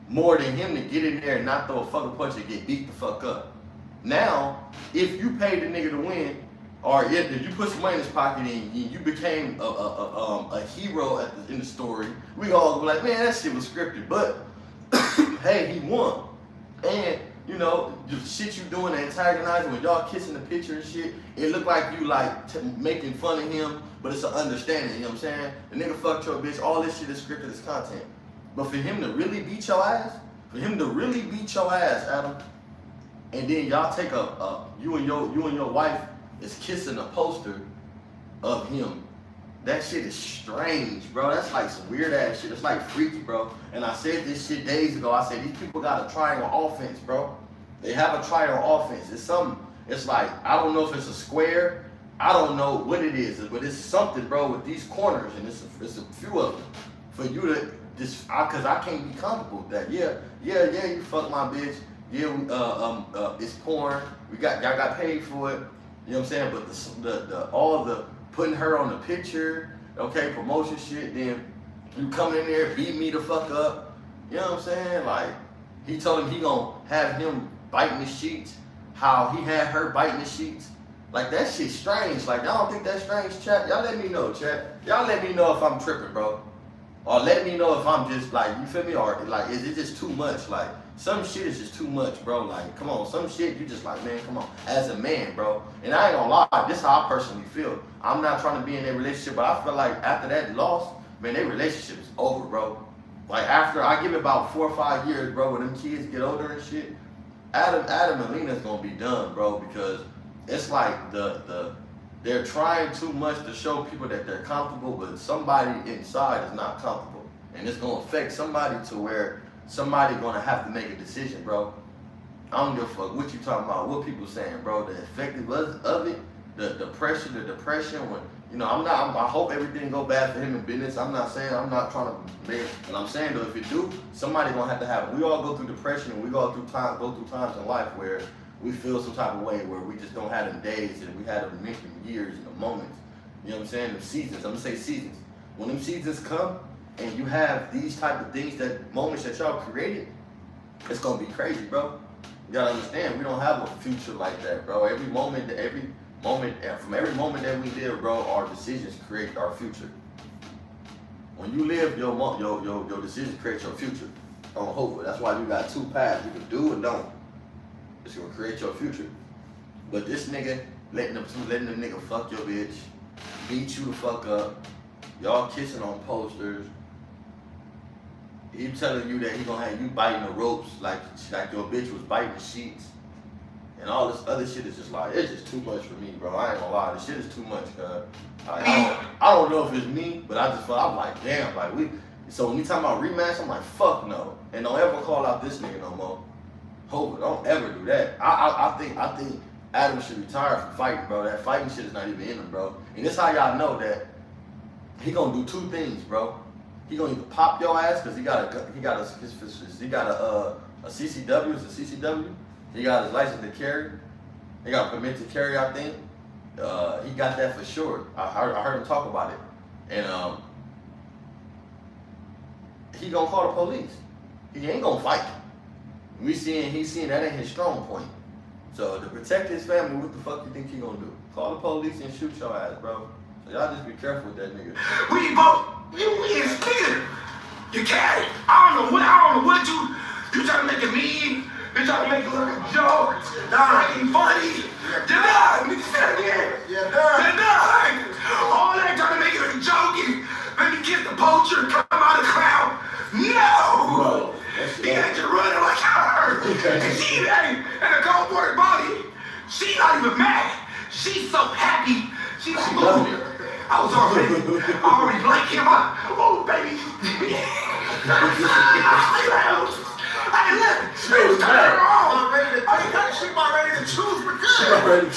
more than him to get in there and not throw a fucking punch and get beat the fuck up. Now, if you paid the nigga to win, or if you put some money in his pocket and you became a hero in the story, we all be like, man, that shit was scripted. But hey, he won. And you know, the shit you doing to antagonize when y'all kissing the picture and shit, it look like you like making fun of him, but it's an understanding, you know what I'm saying? The nigga fucked your bitch, all this shit is scripted as content. But for him to really beat your ass, Adam, and then y'all take you and your wife is kissing a poster of him. That shit is strange, bro. That's like some weird ass shit. It's like freaky, bro. And I said this shit days ago. I said these people got a triangle offense, bro. They have a triangle offense. It's something. It's like, I don't know if it's a square. I don't know what it is, but it's something, bro, with these corners, and it's a few of them. For you to just, cause I can't be comfortable with that. Yeah, you fuck my bitch. Yeah, it's porn. Y'all got paid for it. You know what I'm saying? But all the putting her on the picture, okay, promotion shit, then you come in there, beat me the fuck up. You know what I'm saying? Like, he told him he gonna have him biting the sheets, how he had her biting the sheets. Like, that shit's strange. Like, y'all don't think that's strange, chat? Y'all let me know, chat. Y'all let me know if I'm tripping, bro. Or let me know if I'm just like, you feel me? Or like, is it just too much? Like, some shit is just too much, bro. Like, come on, some shit you just like, man, come on. As a man, bro. And I ain't gonna lie, this is how I personally feel. I'm not trying to be in a relationship, but I feel like after that loss, man, their relationship is over, bro. Like, after, I give it about 4 or 5 years, bro, when them kids get older and shit, Adam and Lena's gonna be done, bro, because it's like they're trying too much to show people that they're comfortable, but somebody inside is not comfortable. And it's gonna affect somebody to where somebody gonna have to make a decision, bro. I don't give a fuck what you talking about, what people saying, bro. The effectiveness of it, the depression, when, you know, I hope everything go bad for him in business. I'm not saying, I'm not trying to make, but I'm saying though, if it do, somebody gonna have to have it. We all go through depression, and we go through times in life where we feel some type of way, where we just don't have them days, and we had them years and the moments. You know what I'm saying? The seasons, I'm gonna say seasons. When them seasons come, and you have these type of things, that moments that y'all created, it's gonna be crazy, bro. You gotta understand, we don't have a future like that, bro. From every moment that we live, bro, our decisions create our future. When you live, your decisions create your future. On hope. That's why you got 2 paths. You can do or don't. It's gonna create your future. But this nigga letting them nigga fuck your bitch, beat you the fuck up, y'all kissing on posters. He telling you that he gonna have you biting the ropes like your bitch was biting the sheets. And all this other shit is just like, it's just too much for me, bro. I ain't gonna lie, this shit is too much, cuz. I don't know if it's me, but I'm like, damn, like so when you talking about rematch, I'm like, fuck no. And don't ever call out this nigga no more. Hope, don't ever do that. I think Adam should retire from fighting, bro. That fighting shit is not even in him, bro. And this how y'all know that he gonna do 2 things, bro. He gonna either pop your ass because he got a CCW. It's a CCW. He got his license to carry. He got a permit to carry, I think. He got that for sure. I heard him talk about it. And he gonna call the police. He ain't gonna fight. He's seeing that ain't his strong point. So to protect his family, what the fuck you think he gonna do? Call the police and shoot your ass, bro. So y'all just be careful with that nigga. We is nigga. You carry. I don't know what you trying to make it mean. You trying to make it look like a joke. Ain't funny. You're not. Nigga, say it again. You're not. All that trying to make it a joke and let me kiss the poacher and come out of the cloud. No. Bro, he had to run And she, hey, and the cold-blooded body, she not even mad. She's so happy. She's like, ooh, I already like him up. Oh, baby. Hey, look, she was turning her on. She about ready to choose for good.